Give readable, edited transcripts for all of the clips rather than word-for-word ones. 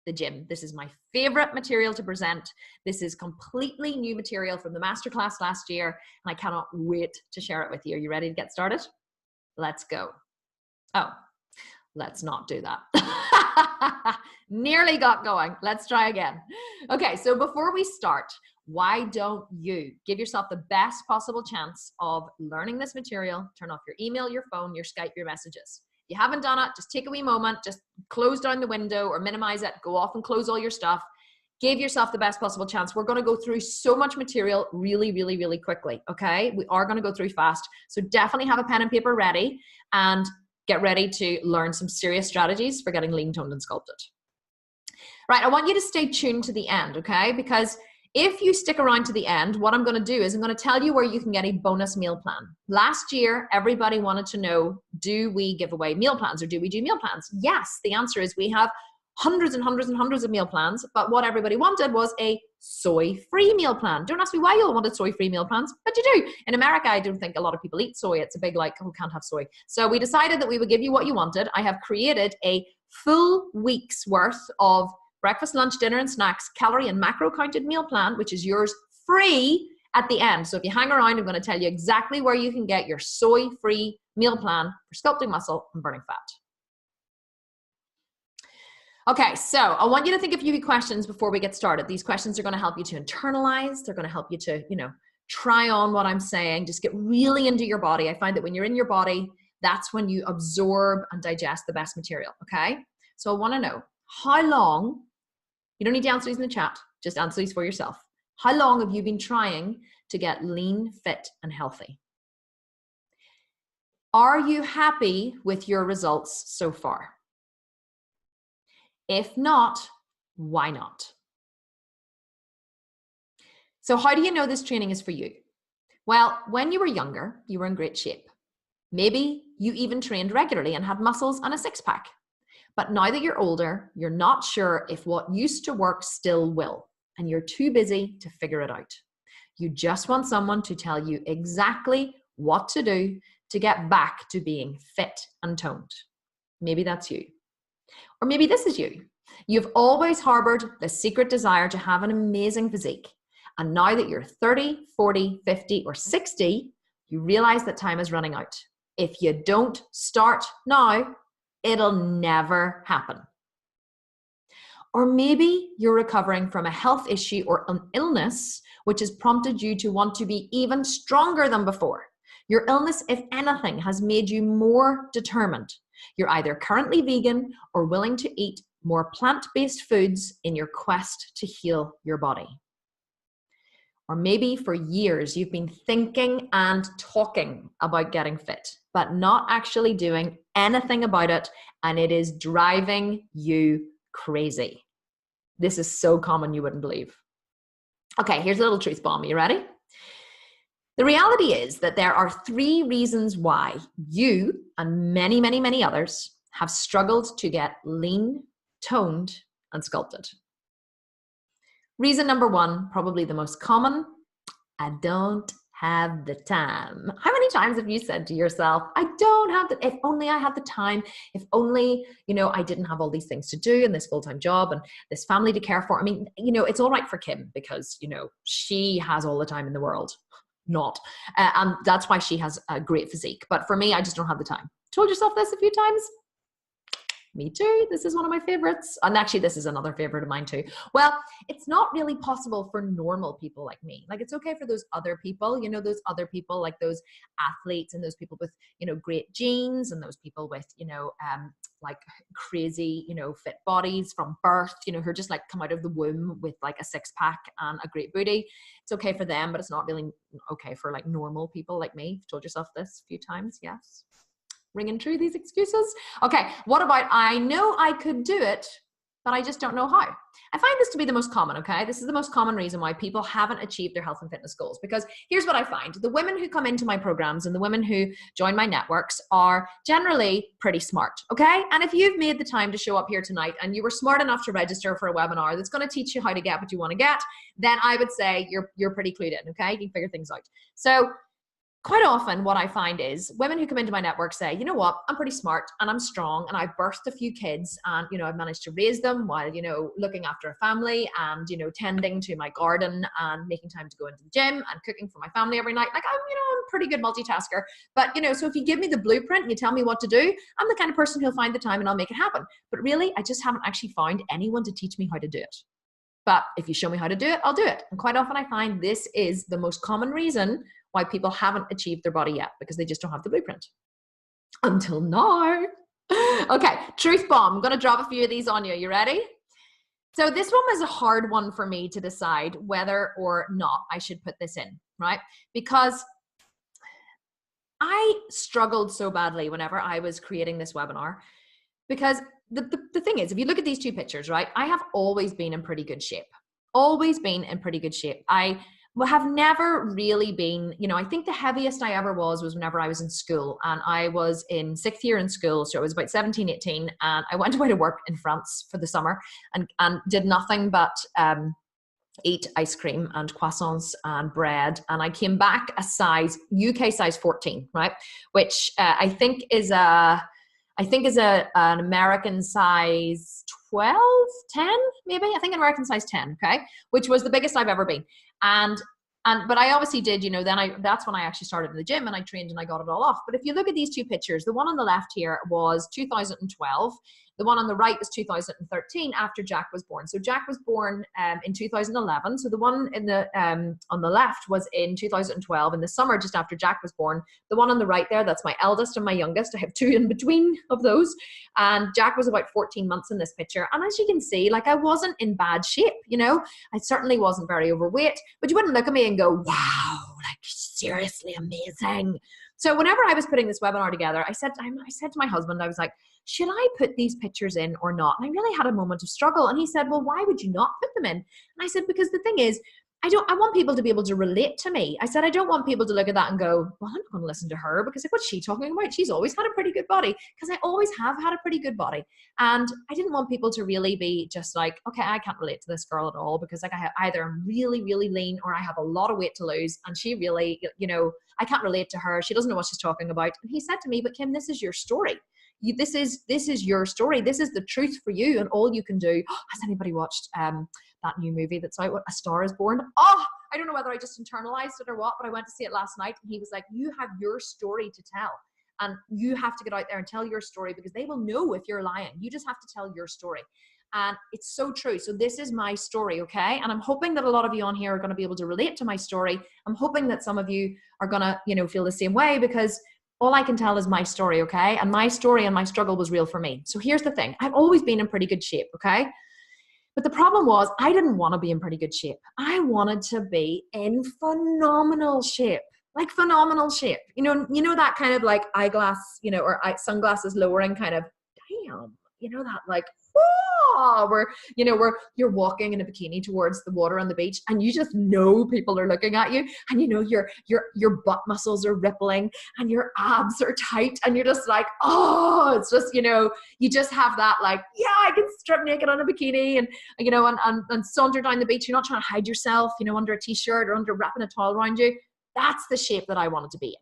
the gym. This is my favorite material to present. This is completely new material from the Masterclass last year, and I cannot wait to share it with you. Are you ready to get started? Let's go. Oh, let's not do that. Nearly got going. Let's try again. Okay, so before we start, why don't you give yourself the best possible chance of learning this material? Turn off your email, your phone, your Skype, your messages. If you haven't done it, just take a wee moment, just close down the window or minimize it, go off and close all your stuff. Give yourself the best possible chance. We're going to go through so much material really, really, really quickly, okay? We are going to go through fast. So definitely have a pen and paper ready and get ready to learn some serious strategies for getting lean, toned, and sculpted. Right, I want you to stay tuned to the end, okay? Because if you stick around to the end, what I'm going to do is I'm going to tell you where you can get a bonus meal plan. Last year, everybody wanted to know, do we give away meal plans or do we do meal plans? Yes, the answer is we have hundreds and hundreds and hundreds of meal plans, but what everybody wanted was a soy-free meal plan. Don't ask me why you all wanted soy-free meal plans, but you do. In America, I don't think a lot of people eat soy. It's a big like, oh, can't have soy. So we decided that we would give you what you wanted. I have created a full week's worth of breakfast, lunch, dinner, and snacks, calorie and macro counted meal plan, which is yours free at the end. So if you hang around, I'm going to tell you exactly where you can get your soy-free meal plan for sculpting muscle and burning fat. Okay, so I want you to think of a few questions before we get started. These questions are going to help you to internalize. They're going to help you to, try on what I'm saying. Just get really into your body. I find that when you're in your body, that's when you absorb and digest the best material, okay? So I want to know, how long, you don't need to answer these in the chat, just answer these for yourself. How long have you been trying to get lean, fit, and healthy? Are you happy with your results so far? If not, why not? So how do you know this training is for you? Well, when you were younger, you were in great shape. Maybe you even trained regularly and had muscles and a six-pack. But now that you're older, you're not sure if what used to work still will, and you're too busy to figure it out. You just want someone to tell you exactly what to do to get back to being fit and toned. Maybe that's you. Or maybe this is you. You've always harbored the secret desire to have an amazing physique. And now that you're 30, 40, 50, or 60, you realize that time is running out. If you don't start now, it'll never happen. Or maybe you're recovering from a health issue or an illness, which has prompted you to want to be even stronger than before. Your illness, if anything, has made you more determined. You're either currently vegan or willing to eat more plant-based foods in your quest to heal your body. Or maybe for years you've been thinking and talking about getting fit, but not actually doing anything about it, and it is driving you crazy. This is so common you wouldn't believe. Okay, here's a little truth bomb. Are you ready? The reality is that there are 3 reasons why you and many, many, many others have struggled to get lean, toned, and sculpted. Reason number 1, probably the most common, I don't have the time. How many times have you said to yourself, I don't have the, if only I had the time, if only, I didn't have all these things to do and this full-time job and this family to care for. I mean, it's all right for Kim because, she has all the time in the world. Not. And that's why she has a great physique. But for me, I just don't have the time. Told yourself this a few times? Me too. This is one of my favorites. And actually, this is another favorite of mine too. Well, it's not really possible for normal people like me. Like, it's okay for those other people, those other people like those athletes and those people with, great genes and those people with, like crazy, fit bodies from birth, who are just like come out of the womb with like a six-pack and a great booty. It's okay for them, but it's not really okay for like normal people like me. You've told yourself this a few times. Yes. Ringing true, these excuses? Okay, what about I know I could do it, but I just don't know how? I find this to be the most common, okay? This is the most common reason why people haven't achieved their health and fitness goals. Because here's what I find. The women who come into my programs and the women who join my networks are generally pretty smart, okay? And if you've made the time to show up here tonight and you were smart enough to register for a webinar that's going to teach you how to get what you want to get, then I would say you're pretty clued in, okay? You can figure things out. So quite often what I find is women who come into my network say, you know what, I'm pretty smart and I'm strong and I've birthed a few kids and, you know, I've managed to raise them while, you know, looking after a family and, you know, tending to my garden and making time to go into the gym and cooking for my family every night. Like I'm, you know, I'm a pretty good multitasker. But, you know, so if you give me the blueprint and you tell me what to do, I'm the kind of person who'll find the time and I'll make it happen. But really, I just haven't actually found anyone to teach me how to do it. But if you show me how to do it, I'll do it. And quite often I find this is the most common reason why people haven't achieved their body yet, because they just don't have the blueprint. Until now. Okay, truth bomb. I'm going to drop a few of these on you. You ready? So this one was a hard one for me to decide whether or not I should put this in, right? Because I struggled so badly whenever I was creating this webinar, because the thing is, if you look at these two pictures, right, I have always been in pretty good shape. Always been in pretty good shape. I have never really been, you know, I think the heaviest I ever was whenever I was in school, and I was in 6th year in school. So I was about 17, 18, and I went away to work in France for the summer and did nothing but eat ice cream and croissants and bread. And I came back a size, UK size 14, right? Which I think is an American size 12, 10, maybe. I think an American size 10, okay? Which was the biggest I've ever been. But I obviously did, you know, that's when I actually started in the gym and I trained and I got it all off. But if you look at these two pictures, the one on the left here was 2012. The one on the right was 2013 after Jack was born. So Jack was born in 2011. So the one in the on the left was in 2012 in the summer just after Jack was born. The one on the right there, that's my eldest and my youngest. I have two in between of those. And Jack was about 14 months in this picture. And as you can see, like I wasn't in bad shape, you know. I certainly wasn't very overweight, but you wouldn't look at me and go, wow, like seriously amazing. So whenever I was putting this webinar together, I said to my husband, I was like, should I put these pictures in or not? And I really had a moment of struggle. And he said, well, why would you not put them in? And I said, because the thing is, I want people to be able to relate to me. I said, I don't want people to look at that and go, well, I'm not going to listen to her because like, what's she talking about? She's always had a pretty good body, because I always have had a pretty good body. And I didn't want people to really be just like, okay, I can't relate to this girl at all because like I have either I'm really, really lean or I have a lot of weight to lose. And she really, you know, I can't relate to her. She doesn't know what she's talking about. And he said to me, but Kim, this is your story. This is your story. This is the truth for you, and all you can do. Has anybody watched that new movie that's out, A Star is Born? Oh, I don't know whether I just internalized it or what, but I went to see it last night, and he was like, you have your story to tell, and you have to get out there and tell your story because they will know if you're lying. You just have to tell your story. And it's so true. So this is my story, okay? And I'm hoping that a lot of you on here are going to be able to relate to my story. I'm hoping that some of you are going to, you know, feel the same way, because all I can tell is my story, okay? And my story and my struggle was real for me. So here's the thing. I've always been in pretty good shape, okay? But the problem was I didn't want to be in pretty good shape. I wanted to be in phenomenal shape, like phenomenal shape. You know that kind of like eyeglass, you know, or sunglasses lowering kind of, damn, you know, that like, whoa, where you're walking in a bikini towards the water on the beach and you just know people are looking at you, and you know your butt muscles are rippling and your abs are tight and you're just like, oh, it's just, you know, you just have that like, yeah, I can strip naked on a bikini and, you know, and saunter down the beach. You're not trying to hide yourself, you know, under a t-shirt or under wrapping a towel around you. That's the shape that I wanted to be in.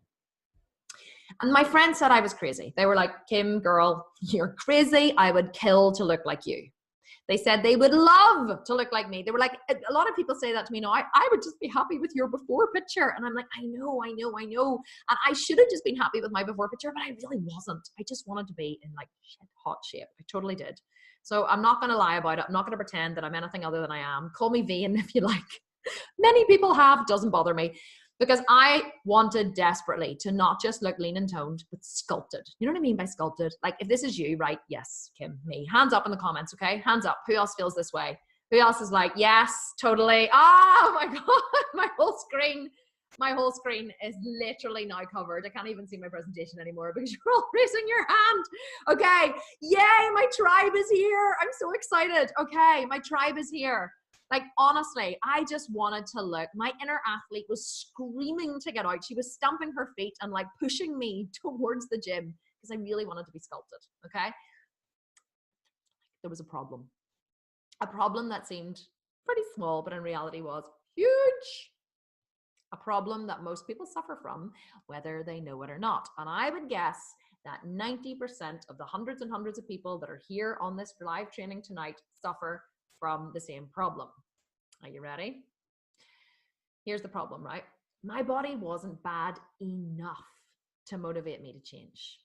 And my friends said I was crazy. They were like, Kim, girl, you're crazy. I would kill to look like you. They said they would love to look like me. They were like, a lot of people say that to me now. I would just be happy with your before picture. And I'm like, I know. And I should have just been happy with my before picture, but I really wasn't. I just wanted to be in like hot shape. I totally did. So I'm not going to lie about it. I'm not going to pretend that I'm anything other than I am. Call me vain if you like. Many people have, doesn't bother me. Because I wanted desperately to not just look lean and toned, but sculpted. You know what I mean by sculpted? Like if this is you, right? Yes, Kim, me. Hands up in the comments, okay? Hands up. Who else feels this way? Who else is like, yes, totally. Oh my God, my whole screen is literally now covered. I can't even see my presentation anymore because you're all raising your hand. Okay, yay, my tribe is here. I'm so excited. Okay, my tribe is here. Like, honestly, I just wanted to look. My inner athlete was screaming to get out. She was stamping her feet and like pushing me towards the gym because I really wanted to be sculpted, okay? There was a problem that seemed pretty small, but in reality was huge. a problem that most people suffer from, whether they know it or not. And I would guess that 90% of the hundreds and hundreds of people that are here on this live training tonight suffer from the same problem. Are you ready? Here's the problem, right? My body wasn't bad enough to motivate me to change.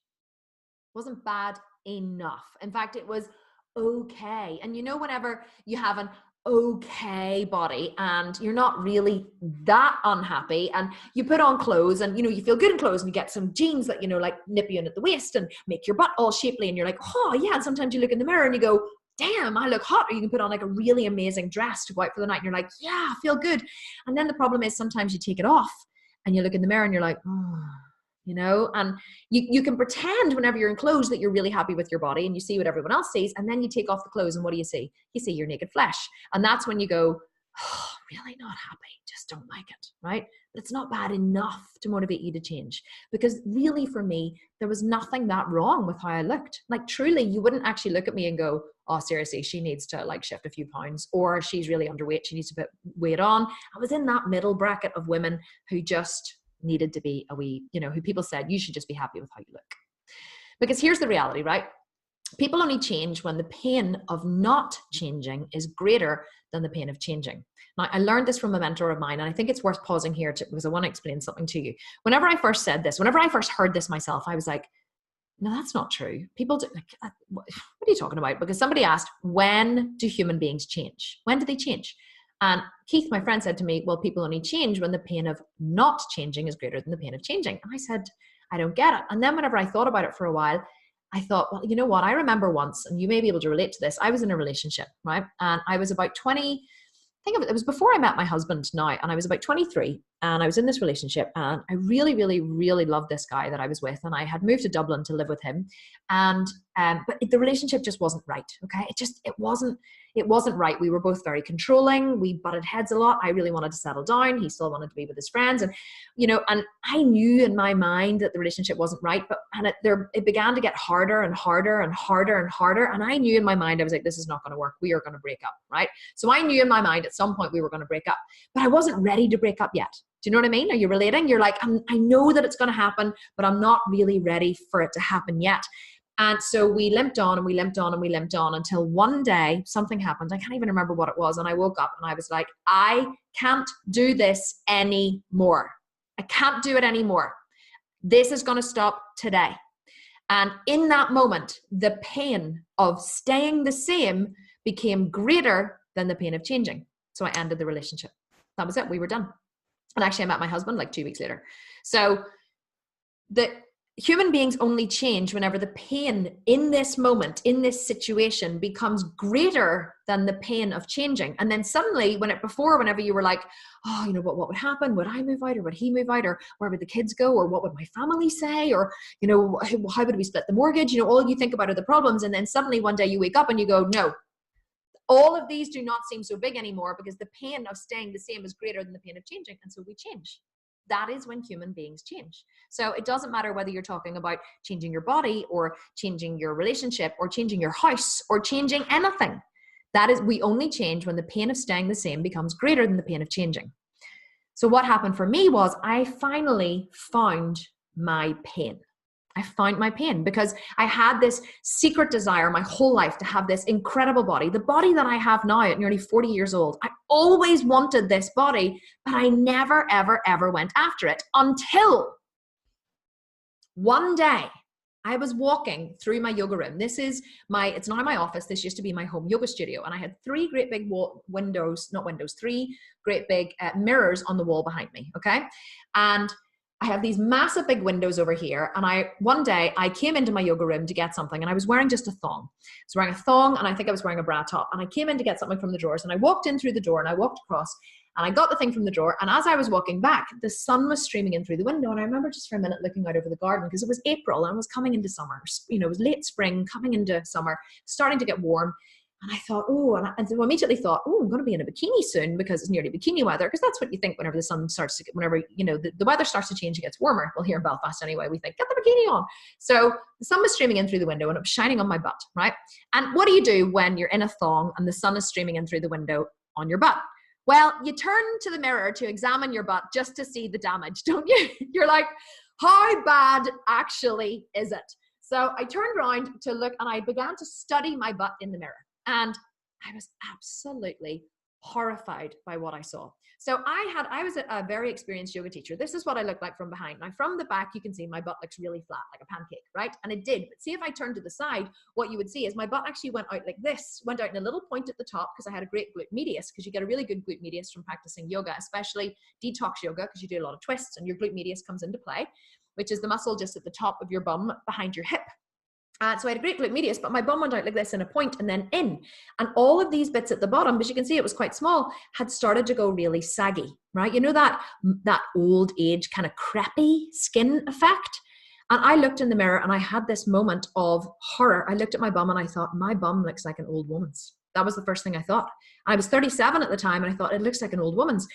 It wasn't bad enough. In fact, it was okay. And you know, whenever you have an okay body and you're not really that unhappy and you put on clothes and, you know, you feel good in clothes and you get some jeans that, you know, like nip you in at the waist and make your butt all shapely and you're like, oh yeah. And sometimes you look in the mirror and you go, damn, I look hot. Or you can put on like a really amazing dress to go out for the night and you're like, yeah, I feel good. And then the problem is sometimes you take it off and you look in the mirror and you're like, oh, you know, and you can pretend whenever you're in clothes that you're really happy with your body and you see what everyone else sees. And then you take off the clothes and what do you see? You see your naked flesh. And that's when you go, oh, really not happy. Just don't like it, right? But it's not bad enough to motivate you to change, because really for me, there was nothing that wrong with how I looked. Like truly, you wouldn't actually look at me and go, oh, seriously, she needs to like shift a few pounds, or she's really underweight. She needs to put weight on. I was in that middle bracket of women who just needed to be a wee, you know, who people said, you should just be happy with how you look. Because here's the reality, right? People only change when the pain of not changing is greater than the pain of changing. Now, I learned this from a mentor of mine, and I think it's worth pausing here because I want to explain something to you. Whenever I first said this, whenever I first heard this myself, I was like, no, that's not true. People do, like, what are you talking about? Because somebody asked, when do human beings change? When do they change? And Keith, my friend, said to me, well, people only change when the pain of not changing is greater than the pain of changing. And I said, I don't get it. And then whenever I thought about it for a while, I thought, well, you know what? I remember once, and you may be able to relate to this. I was in a relationship, right? And I was about 20, I think it was before I met my husband now, and I was about 23, and I was in this relationship, and I really, really, really loved this guy that I was with, and I had moved to Dublin to live with him, and but the relationship just wasn't right. Okay, it wasn't right. We were both very controlling. We butted heads a lot. I really wanted to settle down. He still wanted to be with his friends, and you know, and I knew in my mind that the relationship wasn't right, but it began to get harder and harder and harder and harder, and I knew in my mind I was like, this is not going to work. We are going to break up, right? So I knew in my mind at some point we were going to break up, but I wasn't ready to break up yet. Do you know what I mean? Are you relating? You're like, I know that it's going to happen, but I'm not really ready for it to happen yet. And so we limped on and we limped on and we limped on until one day something happened. I can't even remember what it was. And I woke up and I was like, I can't do this anymore. I can't do it anymore. This is going to stop today. And in that moment, the pain of staying the same became greater than the pain of changing. So I ended the relationship. That was it. We were done. And actually I met my husband like 2 weeks later. So the human beings only change whenever the pain in this moment, in this situation, becomes greater than the pain of changing. And then suddenly, whenever you were like, oh, you know, what would happen? Would I move out, or would he move out, or where would the kids go, or what would my family say, or, you know, how would we split the mortgage? You know, all you think about are the problems. And then suddenly one day you wake up and you go, no, all of these do not seem so big anymore, because the pain of staying the same is greater than the pain of changing. And so we change. That is when human beings change. So it doesn't matter whether you're talking about changing your body or changing your relationship or changing your house or changing anything. We only change when the pain of staying the same becomes greater than the pain of changing. So what happened for me was I finally found my pain. I found my pain because I had this secret desire my whole life to have this incredible body, the body that I have now at nearly 40 years old. I always wanted this body, but I never, ever, ever went after it until one day I was walking through my yoga room. It's now my office. This used to be my home yoga studio. And I had three great big three great big mirrors on the wall behind me. Okay. And I have these massive big windows over here. And one day I came into my yoga room to get something, and I was wearing just a thong. I was wearing a thong, and I think I was wearing a bra top. And I came in to get something from the drawers, and I walked in through the door, and I walked across, and I got the thing from the drawer. And as I was walking back, the sun was streaming in through the window. And I remember just for a minute looking out over the garden, because it was April and I was coming into summer. You know, it was late spring, coming into summer, starting to get warm. And I thought, and so I immediately thought, I'm going to be in a bikini soon, because it's nearly bikini weather. Because that's what you think whenever the sun starts to get, whenever, you know, the weather starts to change, it gets warmer. Well, here in Belfast anyway, we think, get the bikini on. So the sun was streaming in through the window and it was shining on my butt, right? And what do you do when you're in a thong and the sun is streaming in through the window on your butt? Well, you turn to the mirror to examine your butt just to see the damage, don't you? You're like, how bad actually is it? So I turned around to look and I began to study my butt in the mirror. And I was absolutely horrified by what I saw. So I was a very experienced yoga teacher. This is what I look like from behind. Now from the back, you can see my butt looks really flat, like a pancake, right? And it did. But see, if I turned to the side, what you would see is my butt actually went out like this, went out in a little point at the top because I had a great glute medius, because you get a really good glute medius from practicing yoga, especially detox yoga, because you do a lot of twists and your glute medius comes into play, which is the muscle just at the top of your bum behind your hip. So I had a great glute medius, but my bum went out like this in a point and then in. And all of these bits at the bottom, as you can see, it was quite small, had started to go really saggy, right? You know that old age kind of crappy skin effect? And I looked in the mirror and I had this moment of horror. I looked at my bum and I thought, my bum looks like an old woman's. That was the first thing I thought. I was 37 at the time and I thought, it looks like an old woman's.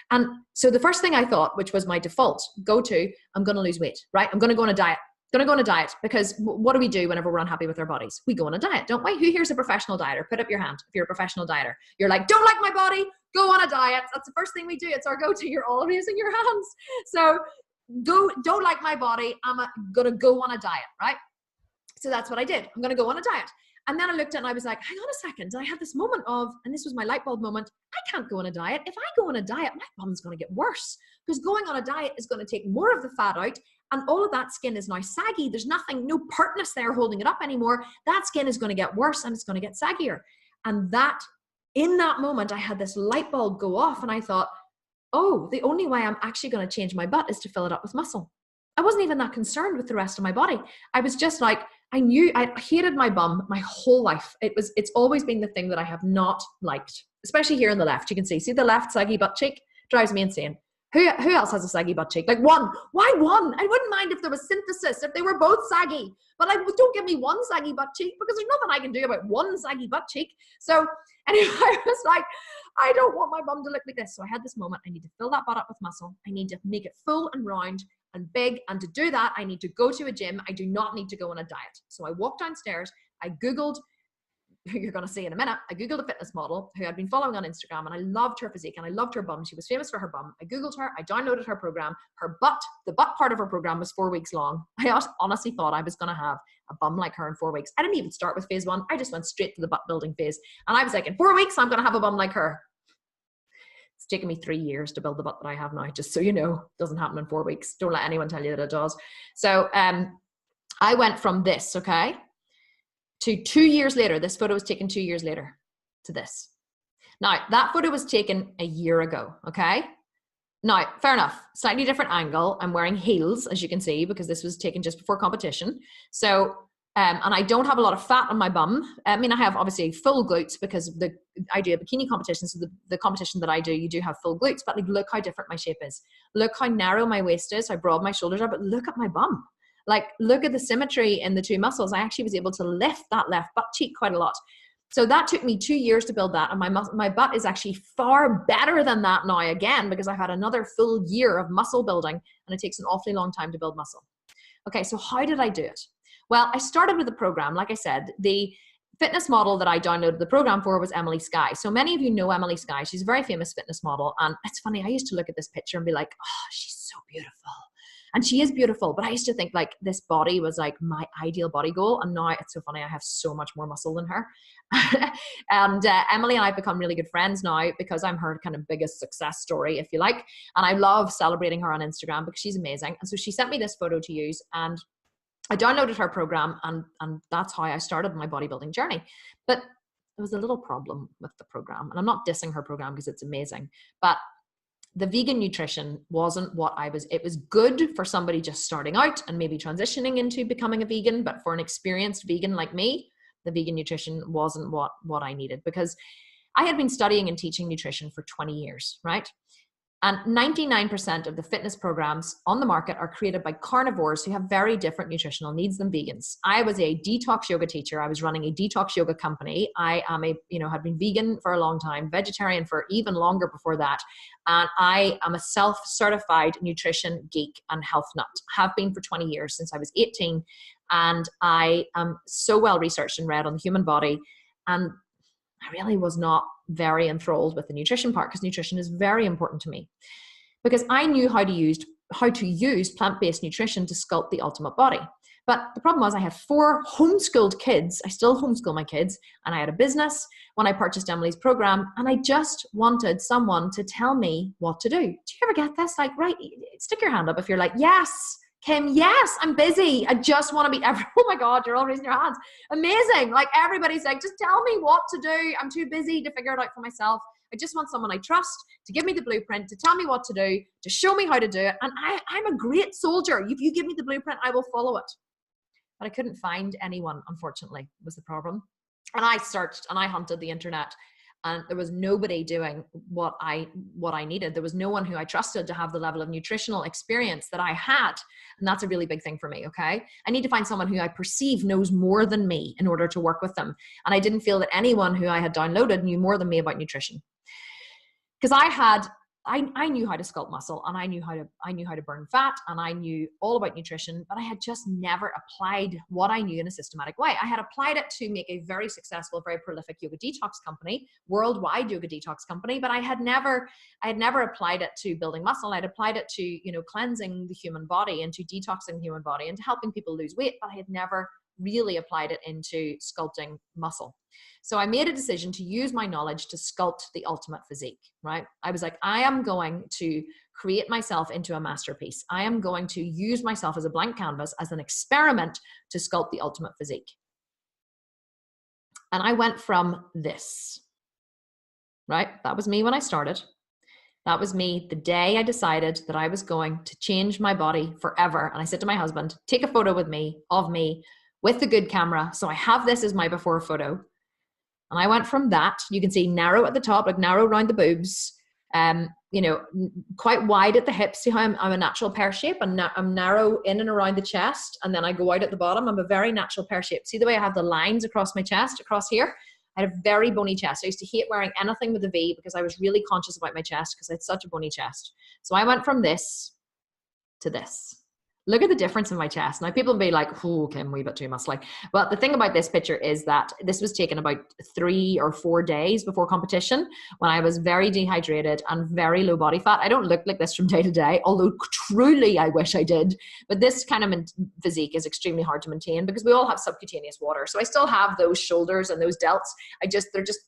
And so the first thing I thought, which was my default go-to, I'm going to lose weight, right? I'm going to go on a diet. Going to go on a diet, because what do we do whenever we're unhappy with our bodies? We go on a diet, don't we? Who here's a professional dieter? Put up your hand if you're a professional dieter. You're like, don't like my body, go on a diet. That's the first thing we do. It's our go-to. You're all raising your hands. So don't like my body. I'm going to go on a diet, right? So that's what I did. I'm going to go on a diet. And then I looked at it and I was like, hang on a second. And I had this moment of, and this was my light bulb moment, I can't go on a diet. If I go on a diet, my bum's going to get worse, because going on a diet is going to take more of the fat out. And all of that skin is now saggy. There's nothing, no pertness there holding it up anymore. That skin is going to get worse and it's going to get saggier. And in that moment, I had this light bulb go off and I thought, oh, the only way I'm actually going to change my butt is to fill it up with muscle. I wasn't even that concerned with the rest of my body. I was just like, I hated my bum my whole life. It's always been the thing that I have not liked, especially here on the left. You can see the left saggy butt cheek drives me insane. Who else has a saggy butt cheek? Like one. Why one? I wouldn't mind if there was synthesis, if they were both saggy. But don't give me one saggy butt cheek, because there's nothing I can do about one saggy butt cheek. So anyway, I was like, I don't want my bum to look like this. So I had this moment. I need to fill that butt up with muscle. I need to make it full and round and big. And to do that, I need to go to a gym. I do not need to go on a diet. So I walked downstairs. I Googled, who you're going to see in a minute, I Googled a fitness model who I'd been following on Instagram, and I loved her physique and I loved her bum. She was famous for her bum. I Googled her, I downloaded her program. The butt part of her program was 4 weeks long. I honestly thought I was going to have a bum like her in 4 weeks. I didn't even start with phase 1. I just went straight to the butt building phase. And I was like, in 4 weeks, I'm going to have a bum like her. It's taken me 3 years to build the butt that I have now, just so you know. It doesn't happen in 4 weeks. Don't let anyone tell you that it does. So I went from this, okay, to 2 years later. This photo was taken 2 years later to this. Now, that photo was taken a year ago, okay? Now, fair enough, slightly different angle. I'm wearing heels, as you can see, because this was taken just before competition. So, and I don't have a lot of fat on my bum. I mean, I have obviously full glutes because I do a bikini competition. So the competition that I do, you do have full glutes, but like, look how different my shape is. Look how narrow my waist is, how broad my shoulders are, but look at my bum. Like, look at the symmetry in the two muscles. I actually was able to lift that left butt cheek quite a lot. So that took me 2 years to build that. And my butt is actually far better than that now again, because I've had another full year of muscle building, and it takes an awfully long time to build muscle. Okay, so how did I do it? Well, I started with a program. Like I said, the fitness model that I downloaded the program for was Emily Skye. So many of you know Emily Skye. She's a very famous fitness model. And it's funny, I used to look at this picture and be like, oh, she's so beautiful. And she is beautiful, but I used to think like this body was like my ideal body goal. And now it's so funny, I have so much more muscle than her. And Emily and I have become really good friends now because I'm her kind of biggest success story, if you like. And I love celebrating her on Instagram because she's amazing. And so she sent me this photo to use, and I downloaded her program, and that's how I started my bodybuilding journey. But there was a little problem with the program, and I'm not dissing her program because it's amazing, but the vegan nutrition wasn't what it was good for somebody just starting out and maybe transitioning into becoming a vegan, but for an experienced vegan like me, the vegan nutrition wasn't what I needed, because I had been studying and teaching nutrition for 20 years, right? And 99% of the fitness programs on the market are created by carnivores who have very different nutritional needs than vegans. I was a detox yoga teacher. I was running a detox yoga company. I am had been vegan for a long time, vegetarian for even longer before that. And I am a self-certified nutrition geek and health nut. Have been for 20 years, since I was 18. And I am so well researched and read on the human body. And I really was not very enthralled with the nutrition part, because nutrition is very important to me. Because I knew how to use plant-based nutrition to sculpt the ultimate body. But the problem was I had 4 homeschooled kids. I still homeschool my kids, and I had a business when I purchased Emily's program, and I just wanted someone to tell me what to do. Do you ever get this? Like, right, stick your hand up if you're like, yes, Kim, yes, I'm busy. I just want to be oh my God, you're all raising your hands. Amazing. Like, everybody's like, just tell me what to do. I'm too busy to figure it out for myself. I just want someone I trust to give me the blueprint, to tell me what to do, to show me how to do it. And I'm a great soldier. If you give me the blueprint, I will follow it. But I couldn't find anyone, unfortunately, was the problem. And I searched and I hunted the internet, and there was nobody doing what I needed. There was no one who I trusted to have the level of nutritional experience that I had. And that's a really big thing for me, okay? I need to find someone who I perceive knows more than me in order to work with them. And I didn't feel that anyone who I had downloaded knew more than me about nutrition. Because I knew how to sculpt muscle, and I knew how to burn fat, and I knew all about nutrition, but I had just never applied what I knew in a systematic way. I had applied it to make a very successful, very prolific yoga detox company, worldwide yoga detox company, but I had never applied it to building muscle. I'd applied it to, cleansing the human body and to detoxing the human body and to helping people lose weight, but I had never really applied it into sculpting muscle. So I made a decision to use my knowledge to sculpt the ultimate physique, right? I was like, I am going to create myself into a masterpiece. I am going to use myself as a blank canvas, as an experiment to sculpt the ultimate physique. And I went from this, right? That was me when I started. That was me the day I decided that I was going to change my body forever. And I said to my husband, take a photo with me, of me, with the good camera. So I have this as my before photo. And I went from that, you can see narrow at the top, like narrow around the boobs, quite wide at the hips. See how I'm a natural pear shape, and I'm narrow in and around the chest. And then I go out at the bottom. I'm a very natural pear shape. See the way I have the lines across my chest, across here? I had a very bony chest. I used to hate wearing anything with a V because I was really conscious about my chest because I had such a bony chest. So I went from this to this. Look at the difference in my chest. Now people will be like, oh, Kim, wee bit too muscly. Well, the thing about this picture is that this was taken about 3 or 4 days before competition, when I was very dehydrated and very low body fat. I don't look like this from day to day, although truly I wish I did. But this kind of physique is extremely hard to maintain because we all have subcutaneous water. So I still have those shoulders and those delts. They're just,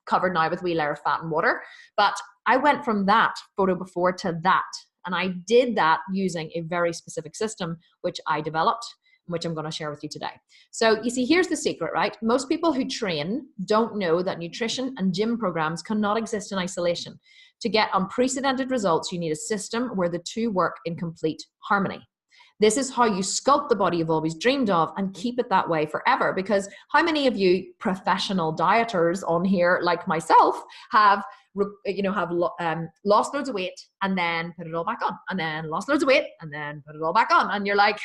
covered now with a wee layer of fat and water. But I went from that photo before to that. And I did that using a very specific system, which I developed, which I'm going to share with you today. So you see, here's the secret, right? Most people who train don't know that nutrition and gym programs cannot exist in isolation. To get unprecedented results, you need a system where the two work in complete harmony. This is how you sculpt the body you've always dreamed of and keep it that way forever. Because how many of you professional dieters on here, like myself, have lost loads of weight and then put it all back on, and then lost loads of weight and then put it all back on? And you're like,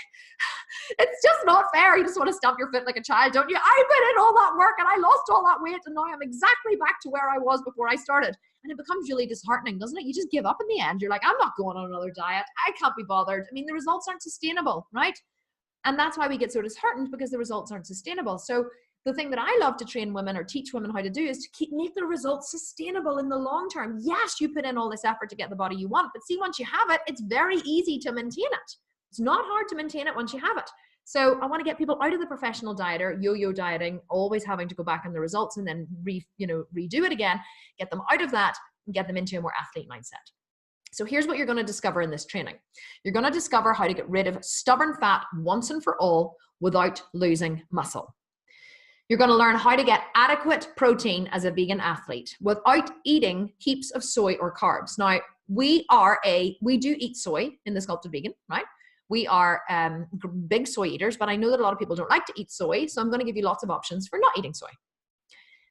it's just not fair. You just want to stamp your foot like a child, don't you? I put in all that work and I lost all that weight, and now I'm exactly back to where I was before I started. And it becomes really disheartening, doesn't it? You just give up in the end. You're like, I'm not going on another diet. I can't be bothered. I mean, the results aren't sustainable, right? And that's why we get so disheartened, because the results aren't sustainable. So the thing that I love to train women or teach women how to do is to make the results sustainable in the long term. Yes, you put in all this effort to get the body you want, but see, once you have it, it's very easy to maintain it. It's not hard to maintain it once you have it. So I want to get people out of the professional dieter, yo-yo dieting, always having to go back on the results and then redo it again, get them out of that and get them into a more athlete mindset. So here's what you're going to discover in this training. You're going to discover how to get rid of stubborn fat once and for all without losing muscle. You're going to learn how to get adequate protein as a vegan athlete without eating heaps of soy or carbs. Now, we do eat soy in the Sculpted Vegan, right? We are big soy eaters, but I know that a lot of people don't like to eat soy, so I'm going to give you lots of options for not eating soy.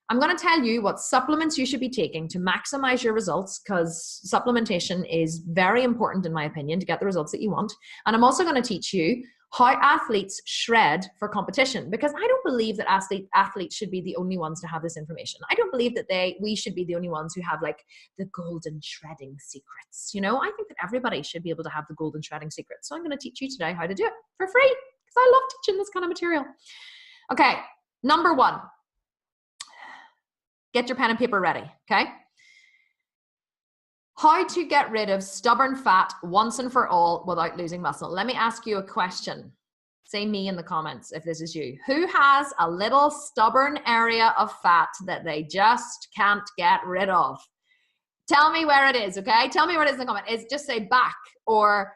I'm going to tell you what supplements you should be taking to maximize your results, because supplementation is very important, in my opinion, to get the results that you want. And I'm also going to teach you how athletes shred for competition, because I don't believe that athletes should be the only ones to have this information. I don't believe that we should be the only ones who have like the golden shredding secrets. I think that everybody should be able to have the golden shredding secrets. So I'm going to teach you today how to do it for free, because I love teaching this kind of material. Okay, number 1. Get your pen and paper ready, okay? How to get rid of stubborn fat once and for all without losing muscle. Let me ask you a question. Say me in the comments if this is you. Who has a little stubborn area of fat that they just can't get rid of? Tell me where it is, okay? Tell me what it is in the comment. It's just say back or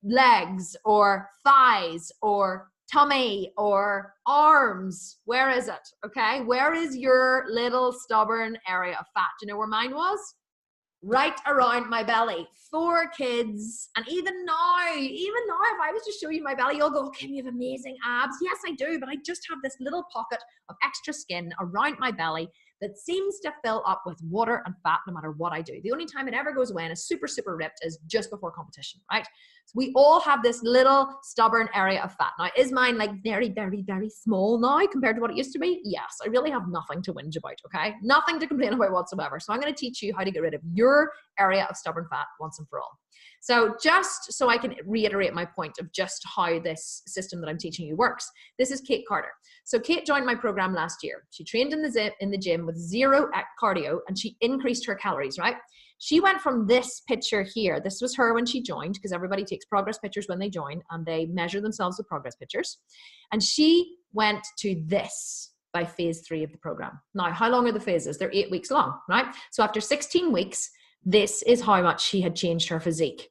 legs or thighs or tummy or arms. Where is it, okay? Where is your little stubborn area of fat? Do you know where mine was? Right around my belly. 4 kids. And even now, if I was to show you my belly, you'll go, Kim, you have amazing abs. Yes, I do, but I just have this little pocket of extra skin around my belly that seems to fill up with water and fat no matter what I do. The only time it ever goes away and is super, super ripped is just before competition, right? So we all have this little stubborn area of fat. Now, is mine like very, very, very small now compared to what it used to be? Yes, I really have nothing to whinge about, okay? Nothing to complain about whatsoever. So I'm going to teach you how to get rid of your area of stubborn fat once and for all. So just so I can reiterate my point of just how this system that I'm teaching you works, this is Kate Carter. So Kate joined my program last year. She trained in the gym with 0 cardio and she increased her calories, right? She went from this picture here. This was her when she joined, because everybody takes progress pictures when they join and they measure themselves with progress pictures. And she went to this by phase 3 of the program. Now, how long are the phases? They're 8 weeks long, right? So after 16 weeks, this is how much she had changed her physique.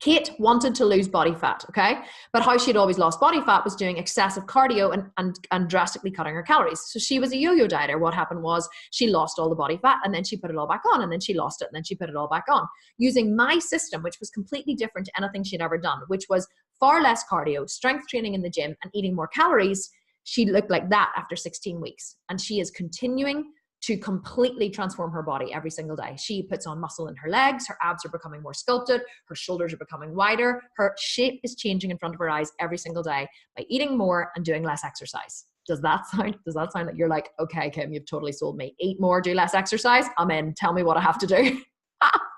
Kate wanted to lose body fat, okay? But how she'd always lost body fat was doing excessive cardio and drastically cutting her calories. So she was a yo-yo dieter. What happened was she lost all the body fat and then she put it all back on, and then she lost it and then she put it all back on. Using my system, which was completely different to anything she'd ever done, which was far less cardio, strength training in the gym, and eating more calories, she looked like that after 16 weeks. And she is continuing to completely transform her body every single day. She puts on muscle in her legs, her abs are becoming more sculpted, her shoulders are becoming wider, her shape is changing in front of her eyes every single day by eating more and doing less exercise. Does that sound like you're like, okay, Kim, you've totally sold me. Eat more, do less exercise? I'm in. Tell me what I have to do.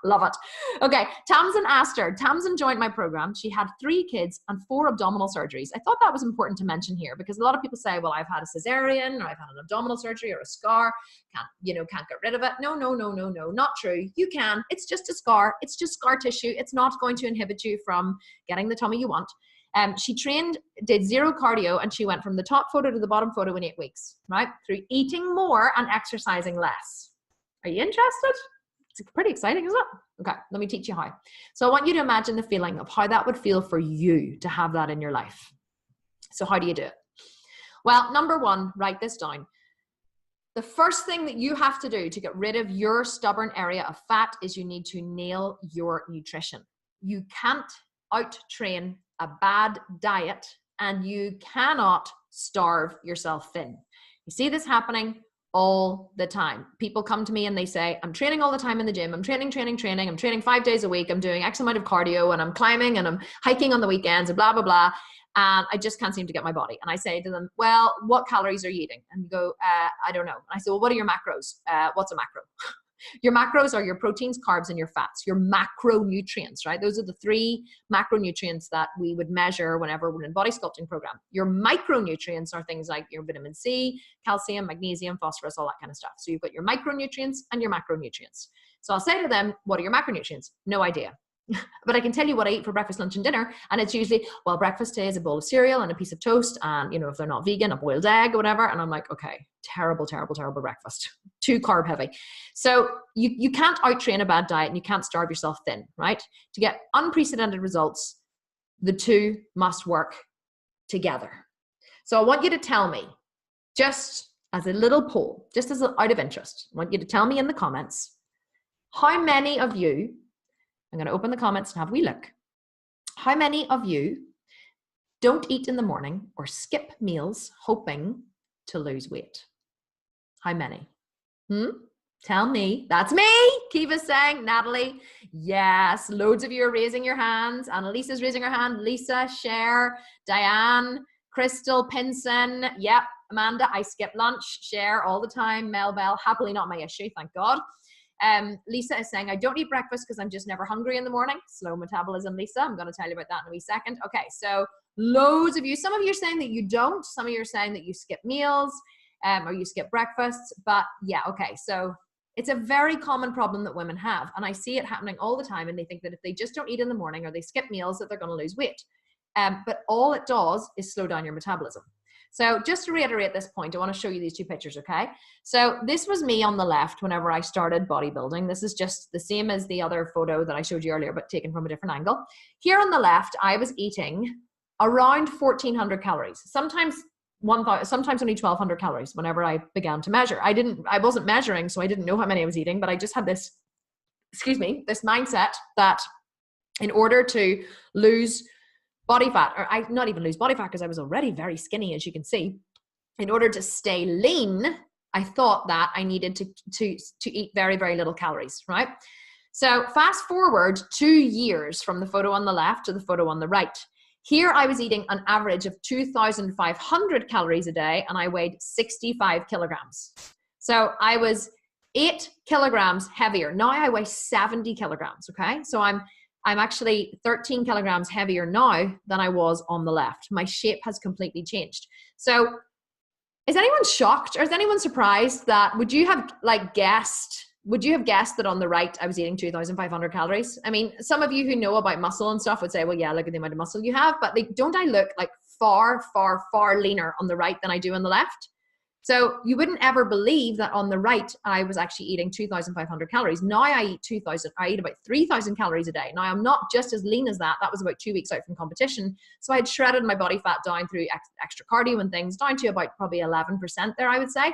Love it. Okay, Tamsin asked her. Tamsin joined my program. She had 3 kids and 4 abdominal surgeries. I thought that was important to mention here because a lot of people say, well, I've had a cesarean or I've had an abdominal surgery or a scar. Can't get rid of it. No, not true. You can. It's just a scar. It's just scar tissue. It's not going to inhibit you from getting the tummy you want. She did 0 cardio, and she went from the top photo to the bottom photo in 8 weeks, right? Through eating more and exercising less. Are you interested? It's pretty exciting, isn't it? Okay, let me teach you how. So I want you to imagine the feeling of how that would feel for you to have that in your life. So how do you do it? Well, number 1, write this down. The first thing that you have to do to get rid of your stubborn area of fat is you need to nail your nutrition. You can't out-train a bad diet, and you cannot starve yourself thin. You see this happening all the time. People come to me and they say, I'm training all the time in the gym. I'm training. I'm training 5 days a week. I'm doing X amount of cardio and I'm climbing and I'm hiking on the weekends and blah, blah, blah. And I just can't seem to get my body. And I say to them, well, what calories are you eating? And you go, I don't know. And I say, well, what are your macros? What's a macro? Your macros are your proteins, carbs, and your fats, your macronutrients, right? Those are the 3 macronutrients that we would measure whenever we're in body sculpting program. Your micronutrients are things like your vitamin C, calcium, magnesium, phosphorus, all that kind of stuff. So you've got your micronutrients and your macronutrients. So I'll say to them, what are your macronutrients? No idea. But I can tell you what I eat for breakfast, lunch, and dinner. And it's usually, well, breakfast today is a bowl of cereal and a piece of toast. And, if they're not vegan, a boiled egg or whatever. And I'm like, okay, terrible breakfast. Too carb heavy. So you can't out-train a bad diet and you can't starve yourself thin, right? To get unprecedented results, the 2 must work together. So I want you to tell me, just as a little poll, just as out of interest, I want you to tell me in the comments, how many of you, I'm going to open the comments and have a wee look. How many of you don't eat in the morning or skip meals hoping to lose weight? How many? Tell me. That's me. Kiva's saying, Natalie. Yes, loads of you are raising your hands. Annalisa's raising her hand. Lisa, Cher, Diane, Crystal, Pinson. Yep, Amanda, I skip lunch. Cher all the time. Mel Bell, happily not my issue, thank God. Lisa is saying, I don't eat breakfast because I'm just never hungry in the morning. Slow metabolism, Lisa. I'm going to tell you about that in a wee second. Okay, so loads of you. Some of you are saying that you don't. Some of you are saying that you skip meals. or you skip breakfasts. But yeah, okay. So it's a very common problem that women have. And I see it happening all the time. And they think that if they just don't eat in the morning or they skip meals, that they're going to lose weight. But all it does is slow down your metabolism. So just to reiterate this point, I want to show you these two pictures, okay? So this was me on the left whenever I started bodybuilding. This is just the same as the other photo that I showed you earlier, but taken from a different angle. Here on the left, I was eating around 1,400 calories, sometimes 1,000, sometimes only 1,200 calories whenever I began to measure. I wasn't measuring, so I didn't know how many I was eating, but I just had this, this mindset that in order to lose body fat, or not even lose body fat because I was already very skinny, as you can see. In order to stay lean, I thought that I needed to eat very, very little calories, right? So fast forward 2 years from the photo on the left to the photo on the right. Here I was eating an average of 2,500 calories a day and I weighed 65 kilograms. So I was 8 kilograms heavier. Now I weigh 70 kilograms, okay? So I'm actually 13 kilograms heavier now than I was on the left. My shape has completely changed. So is anyone shocked or is anyone surprised that, would you have guessed that on the right I was eating 2,500 calories? I mean, some of you who know about muscle and stuff would say, well, yeah, look at the amount of muscle you have, but don't I look like far, far, far leaner on the right than I do on the left? So you wouldn't ever believe that on the right, I was actually eating 2,500 calories. Now I eat about 3,000 calories a day. Now I'm not just as lean as that. That was about 2 weeks out from competition. So I had shredded my body fat down through extra cardio and things, down to about probably 11% there, I would say.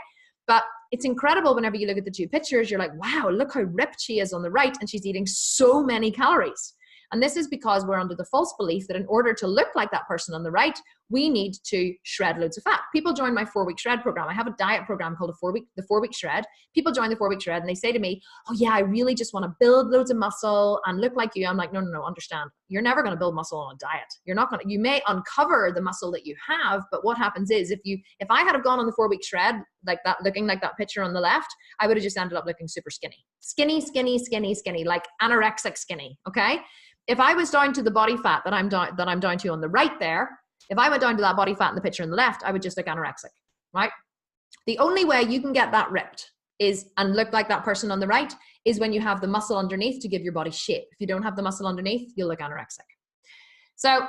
But it's incredible whenever you look at the two pictures, you're like, wow, look how ripped she is on the right and she's eating so many calories. And this is because we're under the false belief that in order to look like that person on the right, we need to shred loads of fat. People join my 4-week shred program. I have a diet program called the 4-week shred. People join the 4-week shred and they say to me, oh yeah, I really just want to build loads of muscle and look like you. I'm like, no, understand. You're never going to build muscle on a diet. You may uncover the muscle that you have, but what happens is if I had gone on the 4-week shred like that, looking like that picture on the left, I would have just ended up looking super skinny, like anorexic skinny. Okay. If I was down to the body fat that I'm down to on the right there, if I went down to that body fat in the picture on the left, I would just look anorexic, right? The only way you can get that ripped and look like that person on the right is when you have the muscle underneath to give your body shape. If you don't have the muscle underneath, you'll look anorexic. So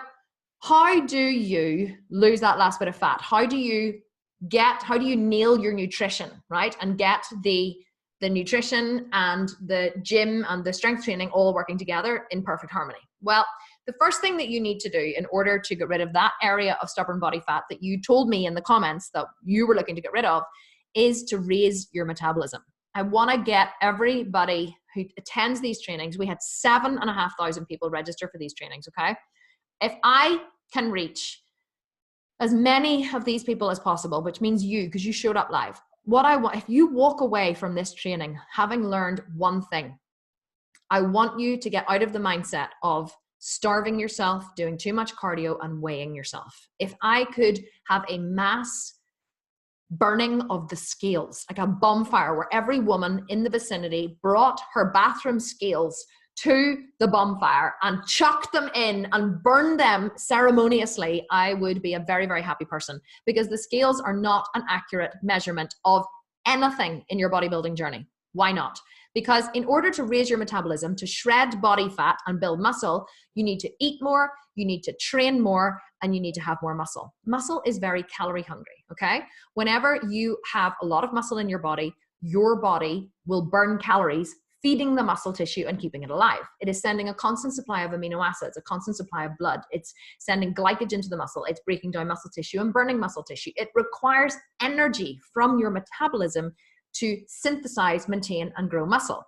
how do you lose that last bit of fat? How do you nail your nutrition, right? And get the nutrition and the gym and the strength training all working together in perfect harmony? Well, the first thing that you need to do in order to get rid of that area of stubborn body fat that you told me in the comments that you were looking to get rid of is to raise your metabolism. I want to get everybody who attends these trainings. We had 7,500 people register for these trainings, okay? If I can reach as many of these people as possible, which means you, because you showed up live, what I want, if you walk away from this training having learned one thing, I want you to get out of the mindset of starving yourself, doing too much cardio, and weighing yourself. If I could have a mass burning of the scales, like a bonfire where every woman in the vicinity brought her bathroom scales to the bonfire and chucked them in and burned them ceremoniously, I would be a very, very happy person, because the scales are not an accurate measurement of anything in your bodybuilding journey. Why not? Because in order to raise your metabolism, to shred body fat and build muscle, you need to eat more, you need to train more, and you need to have more muscle. Muscle is very calorie hungry, okay? Whenever you have a lot of muscle in your body will burn calories feeding the muscle tissue and keeping it alive. It is sending a constant supply of amino acids, a constant supply of blood. It's sending glycogen to the muscle. It's breaking down muscle tissue and burning muscle tissue. It requires energy from your metabolism to synthesize, maintain, and grow muscle.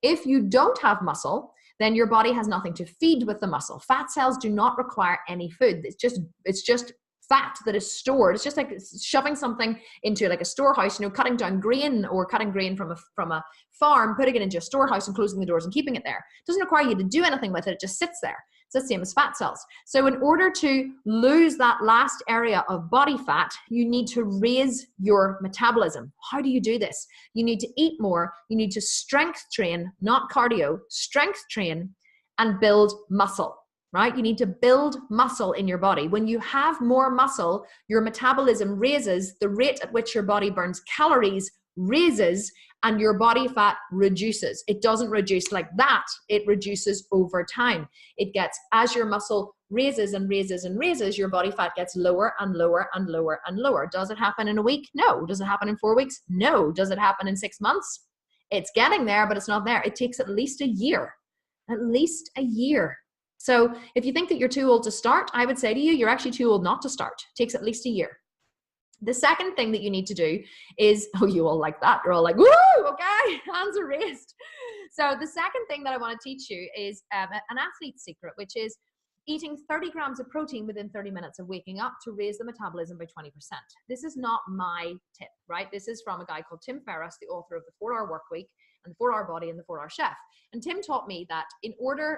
If you don't have muscle, then your body has nothing to feed with the muscle. Fat cells do not require any food. It's just fat that is stored. It's just like shoving something into like a storehouse, cutting down grain or cutting grain from a farm, putting it into a storehouse and closing the doors and keeping it there. It doesn't require you to do anything with it. It just sits there. It's the same as fat cells. So in order to lose that last area of body fat, you need to raise your metabolism. How do you do this? You need to eat more. You need to strength train, not cardio, strength train and build muscle. right? You need to build muscle in your body. When you have more muscle, your metabolism raises, the rate at which your body burns calories raises, and your body fat reduces. It doesn't reduce like that. It reduces over time. It gets, as your muscle raises and raises and raises, your body fat gets lower and lower and lower and lower. Does it happen in a week? No. Does it happen in 4 weeks? No. Does it happen in 6 months? It's getting there, but it's not there. It takes at least a year. At least a year. So if you think that you're too old to start, I would say to you, you're actually too old not to start. It takes at least a year. The second thing that you need to do is, oh, you all like that. You're all like, woo, okay, hands are raised. So the second thing that I want to teach you is an athlete's secret, which is eating 30 grams of protein within 30 minutes of waking up to raise the metabolism by 20%. This is not my tip, right? This is from a guy called Tim Ferriss, the author of The 4-Hour Workweek and The 4-Hour Body and The 4-Hour Chef. And Tim taught me that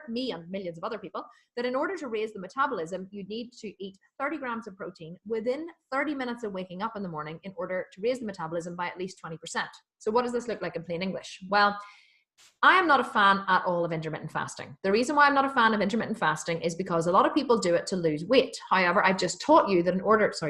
me and millions of other people, that in order to raise the metabolism, you need to eat 30 grams of protein within 30 minutes of waking up in the morning in order to raise the metabolism by at least 20%. So what does this look like in plain English? Well, I am not a fan at all of intermittent fasting. The reason why I'm not a fan of intermittent fasting is because a lot of people do it to lose weight. However, I've just taught you that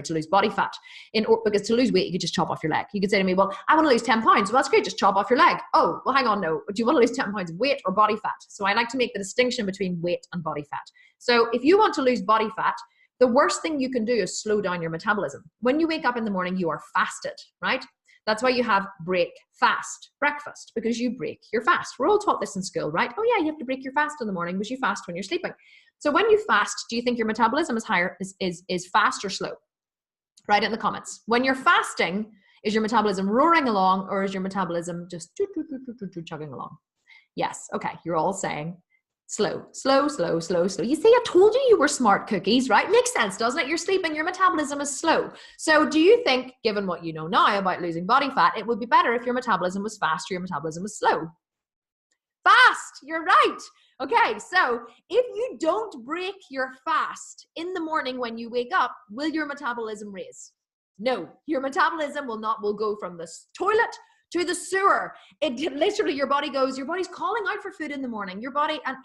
to lose body fat, because to lose weight, you could just chop off your leg. You could say to me, well, I want to lose 10 pounds. Well, that's great. Just chop off your leg. Oh, well, hang on. No. Do you want to lose 10 pounds of weight or body fat? So I like to make the distinction between weight and body fat. So if you want to lose body fat, the worst thing you can do is slow down your metabolism. When you wake up in the morning, you are fasted, right? That's why you have break fast breakfast, because you break your fast. We're all taught this in school, right? Oh yeah, you have to break your fast in the morning because you fast when you're sleeping. So when you fast, do you think your metabolism is higher, is fast or slow? Write it in the comments. When you're fasting, is your metabolism roaring along, or is your metabolism just chugging along? Yes, okay, you're all saying slow, slow, slow, slow, slow. You see, I told you were smart cookies, right? Makes sense, doesn't it? You're sleeping, your metabolism is slow. So do you think, given what you know now about losing body fat, it would be better if your metabolism was fast or your metabolism was slow? Fast, you're right. Okay, so if you don't break your fast in the morning when you wake up, will your metabolism raise? No, your metabolism will go from the toilet to the sewer. It literally, your body's calling out for food in the morning. Your body, and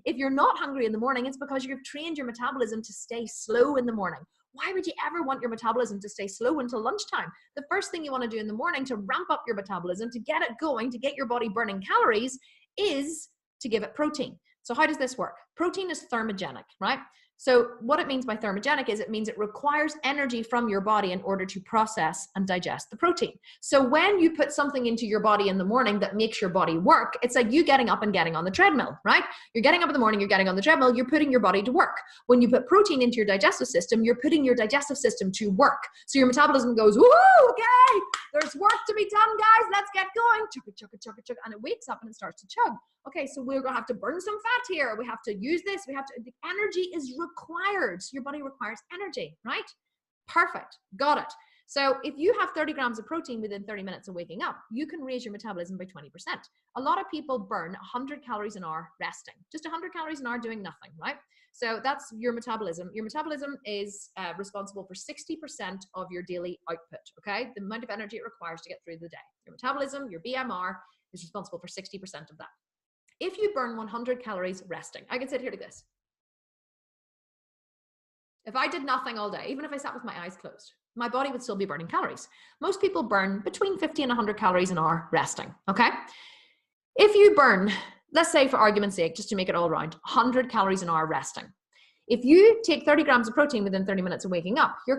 if you're not hungry in the morning, it's because you've trained your metabolism to stay slow in the morning. Why would you ever want your metabolism to stay slow until lunchtime? The first thing you want to do in the morning to ramp up your metabolism, to get it going, to get your body burning calories, is to give it protein. So how does this work? Protein is thermogenic, right? So what it means by thermogenic is it means it requires energy from your body in order to process and digest the protein. So when you put something into your body in the morning that makes your body work, it's like you getting up and getting on the treadmill, right? You're getting up in the morning, you're getting on the treadmill, you're putting your body to work. When you put protein into your digestive system, you're putting your digestive system to work. So your metabolism goes, woo, okay, there's work to be done, guys, let's get going. Chugga, chugga, chugga, chugga, and it wakes up and it starts to chug. Okay, so we're gonna have to burn some fat here. We have to use this. The energy is required. Your body requires energy, right? Perfect, got it. So if you have 30 grams of protein within 30 minutes of waking up, you can raise your metabolism by 20%. A lot of people burn 100 calories an hour resting, just 100 calories an hour doing nothing, right? So that's your metabolism. Your metabolism is responsible for 60% of your daily output, okay? The amount of energy it requires to get through the day. Your metabolism, your BMR, is responsible for 60% of that. If you burn 100 calories resting, I can sit here like this. If I did nothing all day, even if I sat with my eyes closed, my body would still be burning calories. Most people burn between 50 and 100 calories an hour resting, okay? If you burn, let's say for argument's sake, just to make it all round, 100 calories an hour resting. If you take 30 grams of protein within 30 minutes of waking up, your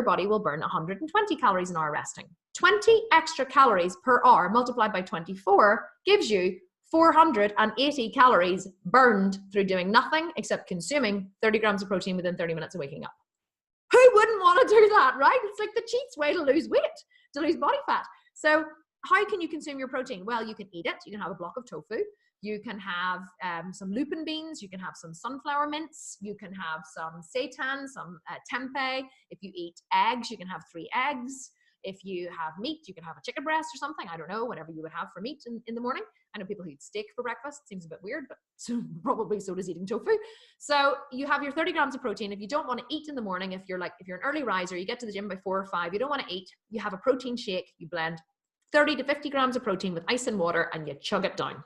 body will burn 120 calories an hour resting. 20 extra calories per hour multiplied by 24 gives you 480 calories burned through doing nothing except consuming 30 grams of protein within 30 minutes of waking up. Who wouldn't want to do that, right? It's like the cheapest way to lose weight, to lose body fat. So how can you consume your protein? Well, you can eat it. You can have a block of tofu. You can have some lupin beans. You can have some sunflower mince. You can have some seitan, some tempeh. If you eat eggs, you can have 3 eggs. If you have meat, you can have a chicken breast or something. I don't know, whatever you would have for meat in the morning. I know people who eat steak for breakfast. It seems a bit weird, but probably so does eating tofu. So you have your 30 grams of protein. If you don't want to eat in the morning, if you're an early riser, you get to the gym by 4 or 5, you don't want to eat, you have a protein shake, you blend 30 to 50 grams of protein with ice and water and you chug it down.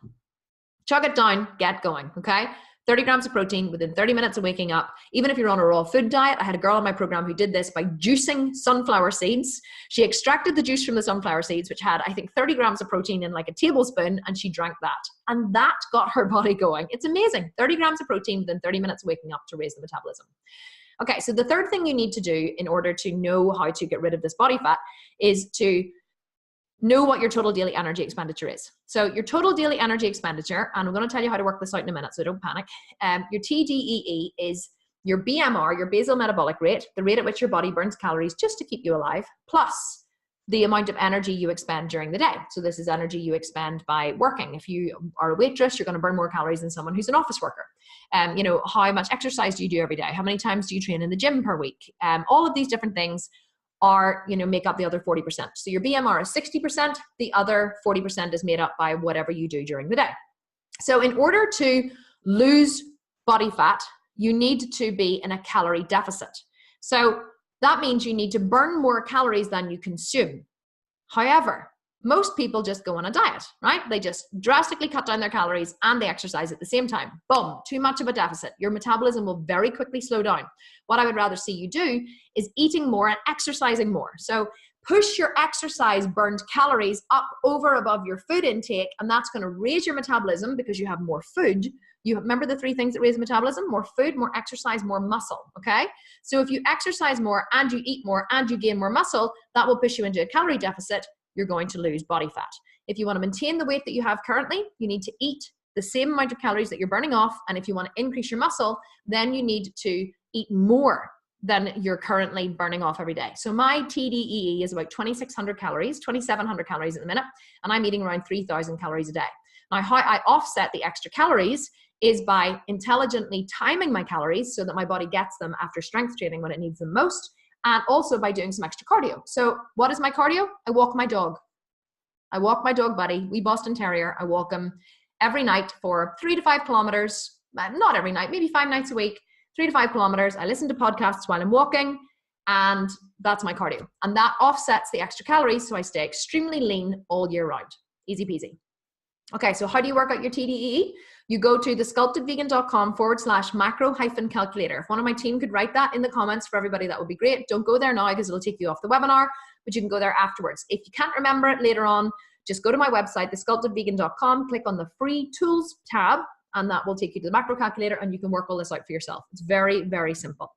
Chug it down, get going, okay? 30 grams of protein within 30 minutes of waking up. Even if you're on a raw food diet, I had a girl on my program who did this by juicing sunflower seeds. She extracted the juice from the sunflower seeds, which had, I think, 30 grams of protein in like a tablespoon, and she drank that. And that got her body going. It's amazing. 30 grams of protein within 30 minutes of waking up to raise the metabolism. Okay, so the third thing you need to do in order to know how to get rid of this body fat is to know what your total daily energy expenditure is. So your total daily energy expenditure, and I'm going to tell you how to work this out in a minute, so don't panic. Your TDEE is your BMR, your basal metabolic rate, the rate at which your body burns calories just to keep you alive, plus the amount of energy you expend during the day. So this is energy you expend by working. If you are a waitress, you're going to burn more calories than someone who's an office worker. You know, how much exercise do you do every day? How many times do you train in the gym per week? All of these different things are, you know, make up the other 40%. So your BMR is 60%. The other 40% is made up by whatever you do during the day. So in order to lose body fat, you need to be in a calorie deficit. So that means you need to burn more calories than you consume. However, most people just go on a diet, right? They just drastically cut down their calories and they exercise at the same time. Boom, too much of a deficit. Your metabolism will very quickly slow down. What I would rather see you do is eating more and exercising more. So push your exercise burned calories up over above your food intake, and that's going to raise your metabolism because you have more food. You remember the three things that raise metabolism? More food, more exercise, more muscle, okay? So if you exercise more and you eat more and you gain more muscle, that will push you into a calorie deficit. You're going to lose body fat. If you want to maintain the weight that you have currently, you need to eat the same amount of calories that you're burning off. And if you want to increase your muscle, then you need to eat more than you're currently burning off every day. So my TDEE is about 2,600 calories, 2,700 calories at the minute, and I'm eating around 3,000 calories a day. Now, how I offset the extra calories is by intelligently timing my calories so that my body gets them after strength training when it needs them most, and also by doing some extra cardio. So what is my cardio? I walk my dog. I walk my dog, Buddy, wee Boston Terrier. I walk him every night for 3 to 5 kilometers. Not every night, maybe 5 nights a week, 3 to 5 kilometers. I listen to podcasts while I'm walking, and that's my cardio. And that offsets the extra calories, so I stay extremely lean all year round. Easy peasy. Okay, so how do you work out your TDEE? You go to thesculptedvegan.com/macro-calculator. If one of my team could write that in the comments for everybody, that would be great. Don't go there now because it'll take you off the webinar, but you can go there afterwards. If you can't remember it later on, just go to my website, thesculptedvegan.com, click on the free tools tab, and that will take you to the macro calculator, and you can work all this out for yourself. It's very, very simple.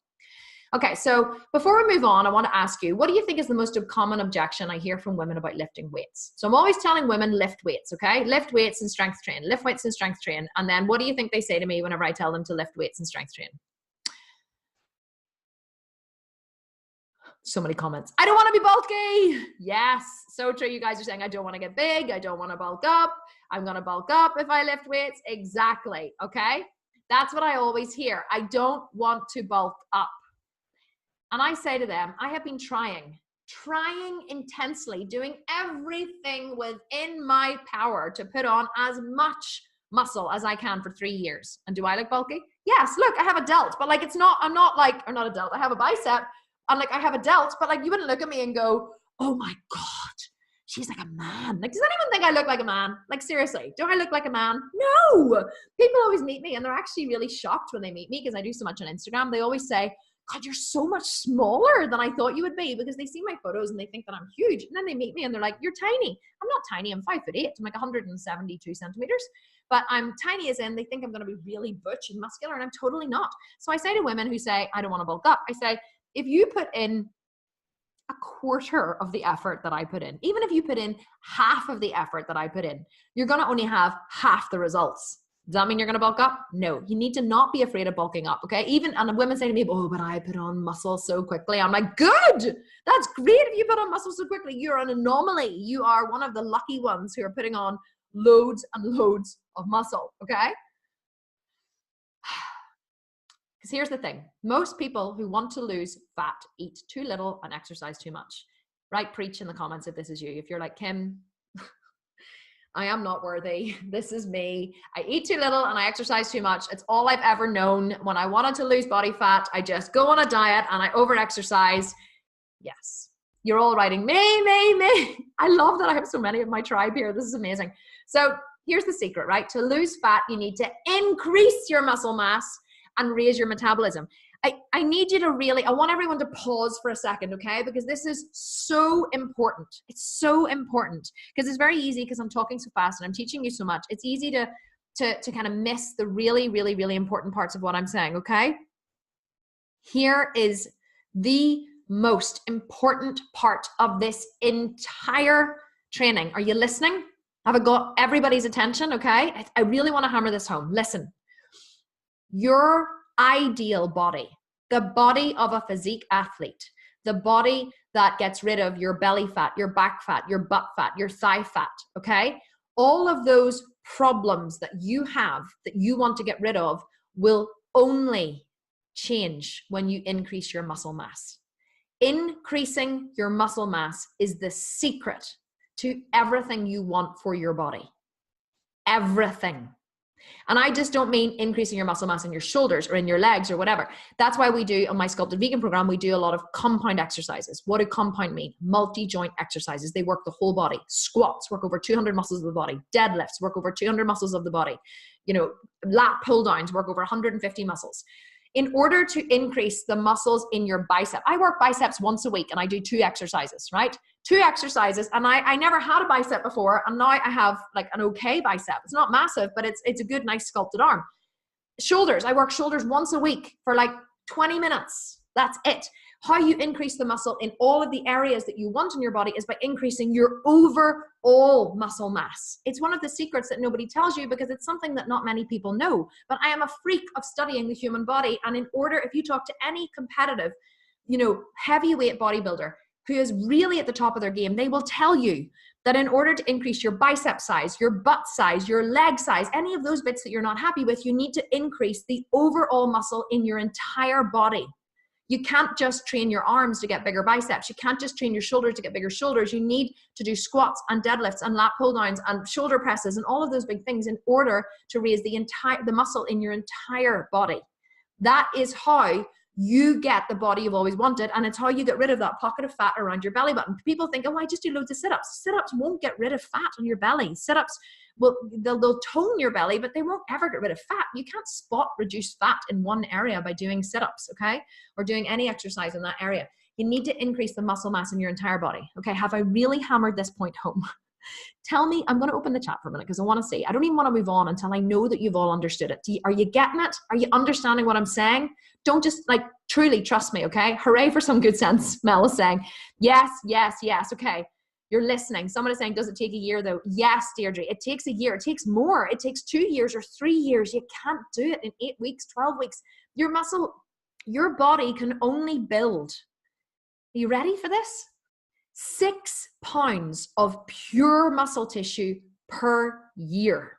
Okay, so before we move on, I want to ask you, what do you think is the most common objection I hear from women about lifting weights? So I'm always telling women, lift weights, okay? Lift weights and strength train, lift weights and strength train. And then what do you think they say to me whenever I tell them to lift weights and strength train? So many comments. I don't want to be bulky. Yes, so true. You guys are saying, I don't want to get big. I don't want to bulk up. I'm going to bulk up if I lift weights. Exactly, okay? That's what I always hear. I don't want to bulk up. And I say to them, I have been trying intensely, doing everything within my power to put on as much muscle as I can for 3 years. And do I look bulky? Yes, look, I have a delt, but like, I'm not a delt. I have a bicep, and like, I have a delt, but like, you wouldn't look at me and go, oh my God, she's like a man. Like, does anyone think I look like a man? Like, seriously, do I look like a man? No. People always meet me and they're actually really shocked when they meet me because I do so much on Instagram. They always say, God, you're so much smaller than I thought you would be, because they see my photos and they think that I'm huge. And then they meet me and they're like, you're tiny. I'm not tiny. I'm 5'8". I'm like 172 centimeters, but I'm tiny as in they think I'm going to be really butch and muscular, and I'm totally not. So I say to women who say, I don't want to bulk up, I say, if you put in a quarter of the effort that I put in, even if you put in half of the effort that I put in, you're going to only have half the results. Does that mean you're going to bulk up? No, you need to not be afraid of bulking up, okay? And women say to me, oh, but I put on muscle so quickly. I'm like, good. That's great if you put on muscle so quickly. You're an anomaly. You are one of the lucky ones who are putting on loads and loads of muscle, okay? Because here's the thing. Most people who want to lose fat eat too little and exercise too much. Right? Preach in the comments if this is you. If you're like, Kim, I am not worthy. This is me. I eat too little and I exercise too much. It's all I've ever known. When I wanted to lose body fat, I just go on a diet and I over-exercise. Yes. You're all writing, me. I love that I have so many of my tribe here. This is amazing. So here's the secret, right? To lose fat, you need to increase your muscle mass and raise your metabolism. I need you to really, I want everyone to pause for a second, okay? Because this is so important. It's so important because it's very easy, because I'm talking so fast and I'm teaching you so much. It's easy to kind of miss the really, really, really important parts of what I'm saying, okay? Here is the most important part of this entire training. Are you listening? Have I got everybody's attention, okay? I really want to hammer this home. Listen, your ideal body, the body of a physique athlete, the body that gets rid of your belly fat, your back fat, your butt fat, your thigh fat, okay? All of those problems that you have that you want to get rid of will only change when you increase your muscle mass. Increasing your muscle mass is the secret to everything you want for your body. Everything. And I just don't mean increasing your muscle mass in your shoulders or in your legs or whatever. That's why we do, on my Sculpted Vegan program, we do a lot of compound exercises. What do compound mean? Multi-joint exercises. They work the whole body. Squats work over 200 muscles of the body. Deadlifts work over 200 muscles of the body. You know, lat pull downs work over 150 muscles. In order to increase the muscles in your bicep, I work biceps once a week and I do 2 exercises, right? 2 exercises, and I never had a bicep before, and now I have like an okay bicep. It's not massive, but it's a good, nice sculpted arm. Shoulders, I work shoulders once a week for like 20 minutes. That's it. How you increase the muscle in all of the areas that you want in your body is by increasing your overall muscle mass. It's one of the secrets that nobody tells you because it's something that not many people know. But I am a freak of studying the human body. And in order, if you talk to any competitive, you know, heavyweight bodybuilder who is really at the top of their game, they will tell you that in order to increase your bicep size, your butt size, your leg size, any of those bits that you're not happy with, you need to increase the overall muscle in your entire body. You can't just train your arms to get bigger biceps. You can't just train your shoulders to get bigger shoulders. You need to do squats and deadlifts and lat pull downs and shoulder presses and all of those big things in order to raise the muscle in your entire body. That is how you get the body you've always wanted, and it's how you get rid of that pocket of fat around your belly button. People think, oh, I just do loads of sit-ups. Sit-ups won't get rid of fat on your belly. Sit-ups, well, they'll tone your belly, but they won't ever get rid of fat. You can't spot reduce fat in one area by doing sit-ups, okay? Or doing any exercise in that area. You need to increase the muscle mass in your entire body. Okay, have I really hammered this point home? Tell me, I'm going to open the chat for a minute because I want to see. I don't even want to move on until I know that you've all understood it. Are you getting it? Are you understanding what I'm saying? Don't just like truly trust me, okay? Hooray for some good sense. Mel is saying, yes, yes, yes. Okay, you're listening. Someone is saying, does it take a year though? Yes, Deirdre, it takes a year. It takes more. It takes 2 years or 3 years. You can't do it in 8 weeks, 12 weeks. Your muscle, your body can only build. Are you ready for this? 6 pounds of pure muscle tissue per year.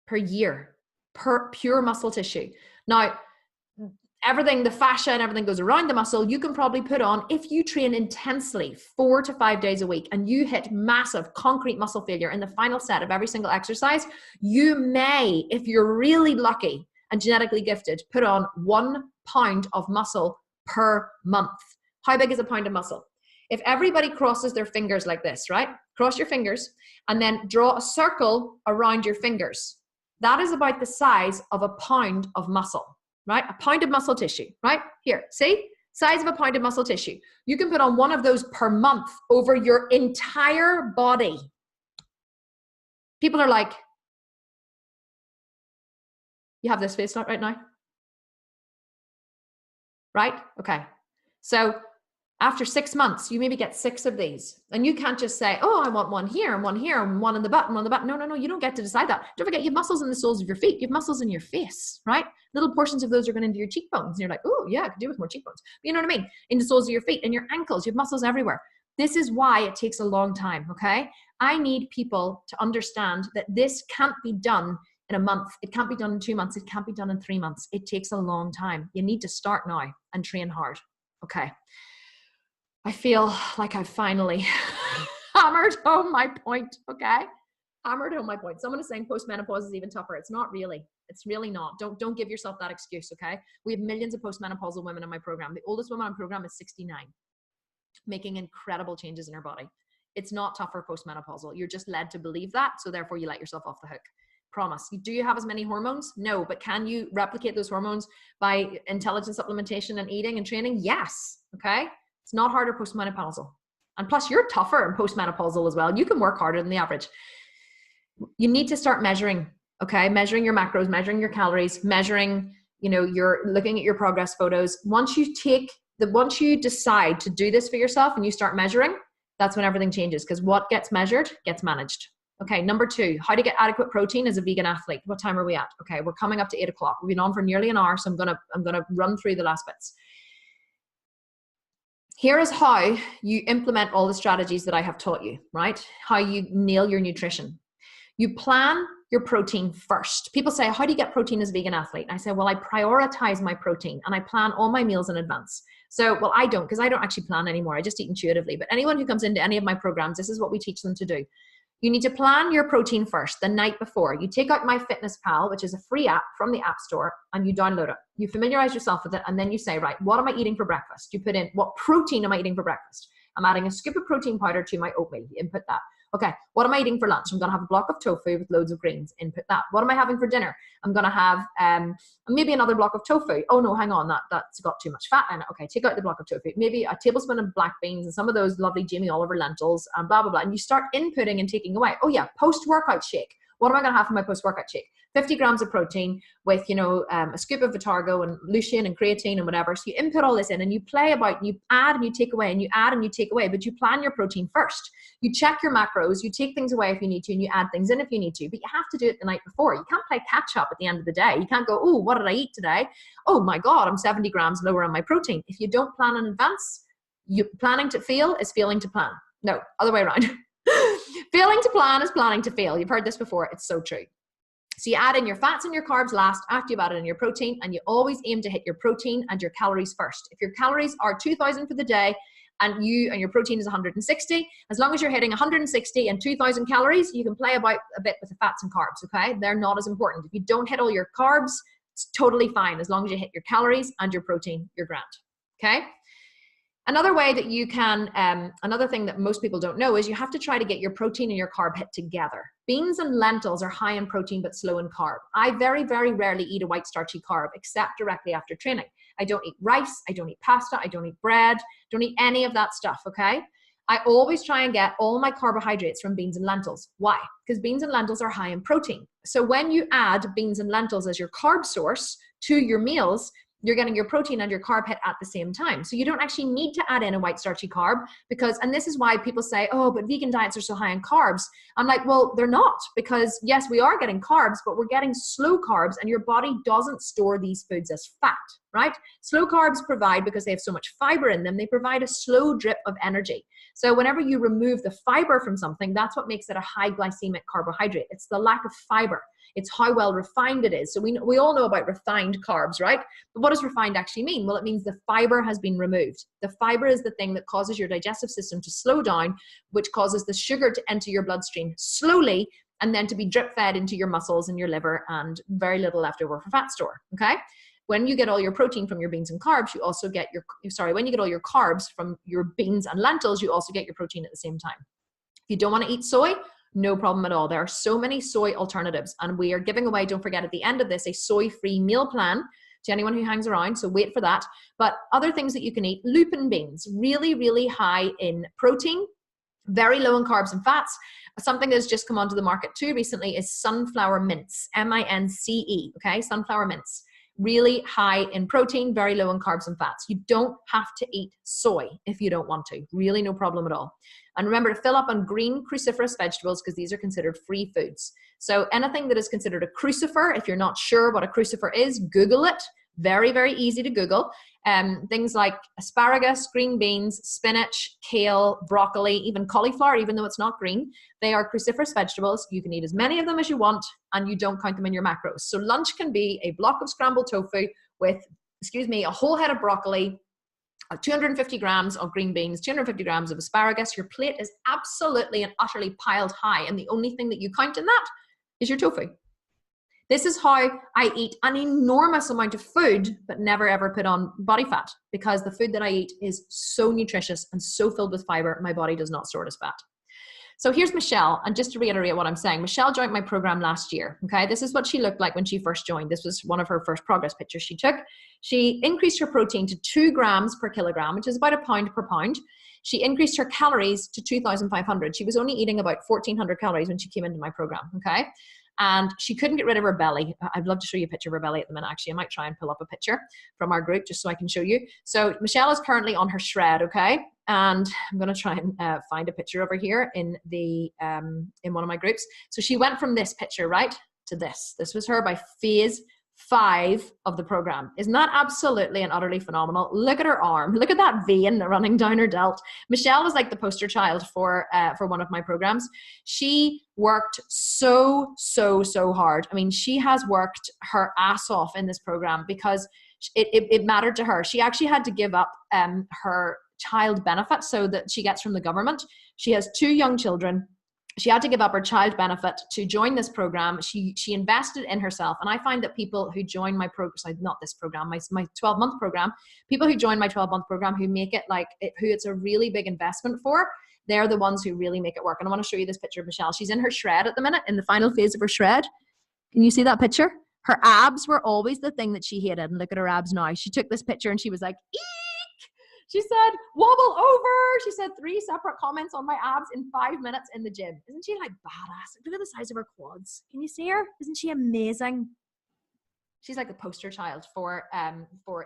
Per year. Per pure muscle tissue. Now, everything, the fascia and everything goes around the muscle, you can probably put on, if you train intensely 4 to 5 days a week and you hit massive concrete muscle failure in the final set of every single exercise, you may, if you're really lucky and genetically gifted, put on 1 pound of muscle per month. How big is a pound of muscle? If everybody crosses their fingers like this, right? Cross your fingers and then draw a circle around your fingers. That is about the size of a pound of muscle, right? A pound of muscle tissue, right? Here, see? Size of a pound of muscle tissue. You can put on 1 of those per month over your entire body. People are like, you have this face right now? Right? Okay. So after 6 months, you maybe get 6 of these. And you can't just say, oh, I want 1 here and 1 here and 1 in the butt and 1 in the butt. No, no, no, you don't get to decide that. Don't forget, you have muscles in the soles of your feet. You have muscles in your face, right? Little portions of those are going into your cheekbones. And you're like, oh, yeah, I could do with more cheekbones. But you know what I mean? In the soles of your feet and your ankles, you have muscles everywhere. This is why it takes a long time, okay? I need people to understand that this can't be done in a month. It can't be done in 2 months. It can't be done in 3 months. It takes a long time. You need to start now and train hard, okay? I feel like I've finally hammered home my point, okay? Hammered home my point. Someone is saying postmenopause is even tougher. It's not really. It's really not. Don't give yourself that excuse, okay? We have millions of postmenopausal women in my program. The oldest woman on program is 69, making incredible changes in her body. It's not tougher postmenopausal. You're just led to believe that, so therefore you let yourself off the hook. Promise. Do you have as many hormones? No, but can you replicate those hormones by intelligent supplementation and eating and training? Yes. Okay. It's not harder postmenopausal. And plus you're tougher in postmenopausal as well. You can work harder than the average. You need to start measuring, okay? Measuring your macros, measuring your calories, measuring, you're looking at your progress photos. Once you decide to do this for yourself and you start measuring, that's when everything changes, because what gets measured gets managed. Okay, number 2, how to get adequate protein as a vegan athlete. What time are we at? Okay, we're coming up to 8 o'clock. We've been on for nearly an hour, so I'm gonna run through the last bits. Here is how you implement all the strategies that I have taught you, right? How you nail your nutrition. You plan your protein first. People say, how do you get protein as a vegan athlete? And I say, well, I prioritize my protein and I plan all my meals in advance. So, well, I don't, because I don't actually plan anymore. I just eat intuitively. But anyone who comes into any of my programs, this is what we teach them to do. You need to plan your protein first, the night before. You take out MyFitnessPal, which is a free app from the App Store, and you download it. You familiarize yourself with it, and then you say, right, what am I eating for breakfast? You put in, what protein am I eating for breakfast? I'm adding a scoop of protein powder to my oatmeal. You input that. Okay, what am I eating for lunch? I'm going to have a block of tofu with loads of greens. Input that. What am I having for dinner? I'm going to have maybe another block of tofu. Oh no, hang on, that's got too much fat in it. Okay, take out the block of tofu. Maybe a tablespoon of black beans and some of those lovely Jamie Oliver lentils and blah, blah, blah. And you start inputting and taking away. Oh yeah, post-workout shake. What am I going to have for my post-workout shake? 50 grams of protein with, a scoop of Vitargo and lutein and creatine and whatever. So you input all this in and you play about, you add and you take away and you add and you take away, but you plan your protein first. You check your macros, you take things away if you need to, and you add things in if you need to, but you have to do it the night before. You can't play catch up at the end of the day. You can't go, oh, what did I eat today? Oh my God, I'm 70 grams lower on my protein. If you don't plan in advance, planning to fail is failing to plan. No, other way around. Failing to plan is planning to fail. You've heard this before. It's so true. So you add in your fats and your carbs last after you've added in your protein, and you always aim to hit your protein and your calories first. If your calories are 2,000 for the day and your protein is 160, as long as you're hitting 160 and 2,000 calories, you can play about a bit with the fats and carbs, okay? They're not as important. If you don't hit all your carbs, it's totally fine. As long as you hit your calories and your protein, you're grand, okay? Another way that you can, another thing that most people don't know is you have to try to get your protein and your carb hit together. Beans and lentils are high in protein but slow in carb. I very, very rarely eat a white starchy carb except directly after training. I don't eat rice, I don't eat pasta, I don't eat bread, don't eat any of that stuff, okay? I always try and get all my carbohydrates from beans and lentils. Why? Because beans and lentils are high in protein. So when you add beans and lentils as your carb source to your meals, you're getting your protein and your carb hit at the same time. So you don't actually need to add in a white starchy carb and this is why people say, oh, but vegan diets are so high in carbs. I'm like, well, they're not, because yes, we are getting carbs, but we're getting slow carbs and your body doesn't store these foods as fat, right? Slow carbs provide, because they have so much fiber in them, they provide a slow drip of energy. So whenever you remove the fiber from something, that's what makes it a high glycemic carbohydrate. It's the lack of fiber. It's how well refined it is. So we all know about refined carbs, right? But what does refined actually mean? Well, it means the fiber has been removed. The fiber is the thing that causes your digestive system to slow down, which causes the sugar to enter your bloodstream slowly and then to be drip fed into your muscles and your liver, and very little left over for fat store, okay? When you get all your protein from your beans and carbs, you also get when you get all your carbs from your beans and lentils, you also get your protein at the same time. If you don't want to eat soy, no problem at all. There are so many soy alternatives, and we are giving away, don't forget at the end of this, a soy-free meal plan to anyone who hangs around, so wait for that. But other things that you can eat, lupin beans, really, really high in protein, very low in carbs and fats. Something that's just come onto the market too recently is sunflower mince, M-I-N-C-E, okay, sunflower mince. Really high in protein, very low in carbs and fats. You don't have to eat soy if you don't want to. Really no problem at all. And remember to fill up on green cruciferous vegetables, because these are considered free foods. So anything that is considered a crucifer, if you're not sure what a crucifer is, Google it. Very, very easy to Google. Things like asparagus, green beans, spinach, kale, broccoli, even cauliflower, even though it's not green, they are cruciferous vegetables. You can eat as many of them as you want, and you don't count them in your macros. So lunch can be a block of scrambled tofu with, a whole head of broccoli, 250 grams of green beans, 250 grams of asparagus. Your plate is absolutely and utterly piled high, and the only thing that you count in that is your tofu. This is how I eat an enormous amount of food, but never ever put on body fat, because the food that I eat is so nutritious and so filled with fiber, my body does not store it as fat. So here's Michelle. And just to reiterate what I'm saying, Michelle joined my program last year. Okay. This is what she looked like when she first joined. This was one of her first progress pictures she took. She increased her protein to 2 grams per kilogram, which is about a pound per pound. She increased her calories to 2,500. She was only eating about 1,400 calories when she came into my program. Okay. And she couldn't get rid of her belly. I'd love to show you a picture of her belly at the minute. Actually, I might try and pull up a picture from our group just so I can show you. So Michelle is currently on her shred, okay? And I'm going to try and find a picture of her here in the in one of my groups. So she went from this picture, right, to this. This was her by phase 5 of the program. Isn't that absolutely and utterly phenomenal? Look at her arm. Look at that vein running down her delt. Michelle is like the poster child for one of my programs. She worked so hard. I mean, she has worked her ass off in this program because it mattered to her. She actually had to give up her child benefit so that she gets from the government. She has 2 young children. She had to give up her child benefit to join this program. She invested in herself. And I find that people who join my program, not this program, my 12-month program, people who join my 12-month program who make it who it's a really big investment for, they're the ones who really make it work. And I want to show you this picture of Michelle. She's in her shred at the minute, in the final phase of her shred. Can you see that picture? Her abs were always the thing that she hated. And look at her abs now. She took this picture and she was like, eek! She said, wobble over. She said 3 separate comments on my abs in 5 minutes in the gym. Isn't she like badass? Look at the size of her quads. Can you see her? Isn't she amazing? She's like the poster child for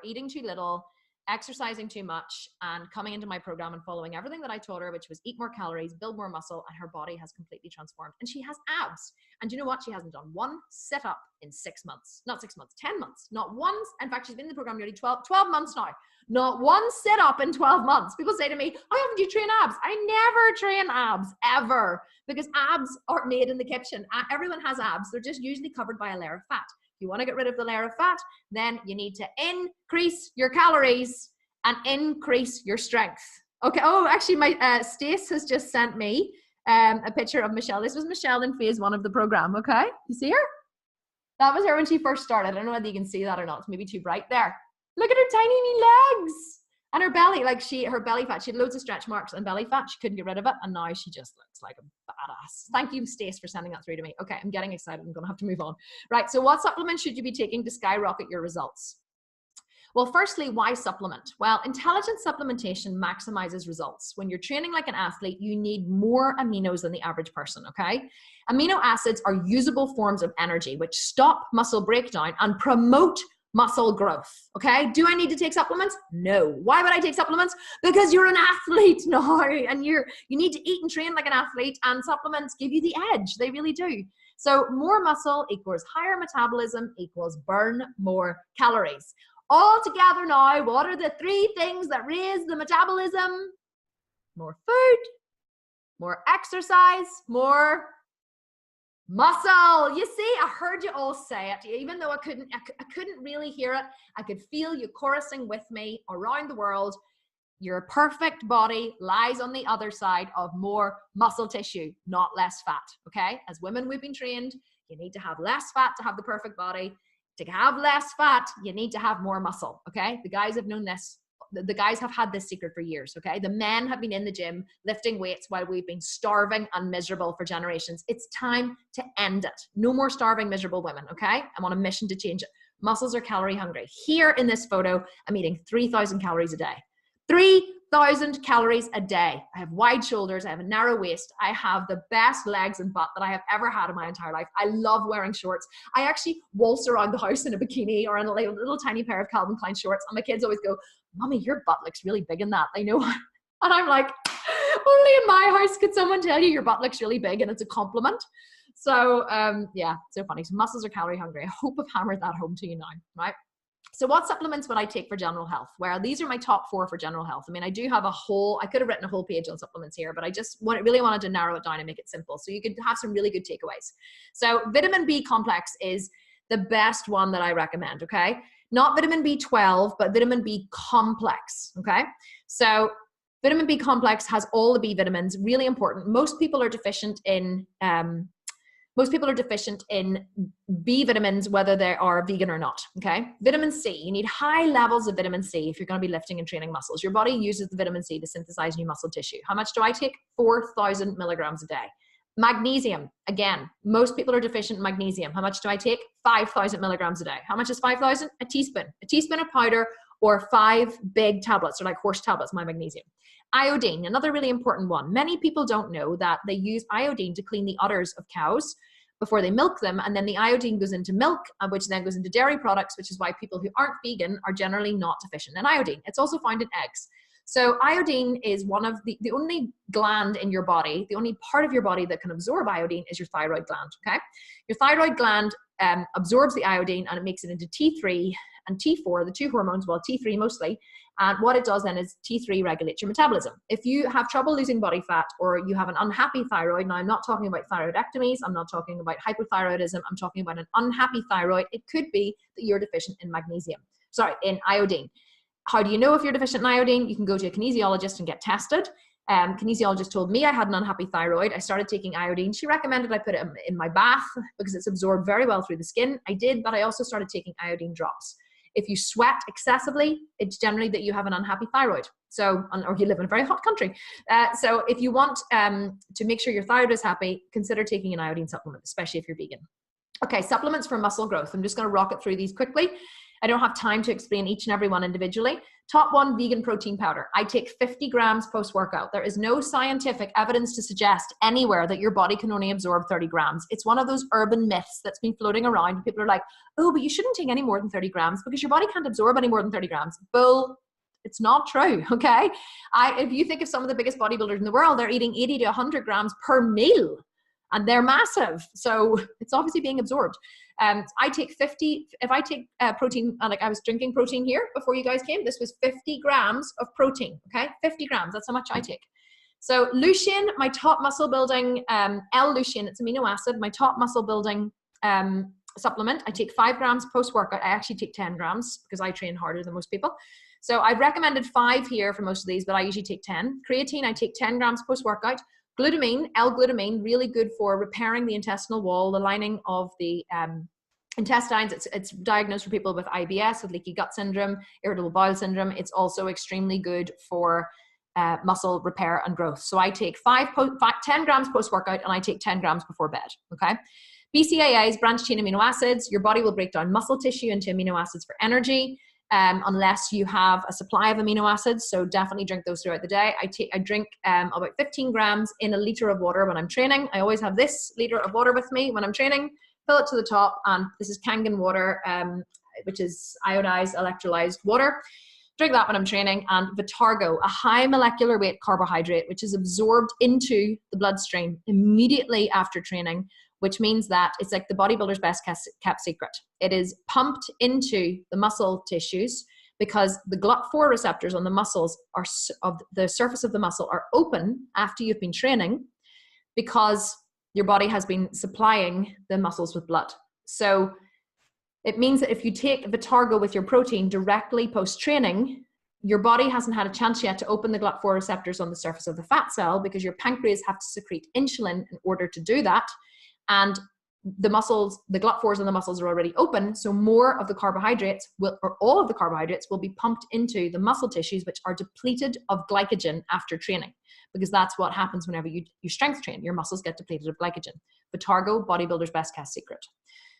eating too little, exercising too much, and coming into my program and following everything that I taught her, which was eat more calories, build more muscle, and her body has completely transformed. And she has abs. And you know what? She hasn't done 1 sit-up in 6 months. Not 6 months, 10 months. Not once. In fact, she's been in the program nearly 12 months now. Not 1 sit-up in 12 months. People say to me, "Why haven't you trained abs?" I never train abs, ever. Because abs aren't made in the kitchen. Everyone has abs. They're just usually covered by a layer of fat. If you want to get rid of the layer of fat, then you need to increase your calories and increase your strength. Okay. Oh, actually, my Stace has just sent me a picture of Michelle. This was Michelle in phase 1 of the program. Okay. You see her? That was her when she first started. I don't know whether you can see that or not. It's maybe too bright there. Look at her tiny wee legs and her belly. Like her belly fat. She had loads of stretch marks and belly fat. She couldn't get rid of it. And now she just looks like a badass. Thank you, Stace, for sending that through to me. Okay. I'm getting excited. I'm going to have to move on. Right. So what supplements should you be taking to skyrocket your results? Well, firstly, why supplement? Well, intelligent supplementation maximizes results. When you're training like an athlete, you need more aminos than the average person, okay? Amino acids are usable forms of energy which stop muscle breakdown and promote muscle growth, okay? Do I need to take supplements? No. Why would I take supplements? Because you're an athlete now and you need to eat and train like an athlete, and supplements give you the edge. They really do. So more muscle equals higher metabolism equals burn more calories. All together now, what are the 3 things that raise the metabolism? More food, more exercise, more muscle. You see, I heard you all say it, even though I couldn't really hear it. I could feel you chorusing with me around the world. Your perfect body lies on the other side of more muscle tissue, not less fat, okay? As women, we've been trained, you need to have less fat to have the perfect body. To have less fat, you need to have more muscle, okay? The guys have known this. The guys have had this secret for years, okay? The men have been in the gym lifting weights while we've been starving and miserable for generations. It's time to end it. No more starving, miserable women, okay? I'm on a mission to change it. Muscles are calorie hungry. Here in this photo, I'm eating 3,000 calories a day. 3,000 calories a day. I have wide shoulders. I have a narrow waist. I have the best legs and butt that I have ever had in my entire life. I love wearing shorts. I actually waltz around the house in a bikini or in a little tiny pair of Calvin Klein shorts. And my kids always go, "Mommy, your butt looks really big in that." I know. And I'm like, only in my house could someone tell you your butt looks really big and it's a compliment. So yeah, so funny. So muscles are calorie hungry. I hope I've hammered that home to you now, right? So what supplements would I take for general health? Well, these are my top 4 for general health. I mean, I do have I could have written a whole page on supplements here, but I just really wanted to narrow it down and make it simple so you could have some really good takeaways. So vitamin B complex is the best one that I recommend, okay? Not vitamin B12, but vitamin B complex, okay? So vitamin B complex has all the B vitamins, really important. Most people are deficient in most people are deficient in B vitamins, whether they are vegan or not, okay? Vitamin C, you need high levels of vitamin C if you're gonna be lifting and training muscles. Your body uses the vitamin C to synthesize new muscle tissue. How much do I take? 4,000 milligrams a day. Magnesium, again, most people are deficient in magnesium. How much do I take? 5,000 milligrams a day. How much is 5,000? A teaspoon of powder, or 5 big tablets, or like horse tablets, my magnesium. Iodine, another really important one. Many people don't know that they use iodine to clean the udders of cows before they milk them, and then the iodine goes into milk, which then goes into dairy products, which is why people who aren't vegan are generally not deficient in iodine. It's also found in eggs. So iodine is one of the only gland in your body, the only part of your body that can absorb iodine is your thyroid gland, okay? Your thyroid gland absorbs the iodine and it makes it into T3 and T4, the two hormones, well, T3 mostly. And what it does then is T3 regulates your metabolism. If you have trouble losing body fat or you have an unhappy thyroid, now I'm not talking about thyroidectomies, I'm not talking about hypothyroidism, I'm talking about an unhappy thyroid. It could be that you're deficient in in iodine. How do you know if you're deficient in iodine? You can go to a kinesiologist and get tested. Kinesiologist told me I had an unhappy thyroid. I started taking iodine. She recommended I put it in my bath because it's absorbed very well through the skin. I did, but I also started taking iodine drops. If you sweat excessively, it's generally that you have an unhappy thyroid. So, or you live in a very hot country. So if you want to make sure your thyroid is happy, consider taking an iodine supplement, especially if you're vegan. Okay, supplements for muscle growth. I'm just going to rocket through these quickly. I don't have time to explain each and every one individually. Top one, vegan protein powder. I take 50 grams post-workout. There is no scientific evidence to suggest anywhere that your body can only absorb 30 grams. It's one of those urban myths that's been floating around. People are like, oh, but you shouldn't take any more than 30 grams because your body can't absorb any more than 30 grams. Bull. It's not true, okay? If you think of some of the biggest bodybuilders in the world, they're eating 80 to 100 grams per meal. And they're massive. So it's obviously being absorbed. I take 50, if I take protein, like I was drinking protein here before you guys came, this was 50 grams of protein, okay? 50 grams, that's how much I take. So lutein, my top muscle building, L-leucine, it's amino acid, my top muscle building supplement. I take 5 grams post-workout. I actually take 10 grams because I train harder than most people. So I've recommended 5 here for most of these, but I usually take 10. Creatine, I take 10 grams post-workout. Glutamine, L-glutamine, really good for repairing the intestinal wall, the lining of the intestines. It's diagnosed for people with IBS, with leaky gut syndrome, irritable bowel syndrome. It's also extremely good for muscle repair and growth. So I take 10 grams post-workout and I take 10 grams before bed, okay? BCAAs, branched chain amino acids. Your body will break down muscle tissue into amino acids for energy. Unless you have a supply of amino acids. So definitely drink those throughout the day. I drink about 15 grams in a liter of water when I'm training. I always have this liter of water with me when I'm training, fill it to the top. And this is Kangen water, which is iodized, electrolyzed water. Drink that when I'm training. And Vitargo, a high molecular weight carbohydrate, which is absorbed into the bloodstream immediately after training, which means that it's like the bodybuilder's best kept secret. It is pumped into the muscle tissues because the GLUT4 receptors on the muscles of the surface of the muscle are open after you've been training because your body has been supplying the muscles with blood. So it means that if you take Vitargo with your protein directly post-training, your body hasn't had a chance yet to open the GLUT4 receptors on the surface of the fat cell because your pancreas have to secrete insulin in order to do that. And the muscles, the GLUT4s in the muscles are already open, so more of the carbohydrates or all of the carbohydrates will be pumped into the muscle tissues, which are depleted of glycogen after training, because that's what happens whenever you strength train. Your muscles get depleted of glycogen. Vitargo, bodybuilder's best kept secret.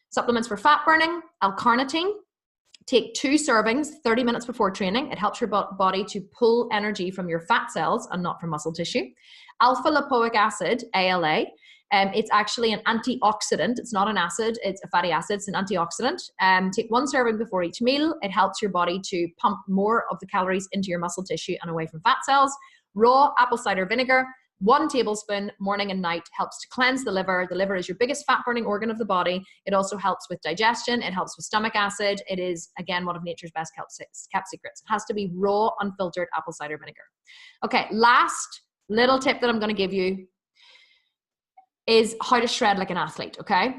Supplements for fat burning, L-carnitine. Take 2 servings 30 minutes before training. It helps your body to pull energy from your fat cells and not from muscle tissue. Alpha lipoic acid, ALA. It's actually an antioxidant. It's not an acid, it's a fatty acid. It's an antioxidant. Take 1 serving before each meal. It helps your body to pump more of the calories into your muscle tissue and away from fat cells. Raw apple cider vinegar, 1 tablespoon morning and night, helps to cleanse the liver. The liver is your biggest fat burning organ of the body. It also helps with digestion. It helps with stomach acid. It is, again, one of nature's best kept secrets. It has to be raw, unfiltered apple cider vinegar. Okay, last little tip that I'm going to give you is how to shred like an athlete, okay?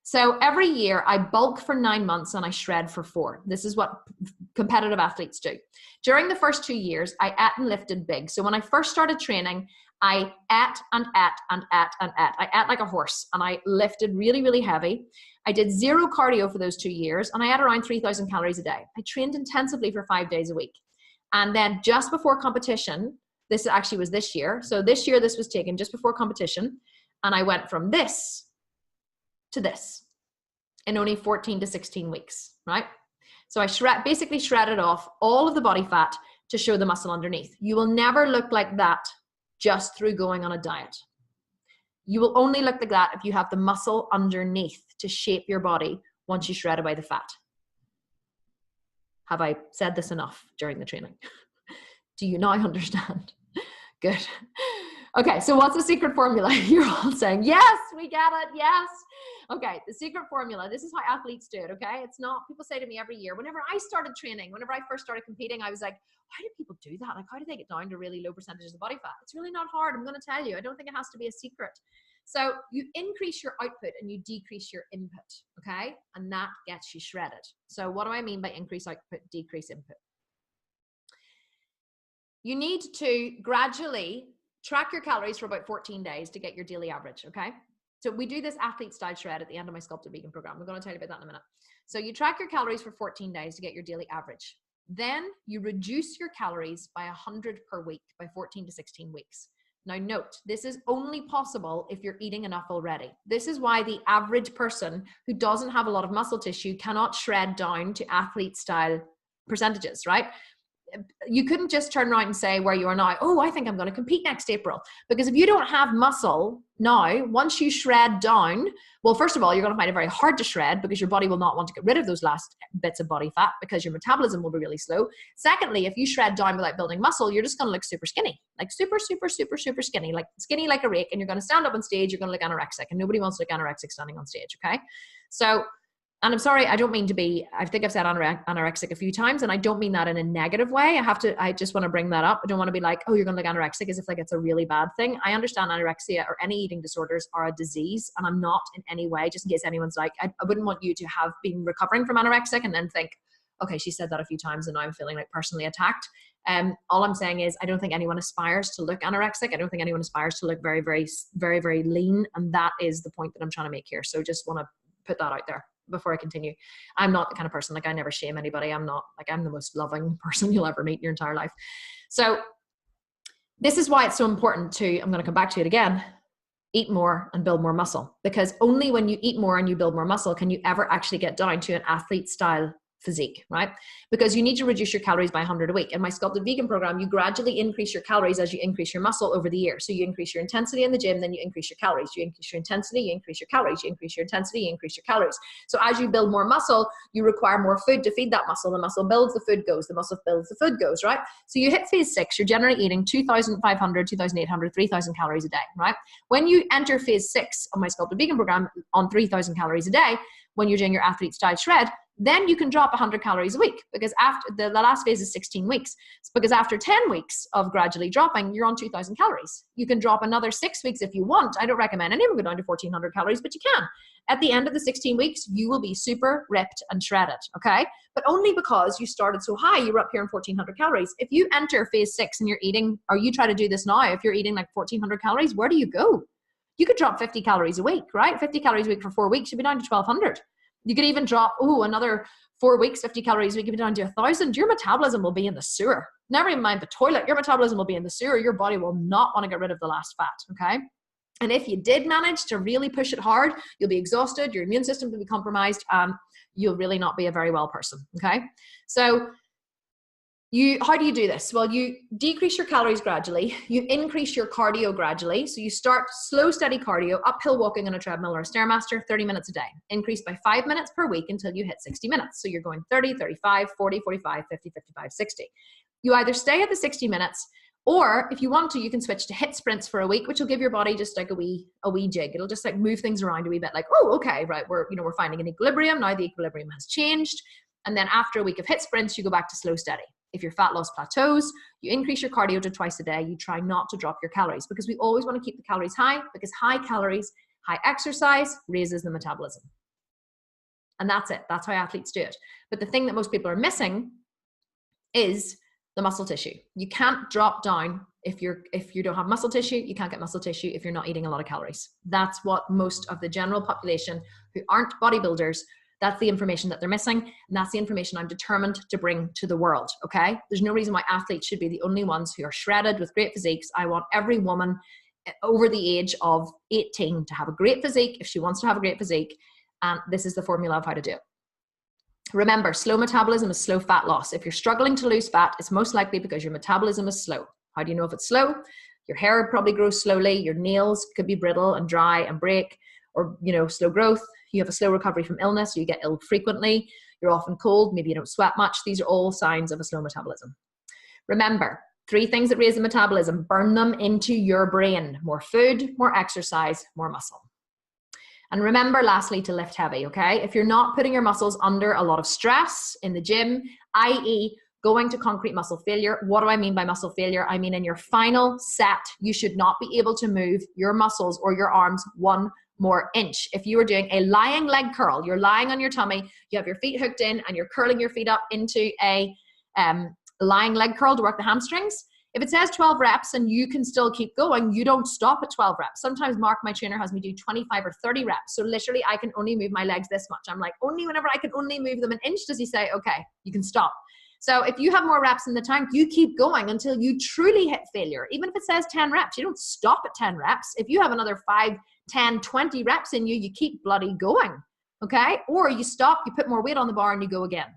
So every year I bulk for 9 months and I shred for 4. This is what competitive athletes do. During the first 2 years, I ate and lifted big. So when I first started training, I ate and ate and ate and ate. I ate like a horse, and I lifted really, really heavy. I did zero cardio for those 2 years, and I ate around 3,000 calories a day. I trained intensively for 5 days a week. And then just before competition, this actually was this year. So this year, this was taken just before competition. And I went from this to this in only 14 to 16 weeks, right? So I basically shredded off all of the body fat to show the muscle underneath. You will never look like that just through going on a diet. You will only look like that if you have the muscle underneath to shape your body once you shred away the fat. Have I said this enough during the training? Do you now understand? Good. Okay, so what's the secret formula? You're all saying, yes, we get it, yes. Okay, the secret formula, this is how athletes do it, okay? It's not, people say to me every year, whenever I started training, whenever I first started competing, I was like, how do people do that? Like, how do they get down to really low percentages of body fat? It's really not hard, I'm gonna tell you. I don't think it has to be a secret. So you increase your output and you decrease your input, okay? And that gets you shredded. So what do I mean by increase output, decrease input? You need to gradually track your calories for about 14 days to get your daily average, okay? So we do this athlete style shred at the end of my Sculpted Vegan program. I'm going to tell you about that in a minute. So you track your calories for 14 days to get your daily average. Then you reduce your calories by 100 per week by 14 to 16 weeks. Now note, this is only possible if you're eating enough already. This is why the average person who doesn't have a lot of muscle tissue cannot shred down to athlete style percentages, right? You couldn't just turn around and say where you are now, oh, I think I'm going to compete next April. Because if you don't have muscle now, once you shred down, well, first of all, you're going to find it very hard to shred because your body will not want to get rid of those last bits of body fat because your metabolism will be really slow. Secondly, if you shred down without building muscle, you're just going to look super skinny, like super, super, super, super skinny like a rake. And you're going to stand up on stage, you're going to look anorexic, and nobody wants to look anorexic standing on stage, okay? So, and I'm sorry, I don't mean to be, I think I've said anorexic a few times, and I don't mean that in a negative way. I just want to bring that up. I don't want to be like, oh, you're going to look anorexic as if like it's a really bad thing. I understand anorexia or any eating disorders are a disease, and I'm not in any way, just in case anyone's like, I wouldn't want you to have been recovering from anorexic and then think, okay, she said that a few times and now I'm feeling like personally attacked. All I'm saying is I don't think anyone aspires to look anorexic. I don't think anyone aspires to look very, very, very, very lean. And that is the point that I'm trying to make here. So just want to put that out there before I continue. I'm not the kind of person, like I never shame anybody. I'm not like, I'm the most loving person you'll ever meet in your entire life. So this is why it's so important to, I'm going to come back to it again, eat more and build more muscle, because only when you eat more and you build more muscle can you ever actually get down to an athlete style physique, right? Because you need to reduce your calories by 100 a week. In my Sculpted Vegan program, you gradually increase your calories as you increase your muscle over the year. So you increase your intensity in the gym, then you increase your calories. You increase your intensity, you increase your calories. You increase your intensity, you increase your calories. So as you build more muscle, you require more food to feed that muscle. The muscle builds, the food goes. The muscle builds, the food goes, right? So you hit phase 6, you're generally eating 2,500, 2,800, 3,000 calories a day, right? When you enter phase 6 of my Sculpted Vegan program on 3,000 calories a day, when you're doing your athlete style shred, then you can drop 100 calories a week, because after the last phase is 16 weeks. It's because after 10 weeks of gradually dropping, you're on 2,000 calories. You can drop another 6 weeks if you want. I don't recommend anyone go down to 1,400 calories, but you can. At the end of the 16 weeks, you will be super ripped and shredded, okay? But only because you started so high, you were up here in 1,400 calories. If you enter phase 6 and you're eating, or you try to do this now, if you're eating like 1,400 calories, where do you go? You could drop 50 calories a week, right? 50 calories a week for 4 weeks, you'd be down to 1,200. You could even drop, another 4 weeks, 50 calories a week, you'd be down to 1,000. Your metabolism will be in the sewer. Never even mind the toilet. Your metabolism will be in the sewer. Your body will not want to get rid of the last fat, okay? And if you did manage to really push it hard, you'll be exhausted, your immune system will be compromised, you'll really not be a very well person, okay? So how do you do this? Well, you decrease your calories gradually, you increase your cardio gradually. So you start slow, steady cardio, uphill walking on a treadmill or a Stairmaster, 30 minutes a day. Increase by 5 minutes per week until you hit 60 minutes. So you're going 30, 35, 40, 45, 50, 55, 60. You either stay at the 60 minutes, or if you want to, you can switch to HIIT sprints for a week, which will give your body just like a wee jig. It'll just like move things around a wee bit, like, oh, okay, right, we're finding an equilibrium. Now the equilibrium has changed. And then after a week of HIIT sprints, you go back to slow, steady. If your fat loss plateaus, you increase your cardio to twice a day. You try not to drop your calories, because we always want to keep the calories high, because high calories, high exercise raises the metabolism. And that's it. That's how athletes do it. But the thing that most people are missing is the muscle tissue. You can't drop down If you don't have muscle tissue, you can't get muscle tissue if you're not eating a lot of calories. That's what most of the general population who aren't bodybuilders, that's the information that they're missing. And that's the information I'm determined to bring to the world, okay? There's no reason why athletes should be the only ones who are shredded with great physiques. I want every woman over the age of 18 to have a great physique if she wants to have a great physique. And this is the formula of how to do it. Remember, slow metabolism is slow fat loss. If you're struggling to lose fat, it's most likely because your metabolism is slow. How do you know if it's slow? Your hair probably grows slowly. Your nails could be brittle and dry and break, or, slow growth. You have a slow recovery from illness. You get ill frequently. You're often cold. Maybe you don't sweat much. These are all signs of a slow metabolism. Remember, 3 things that raise the metabolism. Burn them into your brain. More food, more exercise, more muscle. And remember, lastly, to lift heavy, okay? If you're not putting your muscles under a lot of stress in the gym, i.e. going to concrete muscle failure. What do I mean by muscle failure? I mean in your final set, you should not be able to move your muscles or your arms 1 more inch. If you are doing a lying leg curl, you're lying on your tummy, you have your feet hooked in and you're curling your feet up into a lying leg curl to work the hamstrings. If it says 12 reps and you can still keep going, you don't stop at 12 reps. Sometimes Mark, my trainer, has me do 25 or 30 reps. So literally I can only move my legs this much. I'm like, only whenever I can only move them an inch does he say, okay, you can stop. So if you have more reps in the tank, you keep going until you truly hit failure. Even if it says 10 reps, you don't stop at 10 reps. If you have another 5, 10, 20 reps in you, you keep bloody going, okay? Or you stop, you put more weight on the bar and you go again.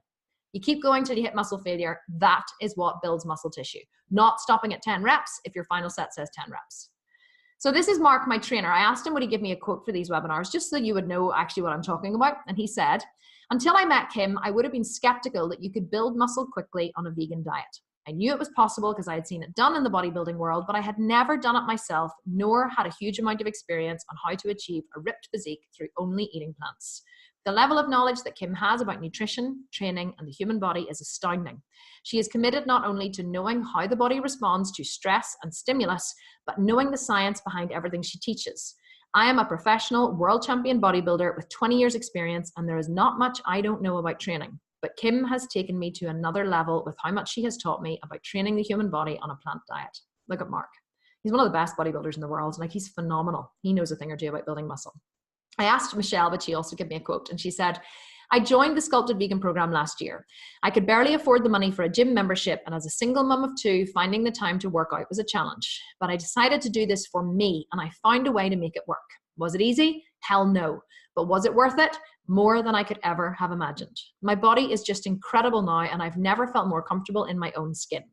You keep going till you hit muscle failure. That is what builds muscle tissue. Not stopping at 10 reps if your final set says 10 reps. So this is Mark, my trainer. I asked him would he give me a quote for these webinars, just so you would know actually what I'm talking about. And he said, until I met Kim, I would have been skeptical that you could build muscle quickly on a vegan diet. I knew it was possible because I had seen it done in the bodybuilding world, but I had never done it myself, nor had a huge amount of experience on how to achieve a ripped physique through only eating plants. The level of knowledge that Kim has about nutrition, training, and the human body is astounding. She is committed not only to knowing how the body responds to stress and stimulus, but knowing the science behind everything she teaches. I am a professional world champion bodybuilder with 20 years experience, and there is not much I don't know about training. But Kim has taken me to another level with how much she has taught me about training the human body on a plant diet. Look at Mark. He's one of the best bodybuilders in the world. Like, he's phenomenal. He knows a thing or two about building muscle. I asked Michelle, but she also gave me a quote, and she said, I joined the Sculpted Vegan program last year. I could barely afford the money for a gym membership, and as a single mum of 2, finding the time to work out was a challenge. But I decided to do this for me, and I found a way to make it work. Was it easy? Hell no. But was it worth it? More than I could ever have imagined. My body is just incredible now, and I've never felt more comfortable in my own skin.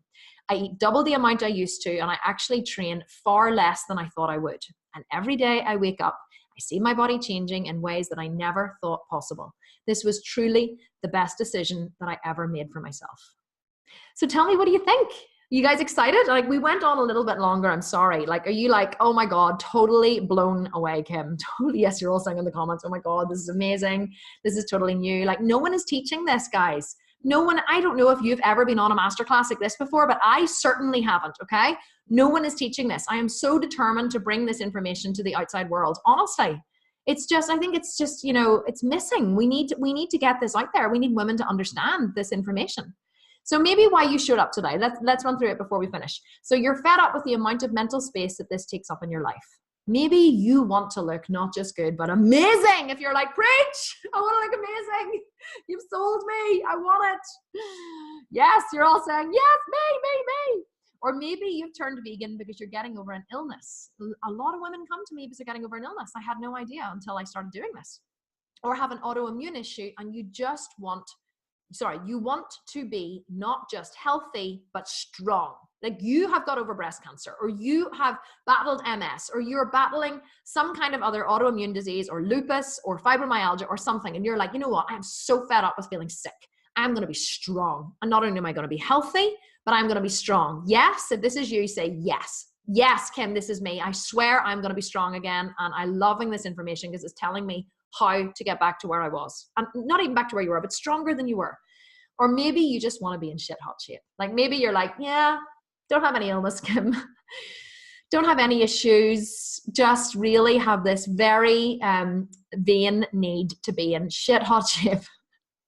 I eat double the amount I used to, and I actually train far less than I thought I would. And every day I wake up, I see my body changing in ways that I never thought possible. This was truly the best decision that I ever made for myself. So tell me, what do you think? You guys excited? Like, we went on a little bit longer. I'm sorry. Like, are you like, oh my God, totally blown away, Kim? Totally. Yes, you're all saying in the comments, oh my God, this is amazing. This is totally new. Like, no one is teaching this, guys. No one, I don't know if you've ever been on a masterclass like this before, but I certainly haven't, okay? No one is teaching this. I am so determined to bring this information to the outside world. Honestly, it's just, I think it's just, it's missing. We need to get this out there. We need women to understand this information. So maybe why you showed up today. Let's run through it before we finish. So you're fed up with the amount of mental space that this takes up in your life. Maybe you want to look not just good, but amazing. If you're like, preach, I want to look amazing. You've sold me. I want it. Yes, you're all saying, yes, me. Or maybe you've turned vegan because you're getting over an illness. A lot of women come to me because they're getting over an illness. I had no idea until I started doing this. Or have an autoimmune issue and you want to be not just healthy, but strong. Like, you have got over breast cancer, or you have battled MS, or you're battling some kind of other autoimmune disease or lupus or fibromyalgia or something. And you're like, you know what? I'm so fed up with feeling sick. I'm going to be strong. And not only am I going to be healthy, but I'm going to be strong. Yes. If this is you, say yes. Yes, Kim, this is me. I swear I'm going to be strong again. And I'm loving this information because it's telling me how to get back to where I was. And not even back to where you were, but stronger than you were. Or maybe you just want to be in shit hot shape. Like, maybe you're like, yeah, don't have any illness, Kim. Don't have any issues. Just really have this very vain need to be in shit hot shape.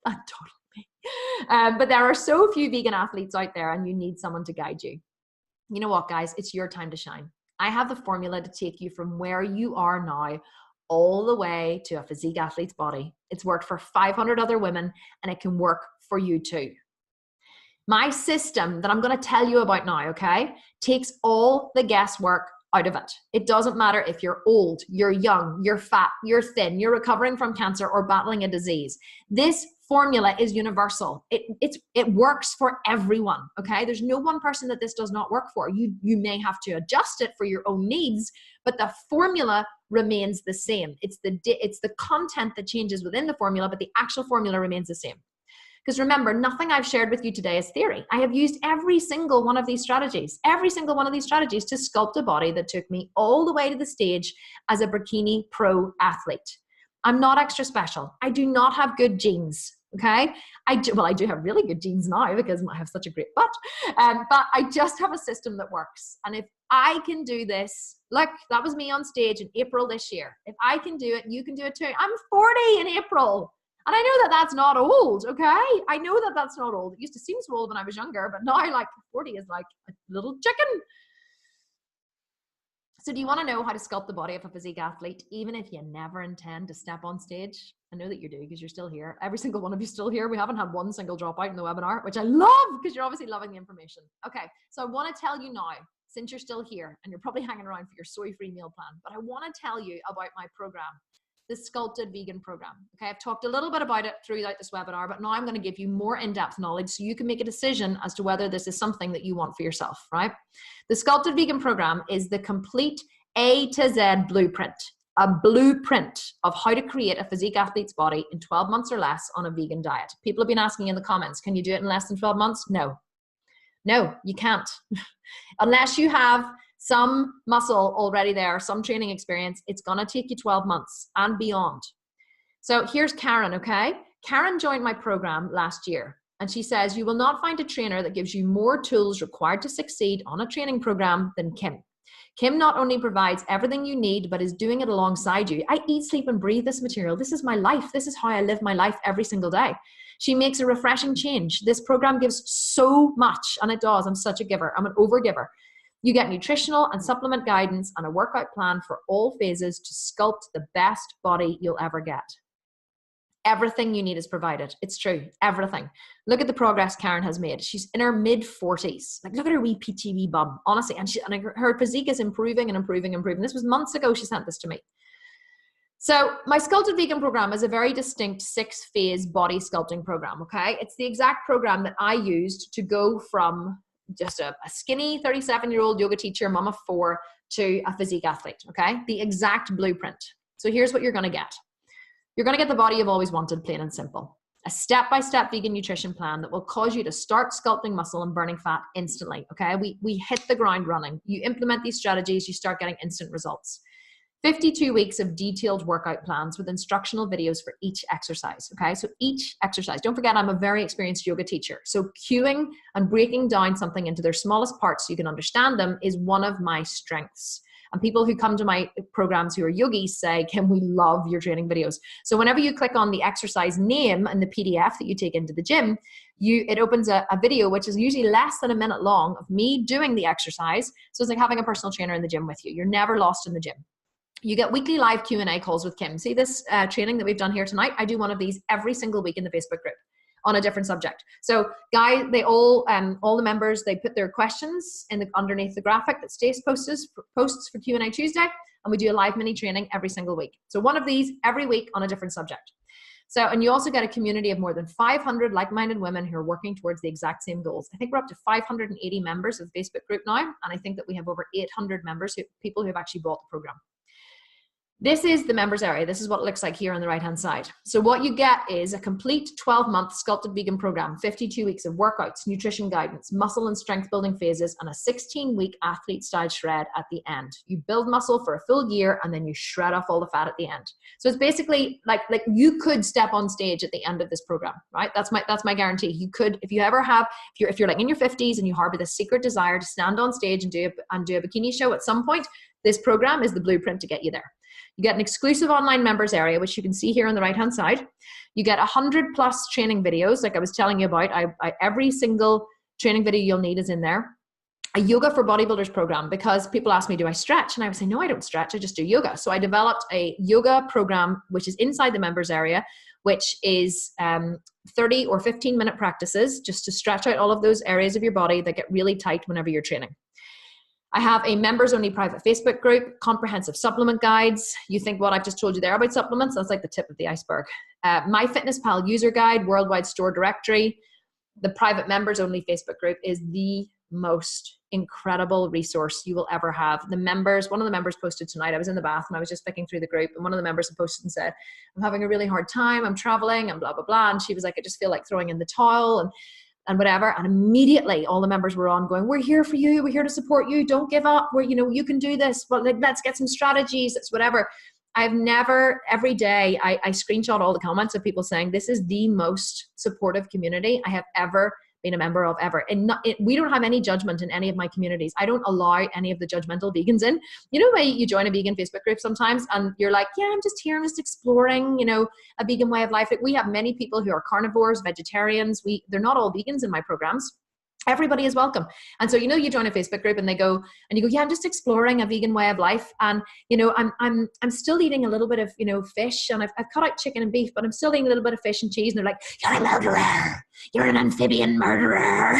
Totally. But there are so few vegan athletes out there, and you need someone to guide you. You know what, guys? It's your time to shine. I have the formula to take you from where you are now all the way to a physique athlete's body. It's worked for 500 other women, and it can work for you too. My system that I'm going to tell you about now, okay, takes all the guesswork out of it. It doesn't matter if you're old, you're young, you're fat, you're thin, you're recovering from cancer or battling a disease. This formula is universal. It works for everyone, okay? There's no one person that this does not work for. You may have to adjust it for your own needs, but the formula remains the same. It's the content that changes within the formula, but the actual formula remains the same. Because remember, nothing I've shared with you today is theory. I have used every single one of these strategies to sculpt a body that took me all the way to the stage as a bikini pro athlete. I'm not extra special. I do not have good genes, okay? I do have really good genes now because I have such a great butt, but I just have a system that works. And if I can do this, look, that was me on stage in April this year. If I can do it, you can do it too. I'm 40 in April. And I know that that's not old, okay? I know that that's not old. It used to seem so old when I was younger, but now like 40 is like a little chicken. So do you want to know how to sculpt the body of a physique athlete, even if you never intend to step on stage? I know that you do because you're still here. Every single one of you is still here. We haven't had one single dropout in the webinar, which I love because you're obviously loving the information. Okay, so I want to tell you now, since you're still here and you're probably hanging around for your soy-free meal plan, but I want to tell you about my program, the Sculpted Vegan Program. Okay, I've talked a little bit about it throughout this webinar, but now I'm going to give you more in-depth knowledge so you can make a decision as to whether this is something that you want for yourself, right? The Sculpted Vegan Program is the complete A to Z blueprint, a blueprint of how to create a physique athlete's body in 12 months or less on a vegan diet. People have been asking in the comments, can you do it in less than 12 months? No, you can't. Unless you have some muscle already there, some training experience, it's gonna take you 12 months and beyond. So here's Karen, okay? Karen joined my program last year, and she says, you will not find a trainer that gives you more tools required to succeed on a training program than Kim. Kim not only provides everything you need, but is doing it alongside you. I eat, sleep, and breathe this material. This is my life. This is how I live my life every single day. She makes a refreshing change. This program gives so much, and it does. I'm such a giver. I'm an overgiver. You get nutritional and supplement guidance and a workout plan for all phases to sculpt the best body you'll ever get. Everything you need is provided. It's true. Everything. Look at the progress Karen has made. She's in her mid-40s. Like, look at her wee peachy wee bum, honestly. And her physique is improving and improving and improving. This was months ago she sent this to me. So my Sculpted Vegan Program is a very distinct 6-phase body sculpting program, okay? It's the exact program that I used to go from just a skinny 37-year-old yoga teacher, mom of 4, to a physique athlete, okay? The exact blueprint. So here's what you're gonna get. You're gonna get the body you've always wanted, plain and simple. A step-by-step vegan nutrition plan that will cause you to start sculpting muscle and burning fat instantly, okay? We hit the ground running. You implement these strategies, you start getting instant results. 52 weeks of detailed workout plans with instructional videos for each exercise, okay? So each exercise, don't forget I'm a very experienced yoga teacher, so cueing and breaking down something into their smallest parts so you can understand them is one of my strengths. And people who come to my programs who are yogis say, Kim, we love your training videos. So whenever you click on the exercise name and the PDF that you take into the gym, it opens a video which is usually less than a minute long of me doing the exercise. So it's like having a personal trainer in the gym with you. You're never lost in the gym. You get weekly live Q&A calls with Kim. See this training that we've done here tonight? I do one of these every single week in the Facebook group on a different subject. So guys, they all the members, they put their questions underneath the graphic that Stace posts for Q&A Tuesday, and we do a live mini training every single week. So one of these every week on a different subject. So, and you also get a community of more than 500 like-minded women who are working towards the exact same goals. I think we're up to 580 members of the Facebook group now, and I think that we have over 800 members, people who have actually bought the program. This is the members area. This is what it looks like here on the right-hand side. So what you get is a complete 12-month Sculpted Vegan Program, 52 weeks of workouts, nutrition guidance, muscle and strength building phases, and a 16-week athlete-style shred at the end. You build muscle for a full year, and then you shred off all the fat at the end. So it's basically like you could step on stage at the end of this program, right? That's my guarantee. You could, if you're like in your 50s and you harbor this secret desire to stand on stage and do a bikini show at some point, this program is the blueprint to get you there. You get an exclusive online members area, which you can see here on the right-hand side. You get 100+ training videos, like I was telling you about. Every single training video you'll need is in there. a yoga for bodybuilders program, because people ask me, do I stretch? And I would say, no, I don't stretch. I just do yoga. So I developed a yoga program, which is inside the members area, which is 30 or 15-minute practices just to stretch out all of those areas of your body that get really tight whenever you're training. I have a members-only private Facebook group, comprehensive supplement guides. You think what I've just told you there about supplements, that's like the tip of the iceberg. MyFitnessPal user guide, worldwide store directory. The private members-only Facebook group is the most incredible resource you will ever have. The members, one of the members posted tonight, I was in the bath and I was just flicking through the group, and one of the members had posted and said, I'm having a really hard time, I'm traveling and blah, blah, blah. And she was like, I just feel like throwing in the towel and whatever. And immediately all the members were on going, we're here for you. We're here to support you. Don't give up. You can do this. But let's get some strategies. It's whatever. I've never, every day, I screenshot all the comments of people saying, this is the most supportive community I have ever been a member of ever. And we don't have any judgment in any of my communities. I don't allow any of the judgmental vegans in. You know, when you join a vegan Facebook group sometimes and you're like, yeah, I'm just here, I'm just exploring, a vegan way of life. Like, we have many people who are carnivores, vegetarians. They're not all vegans in my programs. Everybody is welcome. And so, you join a Facebook group and you go, yeah, I'm just exploring a vegan way of life. And, I'm still eating a little bit of, fish, and I've cut out chicken and beef, but I'm still eating a little bit of fish and cheese. And they're like, you're a murderer. You're an amphibian murderer.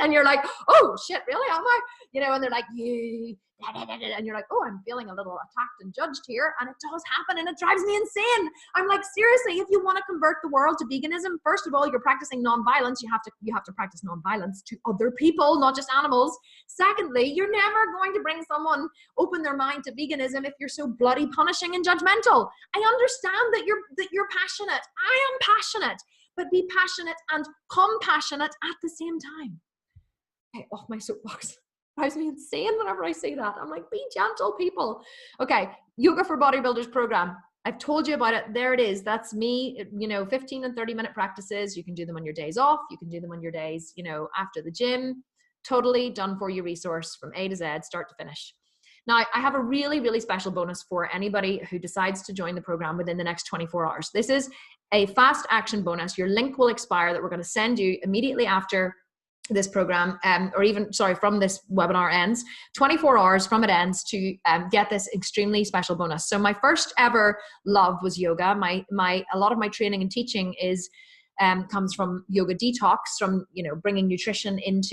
And you're like, oh shit, really? Am I? And they're like, and you're like, oh, I'm feeling a little attacked and judged here. And it does happen, and it drives me insane. I'm like, seriously, if you want to convert the world to veganism, first of all, you're practicing nonviolence. You have to practice nonviolence to other people, not just animals. Secondly, you're never going to bring someone open their mind to veganism if you're so bloody punishing and judgmental. I understand that you're passionate. I am passionate, but be passionate and compassionate at the same time. Okay, off my soapbox. Drives me insane whenever I say that. I'm like, be gentle, people. Okay, yoga for bodybuilders program. I've told you about it. There it is. That's me. 15 and 30-minute practices. You can do them on your days off. You can do them on your days, after the gym. Totally done for you resource from A to Z, start to finish. Now, I have a really, really special bonus for anybody who decides to join the program within the next 24 hours. This is a fast action bonus. Your link will expire that we're going to send you immediately after this program, from this webinar ends, 24 hours from it ends to get this extremely special bonus. So my first ever love was yoga. A lot of my training and teaching comes from yoga detox, from, bringing nutrition and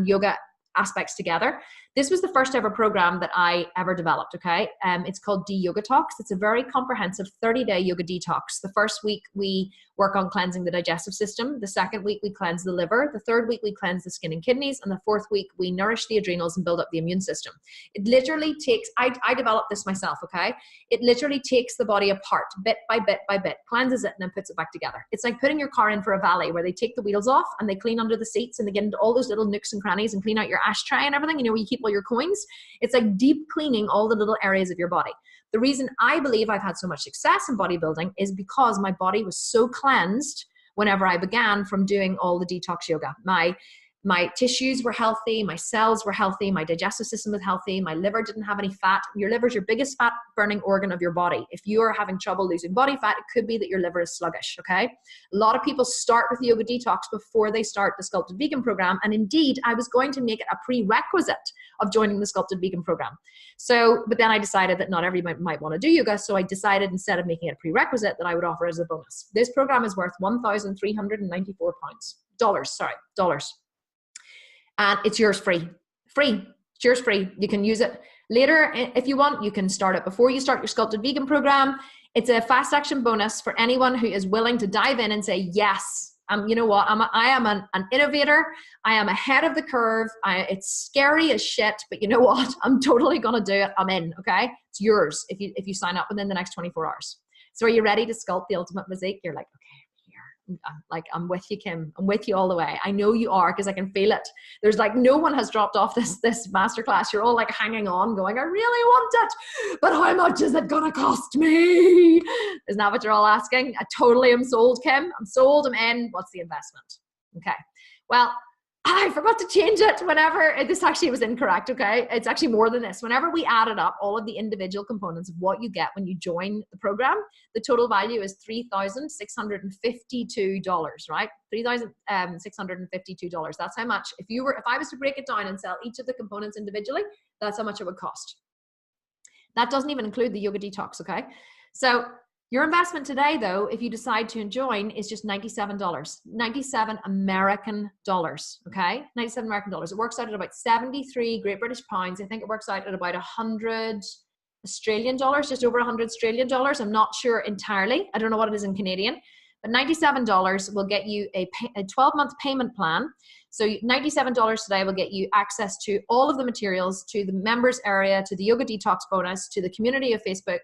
yoga aspects together. This was the first ever program that I ever developed, okay? It's called D-Yoga Talks. It's a very comprehensive 30-day yoga detox. The first week we work on cleansing the digestive system. The second week we cleanse the liver. The third week we cleanse the skin and kidneys. And the fourth week we nourish the adrenals and build up the immune system. It literally takes, I developed this myself, okay? It literally takes the body apart bit by bit by bit, cleanses it, and then puts it back together. It's like putting your car in for a valet where they take the wheels off and they clean under the seats and they get into all those little nooks and crannies and clean out your ashtray and everything, where you keep all your coins. It's like deep cleaning all the little areas of your body. The reason I believe I've had so much success in bodybuilding is because my body was so cleansed whenever I began from doing all the detox yoga. My tissues were healthy, my cells were healthy, my digestive system was healthy, my liver didn't have any fat. Your liver is your biggest fat burning organ of your body. If you are having trouble losing body fat, it could be that your liver is sluggish, okay? A lot of people start with yoga detox before they start the Sculpted Vegan program, and indeed, I was going to make it a prerequisite of joining the Sculpted Vegan program. But then I decided that not everybody might want to do yoga, so I decided instead of making it a prerequisite that I would offer it as a bonus. This program is worth $1,394. And it's yours free. It's yours free. You can use it later if you want. You can start it before you start your Sculpted Vegan program. It's a fast action bonus for anyone who is willing to dive in and say, yes, you know what? I am an innovator. I am ahead of the curve. It's scary as shit, but you know what? I'm totally going to do it. I'm in, okay? It's yours if you sign up within the next 24 hours. So are you ready to sculpt the ultimate physique? You're like, okay. I'm with you, Kim. I'm with you all the way. I know you are, because I can feel it. There's like, no one has dropped off this masterclass. You're all like hanging on going, I really want it, but how much is it gonna cost me? Isn't that what you're all asking? I totally am sold, Kim. I'm sold, I'm in. What's the investment? Okay. Well, I forgot to change it whenever, this actually was incorrect, okay? It's actually more than this. Whenever we added up all of the individual components of what you get when you join the program, the total value is $3,652, right? $3,652. That's how much, if I was to break it down and sell each of the components individually, that's how much it would cost. That doesn't even include the yoga detox, okay? So your investment today, though, if you decide to join, is just $97, 97 American dollars, okay? 97 American dollars. It works out at about 73 Great British pounds. I think it works out at about 100 Australian dollars, just over 100 Australian dollars. I'm not sure entirely. I don't know what it is in Canadian, but $97 will get you a 12-month payment plan. So $97 today will get you access to all of the materials, to the members area, to the yoga detox bonus, to the community of Facebook,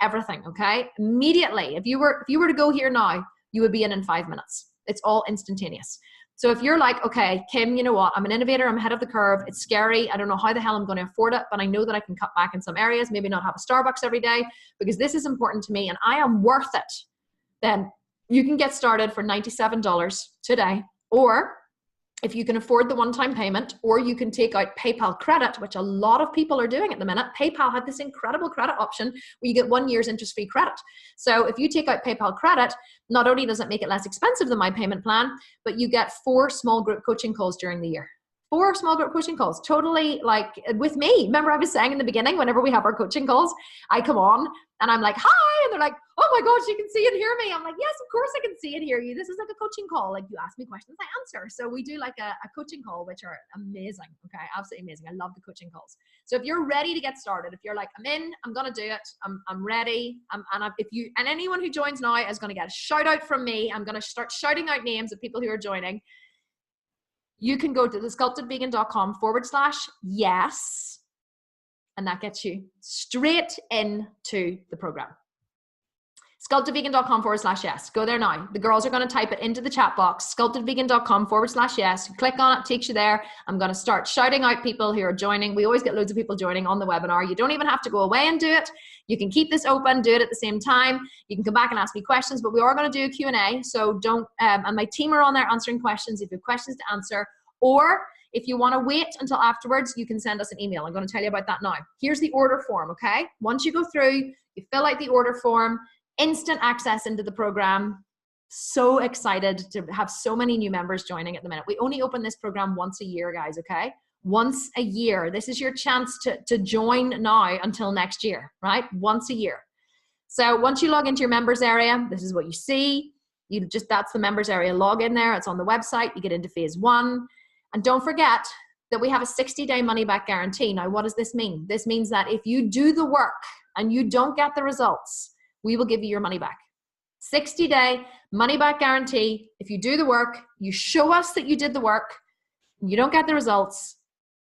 everything, okay? Immediately, if you were to go here now, you would be in 5 minutes. It's all instantaneous. So if you're like, okay, Kim, you know what? I'm an innovator. I'm ahead of the curve. It's scary. I don't know how the hell I'm going to afford it, but I know that I can cut back in some areas, maybe not have a Starbucks every day because this is important to me and I am worth it. Then you can get started for $97 today, or if you can afford the one-time payment, or you can take out PayPal credit, which a lot of people are doing at the minute. PayPal had this incredible credit option where you get 1 year's interest-free credit. So if you take out PayPal credit, not only does it make it less expensive than my payment plan, but you get 4 small group coaching calls during the year. 4 small group coaching calls, totally like with me. Remember I was saying in the beginning, whenever we have our coaching calls, I come on and I'm like, hi, and they're like, oh my gosh, you can see and hear me. I'm like, yes, of course I can see and hear you. This is like a coaching call. Like you ask me questions, I answer. So we do like a coaching call, which are amazing. Okay, absolutely amazing. I love the coaching calls. So if you're ready to get started, if you're like, I'm in, I'm gonna do it, I'm ready, and anyone who joins now is gonna get a shout out from me. I'm gonna start shouting out names of people who are joining. You can go to thesculptedvegan.com/yes, and that gets you straight into the program. Sculptedvegan.com/yes. Go there now. The girls are going to type it into the chat box. Sculptedvegan.com/yes. Click on it, takes you there. I'm going to start shouting out people who are joining. We always get loads of people joining on the webinar. You don't even have to go away and do it. You can keep this open, do it at the same time. You can come back and ask me questions, but we are going to do a Q&A. So don't, and my team are on there answering questions if you have questions to answer, or if you want to wait until afterwards, you can send us an email. I'm going to tell you about that now. Here's the order form, okay? Once you go through, you fill out the order form, instant access into the program. So excited to have so many new members joining at the minute. We only open this program once a year, guys, okay? Once a year. This is your chance to join now until next year, right? Once a year. So once you log into your members area, this is what you see. That's the members area login there. It's on the website. You get into phase 1. And don't forget that we have a 60-day money-back guarantee. Now, what does this mean? This means that if you do the work and you don't get the results, we will give you your money back. 60-day money-back guarantee. If you do the work, you show us that you did the work, and you don't get the results,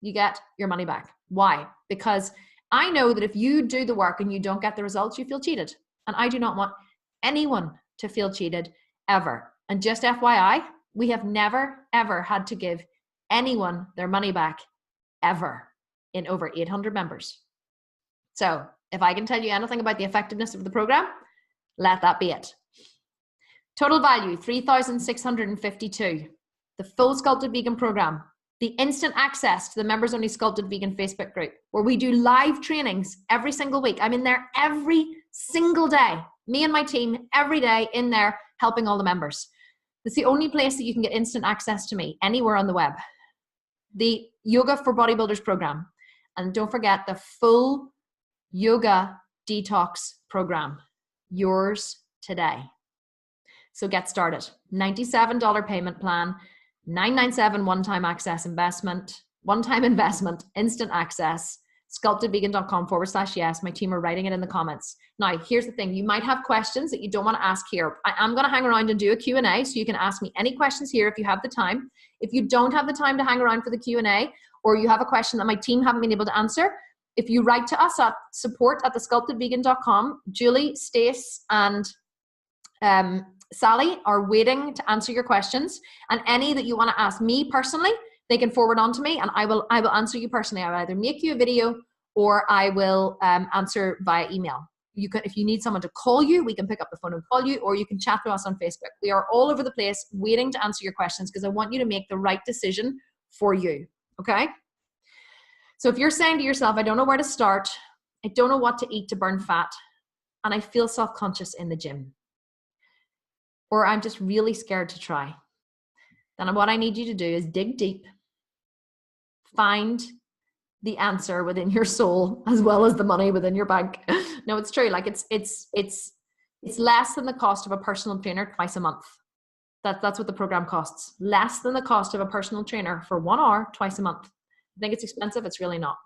you get your money back. Why? Because I know that if you do the work and you don't get the results, you feel cheated. And I do not want anyone to feel cheated ever. And just FYI, we have never, ever had to give anyone their money back ever in over 800 members. So if I can tell you anything about the effectiveness of the program, let that be it. Total value, $3,652. The full Sculpted Vegan program, the instant access to the members only Sculpted Vegan Facebook group, where we do live trainings every single week. I'm in there every single day. Me and my team every day in there helping all the members. It's the only place that you can get instant access to me, anywhere on the web. The Yoga for Bodybuilders program. And don't forget the full yoga detox program. Yours today. So get started. $97 payment plan, $997 one-time investment, instant access, sculptedvegan.com/yes. My team are writing it in the comments. Now, here's the thing. You might have questions that you don't want to ask here. I am going to hang around and do a Q&A, so you can ask me any questions here if you have the time. If you don't have the time to hang around for the Q&A, or you have a question that my team haven't been able to answer, if you write to us at support@thesculptedvegan.com, Julie, Stace, and Sally are waiting to answer your questions. And any that you want to ask me personally, they can forward on to me, and I will answer you personally. I will either make you a video or I will answer via email. You can, if you need someone to call you, we can pick up the phone and call you, or you can chat to us on Facebook. We are all over the place waiting to answer your questions because I want you to make the right decision for you, okay? So if you're saying to yourself, I don't know where to start, I don't know what to eat to burn fat, and I feel self-conscious in the gym, or I'm just really scared to try, then what I need you to do is dig deep, find the answer within your soul as well as the money within your bank. No, it's true. Like it's less than the cost of a personal trainer twice a month. That's what the program costs. Less than the cost of a personal trainer for 1 hour twice a month. I think it's expensive. It's really not.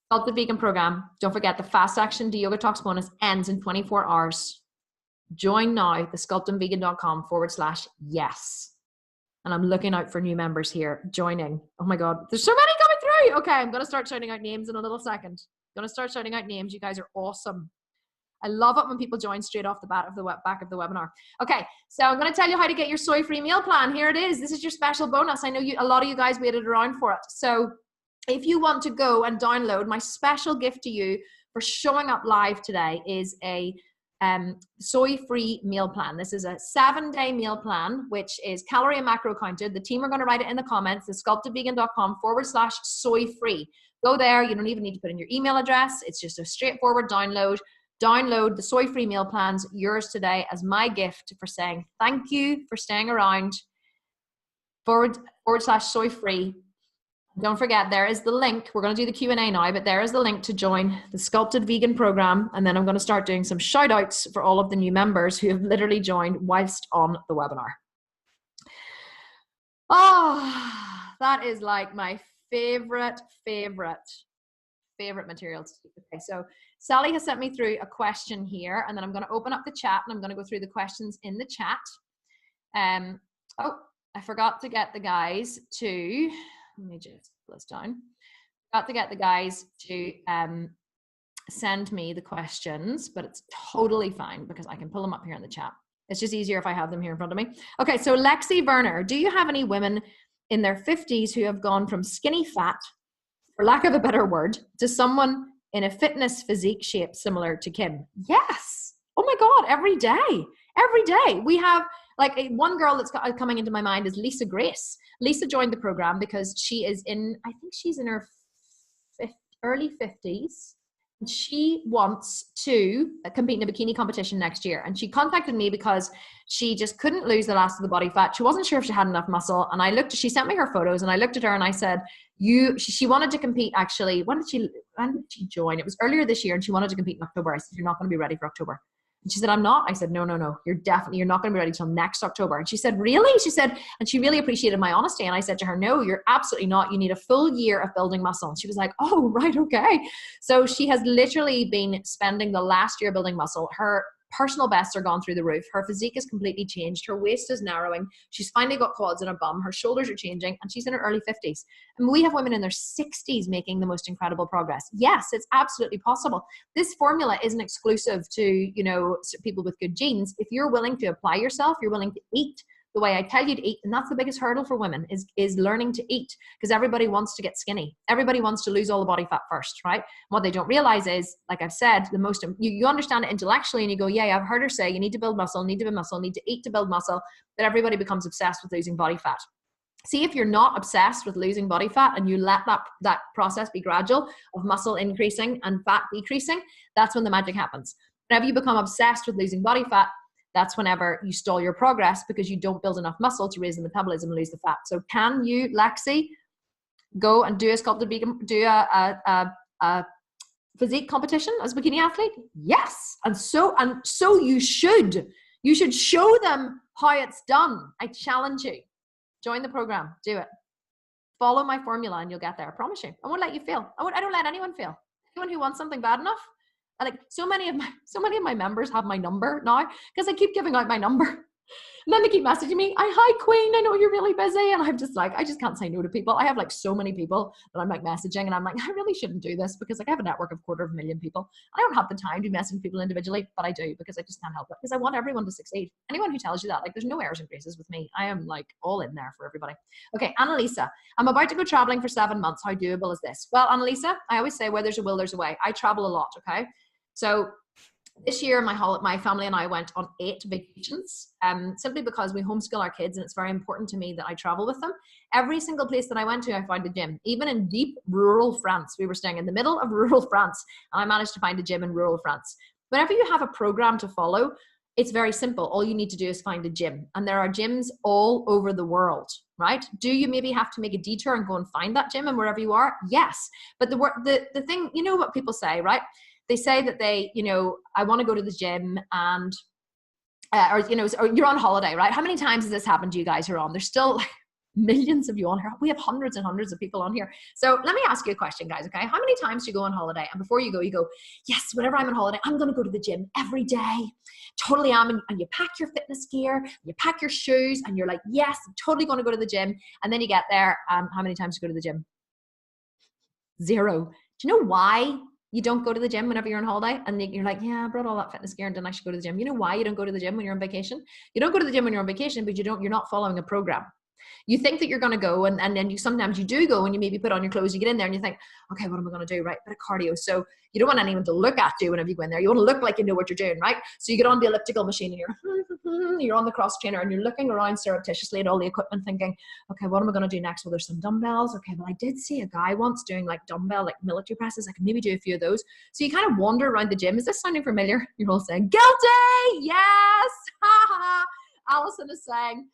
Sculpted Vegan program. Don't forget the Fast Action to Yoga Talks bonus ends in 24 hours. Join now, thesculptandvegan.com/yes. And I'm looking out for new members here joining. Oh my God, there's so many coming through. Okay, I'm going to start shouting out names in a little second. I'm going to start shouting out names. You guys are awesome. I love it when people join straight off the back of the webinar. Okay, so I'm going to tell you how to get your soy-free meal plan. Here it is. This is your special bonus. I know a lot of you guys waited around for it. So if you want to go and download, my special gift to you for showing up live today is a soy-free meal plan. This is a 7-day meal plan, which is calorie and macro counted. The team are going to write it in the comments, thesculptedvegan.com/soy-free. Go there. You don't even need to put in your email address. It's just a straightforward download. Download the soy-free meal plans, yours today, as my gift for saying thank you for staying around, /soy-free. Don't forget, there is the link. We're going to do the Q&A now, but there is the link to join the Sculpted Vegan program. And then I'm going to start doing some shout outs for all of the new members who have literally joined whilst on the webinar. Oh, that is like my favorite material to speak. Okay, so Sally has sent me through a question here, and then I'm going to open up the chat and I'm going to go through the questions in the chat. Oh, I forgot to get the guys to, let me just pull this down. Got to get the guys to send me the questions, but it's totally fine because I can pull them up here in the chat. It's just easier if I have them here in front of me. Okay, so Lexi Werner, do you have any women in their 50s who have gone from skinny fat, for lack of a better word, to someone in a fitness physique shape similar to Kim? Yes. Oh my God, every day. Every day. We have, like, one girl that's coming into my mind is Lisa Grace. Lisa joined the program because she is in, I think she's in her early 50s. And she wants to compete in a bikini competition next year. And she contacted me because she just couldn't lose the last of the body fat. She wasn't sure if she had enough muscle. And she sent me her photos and I looked at her and I said, she wanted to compete actually. When did she join? It was earlier this year and she wanted to compete in October. I said, you're not going to be ready for October. And she said, I'm not. I said, no. You're not going to be ready till next October. And she said, really? She said, and she really appreciated my honesty. And I said to her, no, you're absolutely not. You need a full year of building muscle. And she was like, oh, right. Okay. So she has literally been spending the last year building muscle. Her personal bests are gone through the roof. Her physique is completely changed. Her waist is narrowing. She's finally got quads and a bum. Her shoulders are changing and she's in her early 50s. And we have women in their 60s making the most incredible progress. Yes, it's absolutely possible. This formula isn't exclusive to, people with good genes. If you're willing to apply yourself, you're willing to eat the way I tell you to eat. And that's the biggest hurdle for women is learning to eat, because everybody wants to get skinny. Everybody wants to lose all the body fat first, right? And what they don't realize is, like I've said, you understand it intellectually and you go, yeah, I've heard her say you need to build muscle, need to eat to build muscle, but everybody becomes obsessed with losing body fat. See, if you're not obsessed with losing body fat and you let that process be gradual of muscle increasing and fat decreasing, that's when the magic happens. Whenever you become obsessed with losing body fat, that's whenever you stall your progress because you don't build enough muscle to raise the metabolism and lose the fat. So can you, Lexi, go and do a sculpted vegan, do a physique competition as a bikini athlete? Yes. And so you should show them how it's done. I challenge you. Join the program. Do it. Follow my formula and you'll get there. I promise you. I won't let you fail. I don't let anyone fail. Anyone who wants something bad enough. Like so many of my members have my number now because I keep giving out my number. And then they keep messaging me, hi Queen, I know you're really busy. And I'm just like, I just can't say no to people. I have like so many people that I'm like messaging and I'm like, I really shouldn't do this because like I have a network of 250,000 people. I don't have the time to be messaging people individually, but I do because I just can't help it because I want everyone to succeed. Anyone who tells you that, like there's no errors and graces with me. I am like all in there for everybody. Okay, Annalisa, I'm about to go traveling for 7 months. How doable is this? Well, Annalisa, I always say where there's a will, there's a way. I travel a lot, okay? So This year, my family and I went on 8 vacations, simply because we homeschool our kids and it's very important to me that I travel with them. Every single place that I went to, I found a gym. Even in deep rural France, we were staying in the middle of rural France, and I managed to find a gym in rural France. Whenever you have a program to follow, it's very simple. All you need to do is find a gym, and there are gyms all over the world, right? Do you maybe have to make a detour and go and find that gym and wherever you are? Yes. But the thing, you know what people say, right? They say that they, you know, I want to go to the gym and, or, you know, or you're on holiday, right? How many times has this happened to you guys who are on? There's still like millions of you on here. We have hundreds and hundreds of people on here. So let me ask you a question, guys, okay? How many times do you go on holiday and before you go, yes, whenever I'm on holiday, I'm going to go to the gym every day. Totally am. And you pack your fitness gear, you pack your shoes, and you're like, yes, I'm totally going to go to the gym. And then you get there. How many times do you go to the gym? 0. Do you know why you don't go to the gym whenever you're on holiday? And you're like, yeah, I brought all that fitness gear and didn't actually go to the gym. You know why you don't go to the gym when you're on vacation? You don't go to the gym when you're on vacation because you're not following a program. You think that you're going to go, and then sometimes you do go, and you maybe put on your clothes, you get in there and you think, okay, what am I going to do? Right, bit of cardio. So you don't want anyone to look at you whenever you go in there. You want to look like you know what you're doing, right? So you get on the elliptical machine and you're on the cross trainer and you're looking around surreptitiously at all the equipment thinking, okay, what am I going to do next? Well, there's some dumbbells. Okay, well, I did see a guy once doing like dumbbell, like military presses. I can maybe do a few of those. So you kind of wander around the gym. Is this sounding familiar? You're all saying, guilty! Yes! Alison is saying,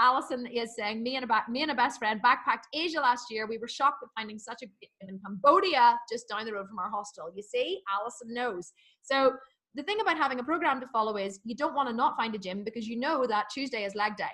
Alison is saying, me and a best friend backpacked Asia last year. We were shocked at finding such a good gym in Cambodia just down the road from our hostel. You see, Alison knows. So the thing about having a program to follow is you don't want to not find a gym because you know that Tuesday is leg day.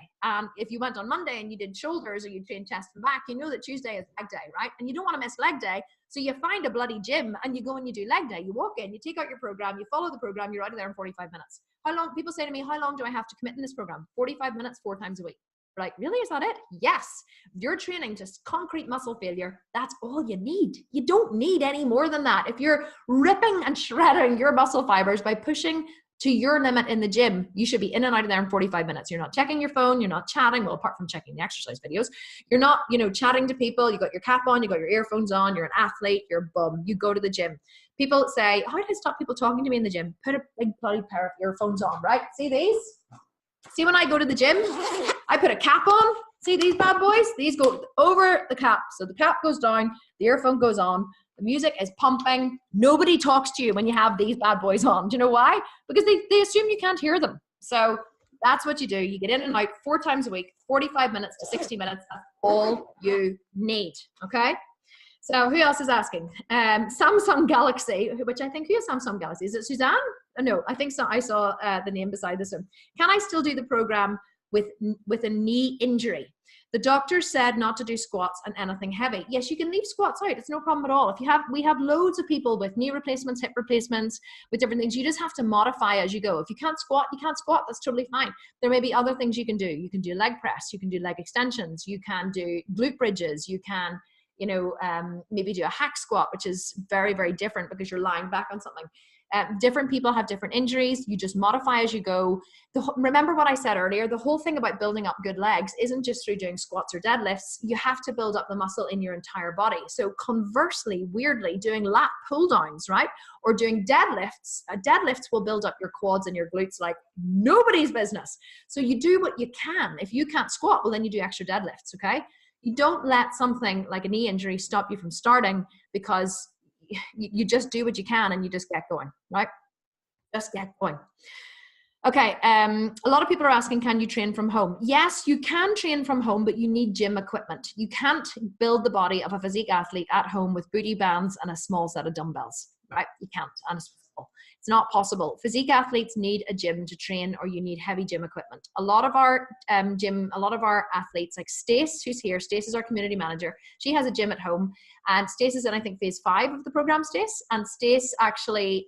If you went on Monday and you did shoulders or you trained chest and back, you know that Tuesday is leg day, right? And you don't want to miss leg day. So you find a bloody gym and you go and you do leg day. You walk in, you take out your program, you follow the program, you're out of there in 45 minutes. How long? People say to me, how long do I have to commit in this program? 45 minutes, 4 times a week. We're like, really? Is that it? Yes. If you're training just concrete muscle failure, that's all you need. You don't need any more than that. If you're ripping and shredding your muscle fibers by pushing to your limit in the gym, you should be in and out of there in 45 minutes. You're not checking your phone. You're not chatting. Well, apart from checking the exercise videos, you're not, chatting to people. You got your cap on, you got your earphones on, you're an athlete, you're a bum. You go to the gym. People say, how do I stop people talking to me in the gym? Put a big bloody pair of earphones on, right? See these? See, when I go to the gym, I put a cap on. See these bad boys? These go over the cap. So the cap goes down, the earphone goes on, the music is pumping. Nobody talks to you when you have these bad boys on. Do you know why? Because they assume you can't hear them. So that's what you do. You get in and out 4 times a week, 45 minutes to 60 minutes. That's all you need, okay? So who else is asking? Samsung Galaxy, which I think, who is Samsung Galaxy? Is it Suzanne? No, I think so. I saw the name beside this one. Can I still do the program with a knee injury? The doctor said not to do squats and anything heavy. Yes, you can leave squats out. It's no problem at all. We have loads of people with knee replacements, hip replacements, with different things. You just have to modify as you go. If you can't squat, you can't squat. That's totally fine. There may be other things you can do. You can do leg press. You can do leg extensions. You can do glute bridges. You can maybe do a hack squat, which is very, very different because you're lying back on something. Different people have different injuries. You just modify as you go. Remember what I said earlier, the whole thing about building up good legs isn't just through doing squats or deadlifts. You have to build up the muscle in your entire body. So conversely, weirdly, doing lat pull downs, right? Or doing deadlifts. Deadlifts will build up your quads and your glutes like nobody's business. So you do what you can. If you can't squat, well, then you do extra deadlifts, okay? You don't let something like a knee injury stop you from starting because you just do what you can and you just get going, right? Just get going. Okay, a lot of people are asking, can you train from home? Yes, you can train from home, but you need gym equipment. You can't build the body of a physique athlete at home with booty bands and a small set of dumbbells, right? You can't, and it's not possible. Physique athletes need a gym to train, or you need heavy gym equipment. A lot of our athletes, like Stace, who's here, Stace is our community manager. She has a gym at home, and Stace is in, I think, phase 5 of the program, Stace. And Stace actually,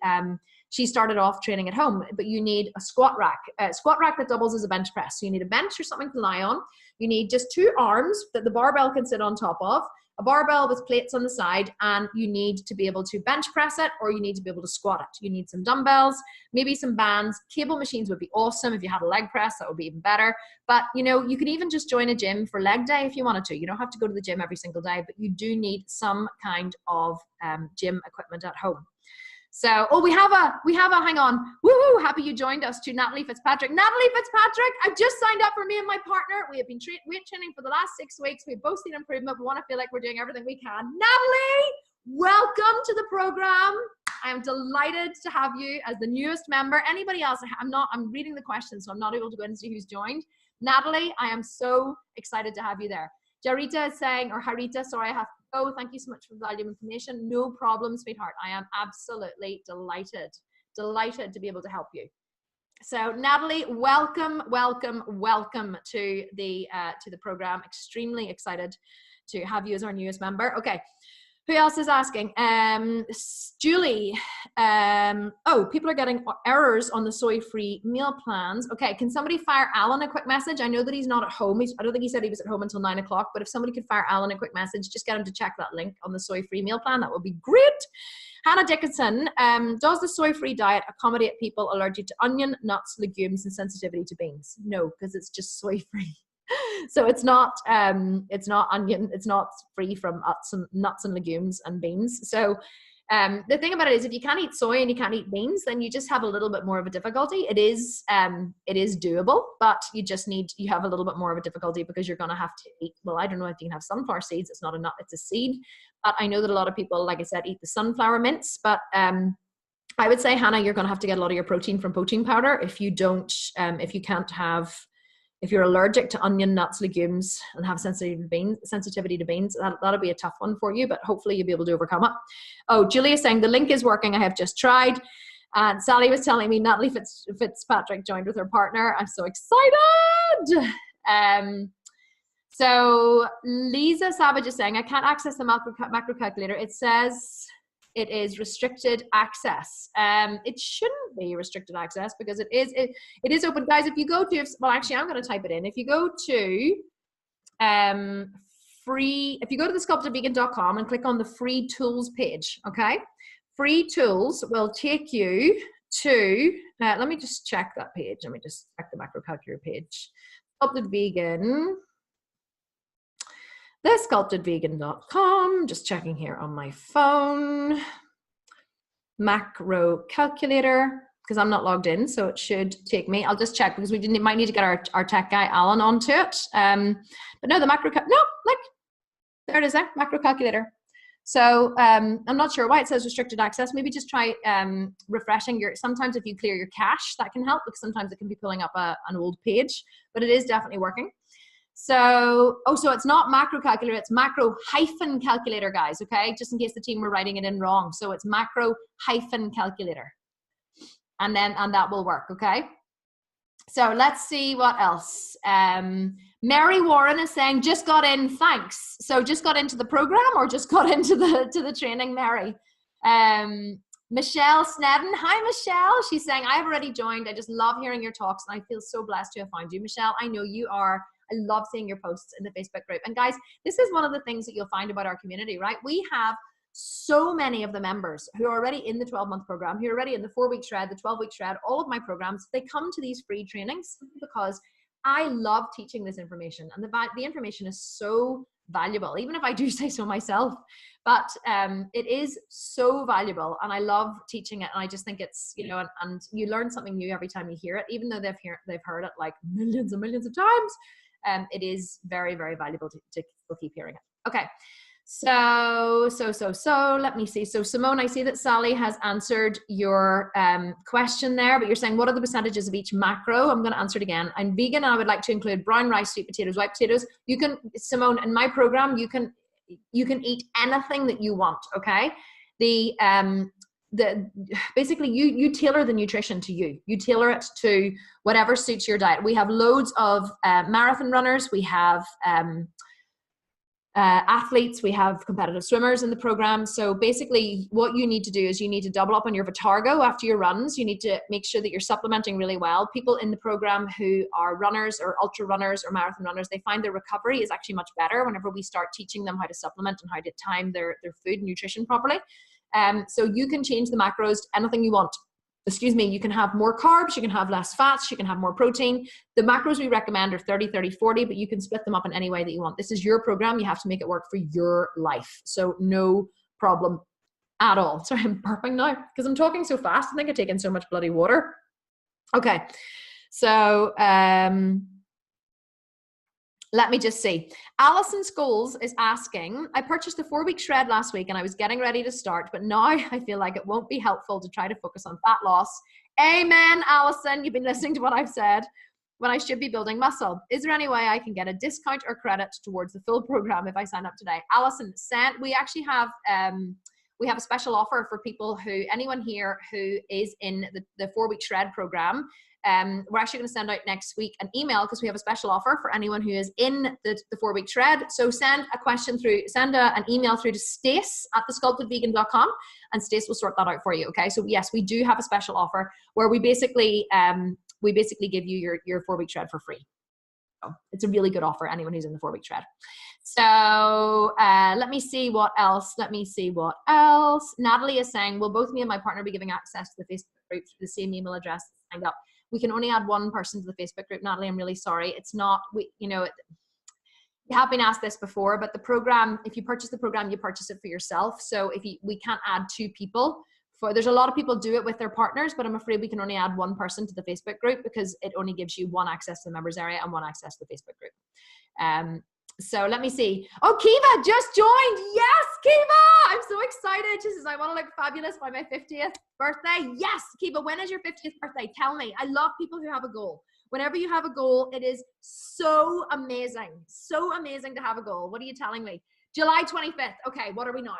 she started off training at home, but you need a squat rack that doubles as a bench press. So you need a bench or something to lie on. You need just 2 arms that the barbell can sit on top of, a barbell with plates on the side, and you need to be able to bench press it, or you need to be able to squat it. You need some dumbbells, maybe some bands. Cable machines would be awesome. If you had a leg press, that would be even better. But you could even just join a gym for leg day if you wanted to. You don't have to go to the gym every single day, but you do need some kind of gym equipment at home. So, oh, we have a, hang on. Woohoo, happy you joined us to Natalie Fitzpatrick. Natalie Fitzpatrick, I've just signed up for me and my partner. We have been weight training for the last 6 weeks. We've both seen improvement. We want to feel like we're doing everything we can. Natalie, welcome to the program. I am delighted to have you as the newest member. Anybody else? I'm reading the questions, so I'm not able to go in and see who's joined. Natalie, I am so excited to have you there. Jarita is saying, or Harita, sorry, I have to go. Thank you so much for the valuable information. No problem, sweetheart. I am absolutely delighted to be able to help you. So Natalie, welcome to the program. Extremely excited to have you as our newest member. Okay. Who else is asking? Julie. Oh, people are getting errors on the soy-free meal plans. Okay, can somebody fire Alan a quick message? I know that he's not at home. I don't think he said he was at home until 9 o'clock, but if somebody could fire Alan a quick message, just get him to check that link on the soy-free meal plan. That would be great. Hannah Dickinson, does the soy-free diet accommodate people allergic to onion, nuts, legumes, and sensitivity to beans? No, because it's just soy-free. So it's not onion, it's not free from nuts and legumes and beans. So the thing about it is, if you can't eat soy and you can't eat beans, then you just have a little bit more of a difficulty. It is doable, but you have a little bit more of a difficulty because you're going to have to eat, well, I don't know if you can have sunflower seeds. It's not a nut, it's a seed. But I know that a lot of people, like I said, eat the sunflower mints. But I would say, Hannah, you're going to have to get a lot of your protein from protein powder. If you're allergic to onion, nuts, legumes, and have sensitivity to beans, that'll be a tough one for you, but hopefully you'll be able to overcome it. Oh, Julia is saying the link is working. I have just tried. And Sally was telling me Natalie Fitzpatrick joined with her partner. I'm so excited. So Lisa Savage is saying, I can't access the macro calculator. It says it is restricted access. It shouldn't be restricted access because it is open. Guys, if you go to, well, actually, I'm going to type it in. If you go to if you go to thesculptedvegan.com and click on the free tools page, okay? Free tools will take you to, let me just check that page. Let me just check the macro calculator page. Sculpted Vegan. thesculptedvegan.com, just checking here on my phone. Macro calculator, because I'm not logged in, so it should take me. I'll just check because we might need to get our tech guy Alan onto it. But no, the macro, no, look, there it is there, macro calculator. So I'm not sure why it says restricted access. Maybe just try refreshing sometimes if you clear your cache, that can help because sometimes it can be pulling up an old page, but it is definitely working. So, so it's not macro calculator, it's macro hyphen calculator, guys, okay? Just in case the team were writing it in wrong. So it's macro hyphen calculator. And that will work, okay? So let's see what else. Mary Warren is saying, just got in, thanks. So just got into the program or just got into the training, Mary? Michelle Snedden, hi Michelle. She's saying, I have already joined. I just love hearing your talks and I feel so blessed to have found you. Michelle, I know you are. I love seeing your posts in the Facebook group. And guys, this is one of the things that you'll find about our community, right? We have so many of the members who are already in the 12-month program, who are already in the 4-week shred, the 12-week shred, all of my programs. They come to these free trainings because I love teaching this information. And the information is so valuable, even if I do say so myself. But it is so valuable and I love teaching it. And I just think it's, and you learn something new every time you hear it, even though they've heard it like millions and millions of times. It is very, very valuable to still keep hearing it. Okay, so let me see. So Simone, I see that Sally has answered your question there, but you're saying, what are the percentages of each macro? I'm going to answer it again. I'm vegan and I would like to include brown rice, sweet potatoes, white potatoes. You can, Simone, in my program, you can eat anything that you want, okay? Basically you tailor the nutrition to you. You tailor it to whatever suits your diet. We have loads of marathon runners. We have athletes. We have competitive swimmers in the program. So basically what you need to do is you need to double up on your Vitargo after your runs. You need to make sure that you're supplementing really well. People in the program who are runners or ultra runners or marathon runners, they find their recovery is actually much better whenever we start teaching them how to supplement and how to time their food and nutrition properly. So you can change the macros to anything you want. You can have more carbs, you can have less fats, you can have more protein. The macros we recommend are 30, 30, 40, but you can split them up in any way that you want. This is your program. You have to make it work for your life. So no problem at all. Sorry, I'm burping now because I'm talking so fast. I think I've taken so much bloody water. Okay, so let me just see. Alison Scholes is asking, I purchased a 4-week shred last week and I was getting ready to start, but now I feel like it won't be helpful to try to focus on fat loss. Amen, Alison. You've been listening to what I've said. When I should be building muscle. Is there any way I can get a discount or credit towards the full program if I sign up today? Alison, we actually have we have a special offer for people anyone here who is in the 4-week shred program. We're actually going to send out next week an email because we have a special offer for anyone who is in the 4-week shred. So send an email through to stace@thesculptedvegan.com and Stace will sort that out for you. Okay. So yes, we do have a special offer where we basically give you your 4-week shred for free. So it's a really good offer, anyone who's in the 4-week shred. So let me see what else. Natalie is saying, will both me and my partner be giving access to the Facebook group through the same email address that signed up? We can only add one person to the Facebook group. Natalie, I'm really sorry. It's not, you have been asked this before, but the program, if you purchase the program, you purchase it for yourself. So we can't add 2 people. There's a lot of people do it with their partners, but I'm afraid we can only add 1 person to the Facebook group because it only gives you 1 access to the members area and 1 access to the Facebook group. So let me see. Oh, Kiva just joined. Yes, Kiva. I'm so excited. She says, I want to look fabulous by my 50th birthday. Yes, Kiva, when is your 50th birthday? Tell me. I love people who have a goal. Whenever you have a goal, it is so amazing. So amazing to have a goal. What are you telling me? July 25th. Okay, what are we now?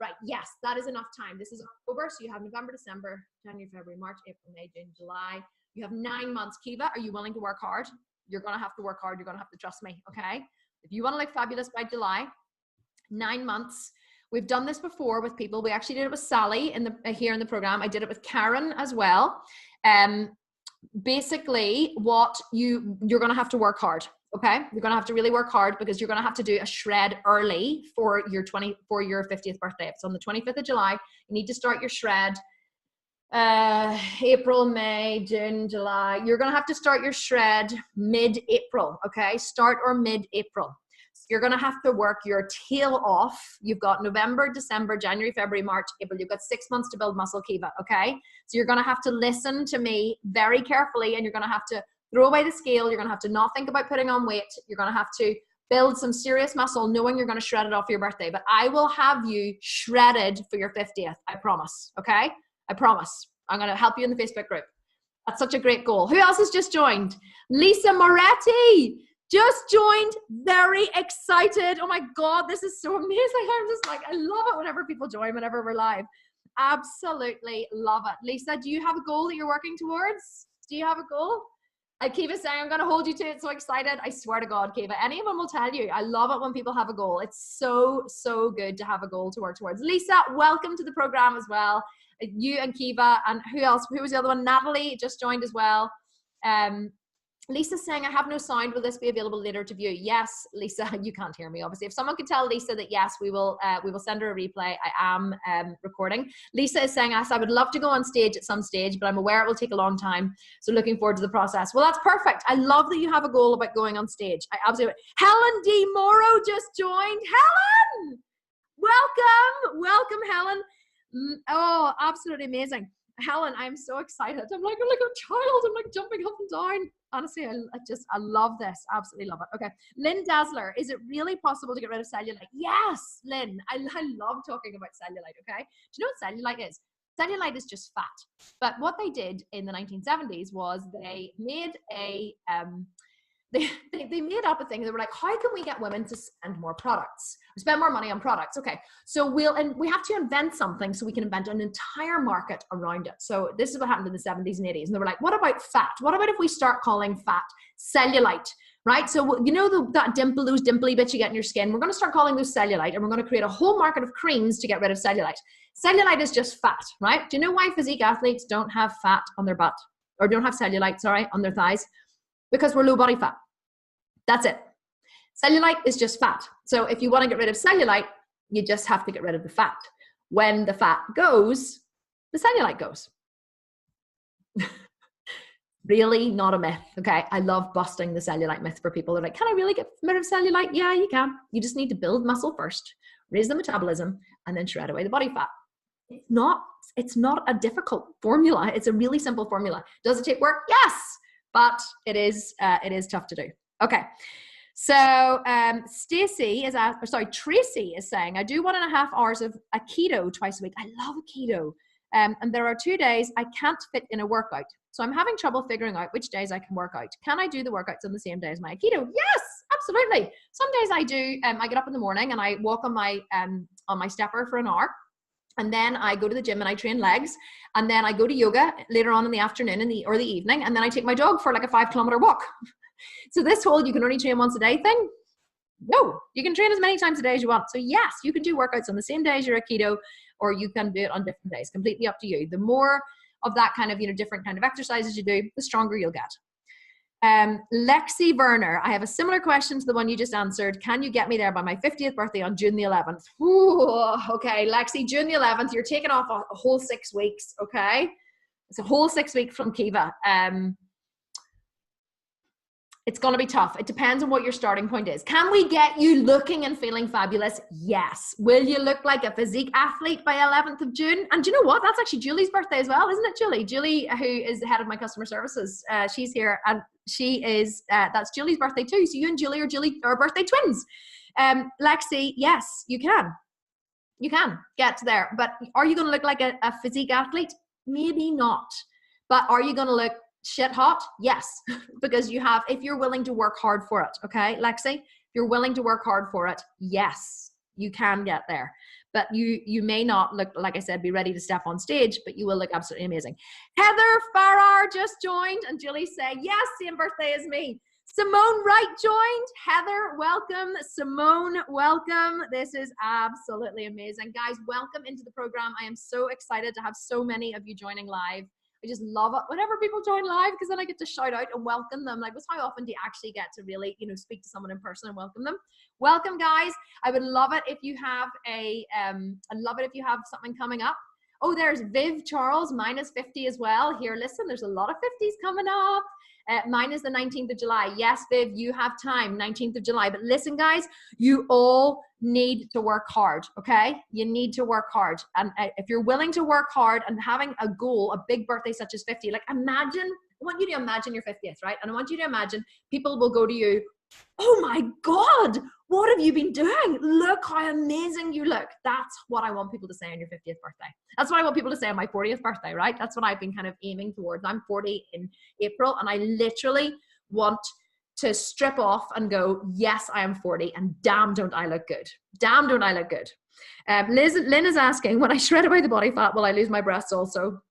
Right, yes, that is enough time. This is October, so you have November, December, January, February, March, April, May, June, July. You have 9 months. Kiva, are you willing to work hard? You're going to have to work hard. You're going to have to trust me, okay? If you want to look fabulous by July, 9 months. We've done this before with people. We actually did it with Sally here in the program. I did it with Karen as well. Basically, you're going to have to work hard. Okay, you're going to have to really work hard because you're going to have to do a shred early for your 50th birthday. It's on the 25th of July. You need to start your shred April, May, June, July. You're going to have to start your shred mid-April. Okay, start or mid-April. So you're going to have to work your tail off. You've got November, December, January, February, March, April. You've got 6 months to build muscle, Kiva. Okay, so you're going to have to listen to me very carefully, and you're going to have to throw away the scale. You're going to have to not think about putting on weight. You're going to have to build some serious muscle knowing you're going to shred it off for your birthday. But I will have you shredded for your 50th. I promise. Okay? I promise. I'm going to help you in the Facebook group. That's such a great goal. Who else has just joined? Lisa Moretti just joined. Very excited. Oh my God, this is so amazing. I'm just like, I love it whenever people join, whenever we're live. Absolutely love it. Lisa, do you have a goal that you're working towards? Do you have a goal? Kiva's saying, I'm going to hold you to it. So excited. I swear to God, Kiva, anyone will tell you. I love it when people have a goal. It's so, so good to have a goal to work towards. Lisa, welcome to the program as well. You and Kiva, and who else? Who was the other one? Natalie just joined as well. Lisa's saying, I have no sound. Will this be available later to view? Yes, Lisa, you can't hear me, obviously. If someone could tell Lisa that yes, we will send her a replay. I am recording. Lisa is saying, I would love to go on stage at some stage, but I'm aware it will take a long time. So looking forward to the process. Well, that's perfect. I love that you have a goal about going on stage. I absolutely. Helen D. Morrow just joined. Helen! Welcome, Helen. Oh, absolutely amazing. Helen, I'm so excited. I'm like a child. I'm like jumping up and down. Honestly, I love this. Absolutely love it. Okay. Lynn Dazzler, is it really possible to get rid of cellulite? Yes, Lynn. I love talking about cellulite. Okay. Do you know what cellulite is? Cellulite is just fat. But what they did in the 1970s was they made they made up a thing. They were like, how can we get women to spend more products, spend more money on products? Okay, so we have to invent something so we can invent an entire market around it. So this is what happened in the 70s and 80s. And they were like, what about fat? What about if we start calling fat cellulite, right? So you know those dimply bits you get in your skin, we're going to start calling those cellulite, and we're going to create a whole market of creams to get rid of cellulite. Cellulite is just fat, right? Do you know why physique athletes don't have fat on their butt, or don't have cellulite, sorry, on their thighs? Because we're low body fat. That's it. Cellulite is just fat. So if you want to get rid of cellulite, you just have to get rid of the fat. When the fat goes, the cellulite goes. Really not a myth, okay? I love busting the cellulite myth for people. They're like, can I really get rid of cellulite? Yeah, you can. You just need to build muscle first, raise the metabolism, and then shred away the body fat. It's not a difficult formula. It's a really simple formula. Does it take work? Yes, but it is tough to do. Okay. So Tracy is saying, I do 1.5 hours of a keto twice a week. I love a keto. And there are 2 days I can't fit in a workout. So I'm having trouble figuring out which days I can work out. Can I do the workouts on the same day as my keto? Yes, absolutely. Some days I do. I get up in the morning and I walk on my stepper for an hour. And then I go to the gym and I train legs. And then I go to yoga later on in the afternoon or the evening. And then I take my dog for like a 5-kilometer walk. So this whole you can only train once a day thing, no, you can train as many times a day as you want. So yes, you can do workouts on the same day as you're a keto, or you can do it on different days, completely up to you. The more of that kind of, different kind of exercises you do, the stronger you'll get. Lexi Werner, I have a similar question to the one you just answered. Can you get me there by my 50th birthday on June the 11th? Ooh, okay, Lexi, June the 11th, you're taking off a whole 6 weeks, okay? It's a whole 6 weeks from Kiva. It's going to be tough. It depends on what your starting point is. Can we get you looking and feeling fabulous? Yes. Will you look like a physique athlete by 11th of June? And do you know what? That's actually Julie's birthday as well, isn't it, Julie? Julie, who is the head of my customer services, she's here, and she is, that's Julie's birthday too. So you and Julie are birthday twins. Lexi, yes, you can. You can get to there. But are you going to look like a physique athlete? Maybe not. But are you going to look shit hot? Yes, because if you're willing to work hard for it, okay, Lexi, if you're willing to work hard for it, yes, you can get there. But you may not look, like I said, be ready to step on stage, but you will look absolutely amazing. Heather Farrar just joined, and Julie say, yes, same birthday as me. Simone Wright joined. Heather, welcome. Simone, welcome. This is absolutely amazing. Guys, welcome into the program. I am so excited to have so many of you joining live. I just love it whenever people join live, because then I get to shout out and welcome them. Like, how often do you actually get to really, speak to someone in person and welcome them? Welcome, guys. I would love it if you have something coming up. Oh, there's Viv Charles, mine is 50 as well. Here, listen, there's a lot of 50s coming up. Mine is the 19th of July. Yes, Viv, you have time, 19th of July. But listen, guys, you all need to work hard, okay? You need to work hard. And if you're willing to work hard and having a goal, a big birthday such as 50, like I want you to imagine your 50th, right? And I want you to imagine people will go to you, oh my God, what have you been doing? Look how amazing you look. That's what I want people to say on your 50th birthday. That's what I want people to say on my 40th birthday, right? That's what I've been kind of aiming towards. I'm 40 in April, and I literally want to strip off and go, yes, I am 40, and damn, don't I look good. Damn, don't I look good. Lynn is asking, when I shred away the body fat, will I lose my breasts also?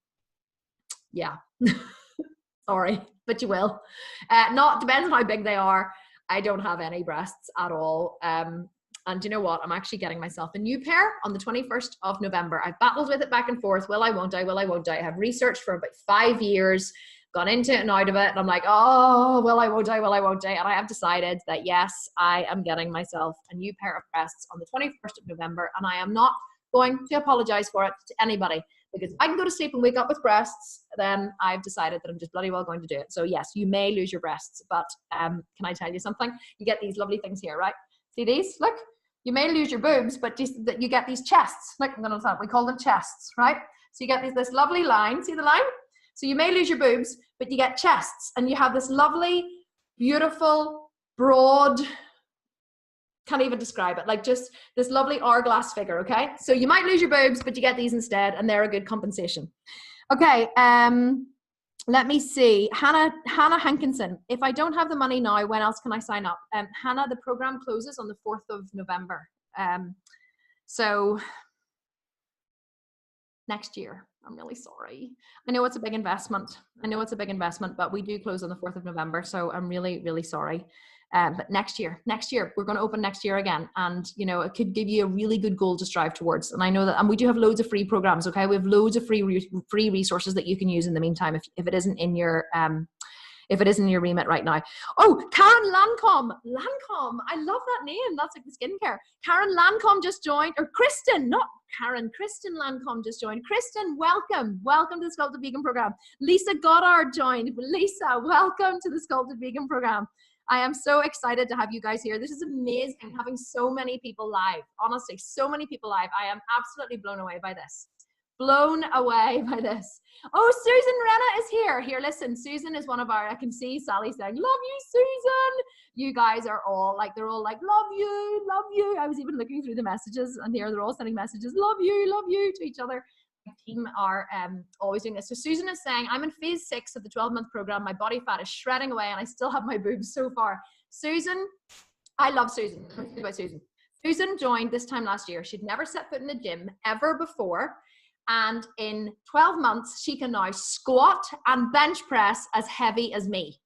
Yeah. Sorry, but you will. Depends on how big they are. I don't have any breasts at all. And you know what? I'm actually getting myself a new pair on the 21st of November. I've battled with it back and forth. Will I, won't I? Will I, won't I? I have researched for about 5 years, gone into it and out of it. And I'm like, oh, will I, won't I? Will I, won't I? And I have decided that yes, I am getting myself a new pair of breasts on the 21st of November. And I am not going to apologize for it to anybody. Because if I can go to sleep and wake up with breasts, then I've decided that I'm just bloody well going to do it. So yes, you may lose your breasts, but can I tell you something? You get these lovely things here, right? See these? Look, you may lose your boobs, but you get these chests. Look, I'm going to we call them chests, right? So you get this lovely line. See the line? So you may lose your boobs, but you get chests, and you have this lovely, beautiful, broad, can't even describe it, like just this lovely hourglass figure, okay? So you might lose your boobs, but you get these instead, and they're a good compensation. Okay, let me see. Hannah Hankinson, if I don't have the money now, when else can I sign up? Hannah, the program closes on the 4th of November. So next year. I'm really sorry. I know it's a big investment. But we do close on the 4th of November. So I'm really, really sorry. But next year, we're going to open next year again. And, it could give you a really good goal to strive towards. And I know that, and we do have loads of free programs. Okay. We have loads of free resources that you can use in the meantime, if it isn't in your, remit right now. Oh, Karen Lancome. I love that name. That's like the skincare. Karen Lancome just joined, or Kristen, not Karen. Kristen Lancome just joined. Kristen, welcome. Welcome to the Sculpted Vegan program. Lisa Goddard joined. Lisa, welcome to the Sculpted Vegan program. I am so excited to have you guys here. This is amazing, having so many people live. Honestly, so many people live. I am absolutely blown away by this. blown away by this. Oh, Susan Renna is here. Here, listen, Susan is one of our, I can see Sally saying, love you, Susan. You guys are all like, they're all like, love you, love you. I was even looking through the messages and here they're all sending messages, love you to each other. My team are always doing this. So Susan is saying, I'm in phase 6 of the 12-month program. My body fat is shredding away and I still have my boobs so far. Susan, I love Susan. Let's talk about Susan. Susan joined this time last year. She'd never set foot in a gym ever before. And in 12 months, she can now squat and bench press as heavy as me.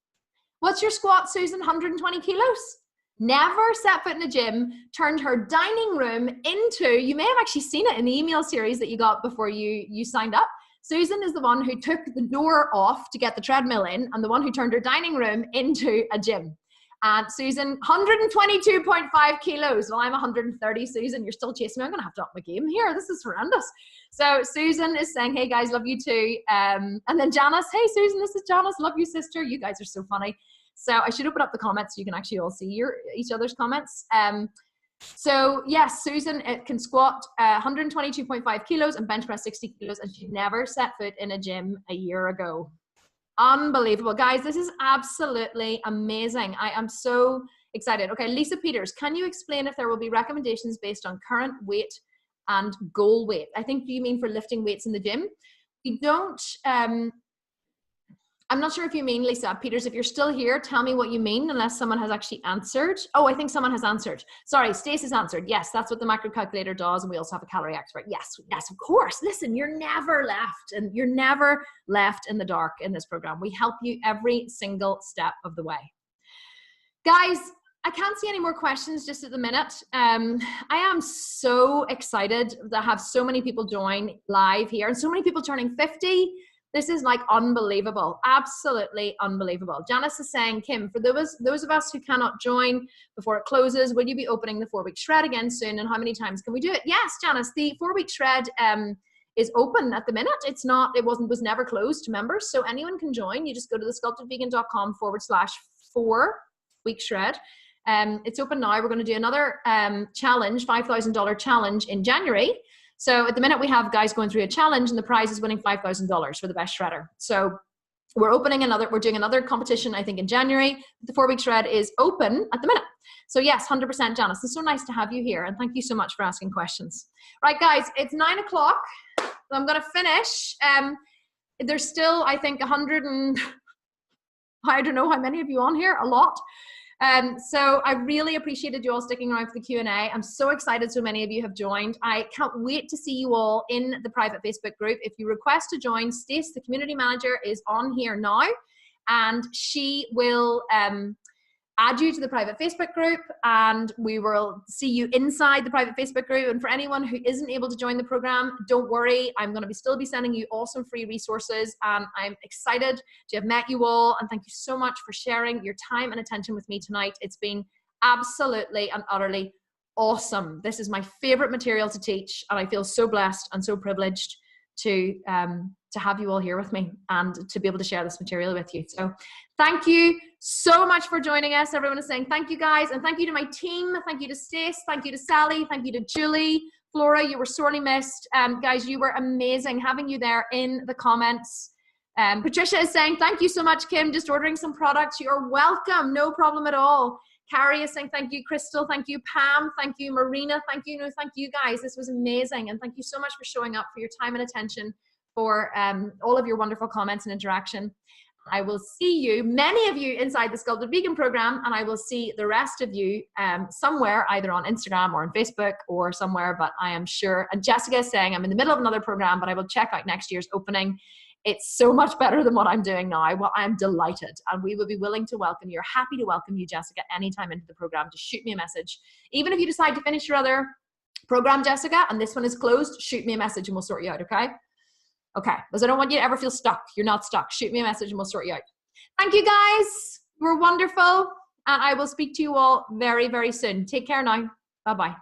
What's your squat, Susan? 120 kilos? Never set foot in a gym, turned her dining room into, you may have actually seen it in the email series that you got before you signed up. Susan is the one who took the door off to get the treadmill in and the one who turned her dining room into a gym. And Susan, 122.5 kilos. Well, I'm 130, Susan. You're still chasing me. I'm going to have to up my game here. This is horrendous. So Susan is saying, hey, guys, love you too. And then Janice, hey, Susan, this is Janice. Love you, sister. You guys are so funny. So I should open up the comments so you can actually all see each other's comments. So yes, Susan can squat 122.5 kilos and bench press 60 kilos. And she never set foot in a gym a year ago. Unbelievable. Guys, this is absolutely amazing. I am so excited. Okay, Lisa Peters, can you explain if there will be recommendations based on current weight and goal weight? I think you mean for lifting weights in the gym. We don't, I'm not sure if you mean, Lisa Peters, if you're still here, tell me what you mean, unless someone has actually answered. Oh, I think someone has answered. Sorry, Stace has answered. Yes, that's what the macro calculator does. And we also have a calorie expert. Yes, of course. Listen, you're never left and you're never left in the dark in this program. We help you every single step of the way. Guys, I can't see any more questions just at the minute. I am so excited to have so many people join live here and so many people turning 50. This is like unbelievable, absolutely unbelievable. Janice is saying, Kim, for those of us who cannot join before it closes, will you be opening the 4-week shred again soon? And how many times can we do it? Yes, Janice, the 4-week shred is open at the minute. Was never closed to members. So anyone can join. You just go to thesculptedvegan.com/4-week shred. It's open now. We're going to do another challenge, $5,000 challenge in January. So at the minute we have guys going through a challenge and the prize is winning $5,000 for the best shredder. So we're doing another competition, I think in January. The 4-week shred is open at the minute. So yes, 100% Janice. It's so nice to have you here. And thank you so much for asking questions. Right, guys, it's 9 o'clock. I'm going to finish. There's still, I think, 100 and I don't know how many of you on here, a lot. So I really appreciated you all sticking around for the Q&A. I'm so excited so many of you have joined. I can't wait to see you all in the private Facebook group. If you request to join, Stace, the community manager, is on here now, and she will add you to the private Facebook group, and we will see you inside the private Facebook group. And for anyone who isn't able to join the program, don't worry. I'm going to still be sending you awesome free resources. I'm excited to have met you all, and thank you so much for sharing your time and attention with me tonight. It's been absolutely and utterly awesome. This is my favorite material to teach, and I feel so blessed and so privileged to have you all here with me and to be able to share this material with you. So thank you so much for joining us. Everyone is saying thank you, guys, and thank you to my team. Thank you to Stace, thank you to Sally, thank you to Julie, Flora, you were sorely missed. Guys, you were amazing having you there in the comments. Patricia is saying thank you so much, Kim, just ordering some products. You're welcome, no problem at all. Carrie is saying thank you, Crystal, thank you, Pam, thank you, Marina, thank you. No, thank you, guys. This was amazing, and thank you so much for showing up, for your time and attention, for all of your wonderful comments and interaction. I will see you, many of you, inside the Sculpted Vegan program, and I will see the rest of you somewhere, either on Instagram or on Facebook or somewhere, but I am sure. And Jessica is saying I'm in the middle of another program, but I will check out next year's opening. It's so much better than what I'm doing now. Well, I'm delighted, and we will be willing to welcome you. We're happy to welcome you, Jessica, anytime into the program. Just shoot me a message. Even if you decide to finish your other program, Jessica, and this one is closed, shoot me a message and we'll sort you out, okay? Okay, because I don't want you to ever feel stuck. You're not stuck. Shoot me a message and we'll sort you out. Thank you, guys. You were wonderful, and I will speak to you all very, very soon. Take care now. Bye-bye.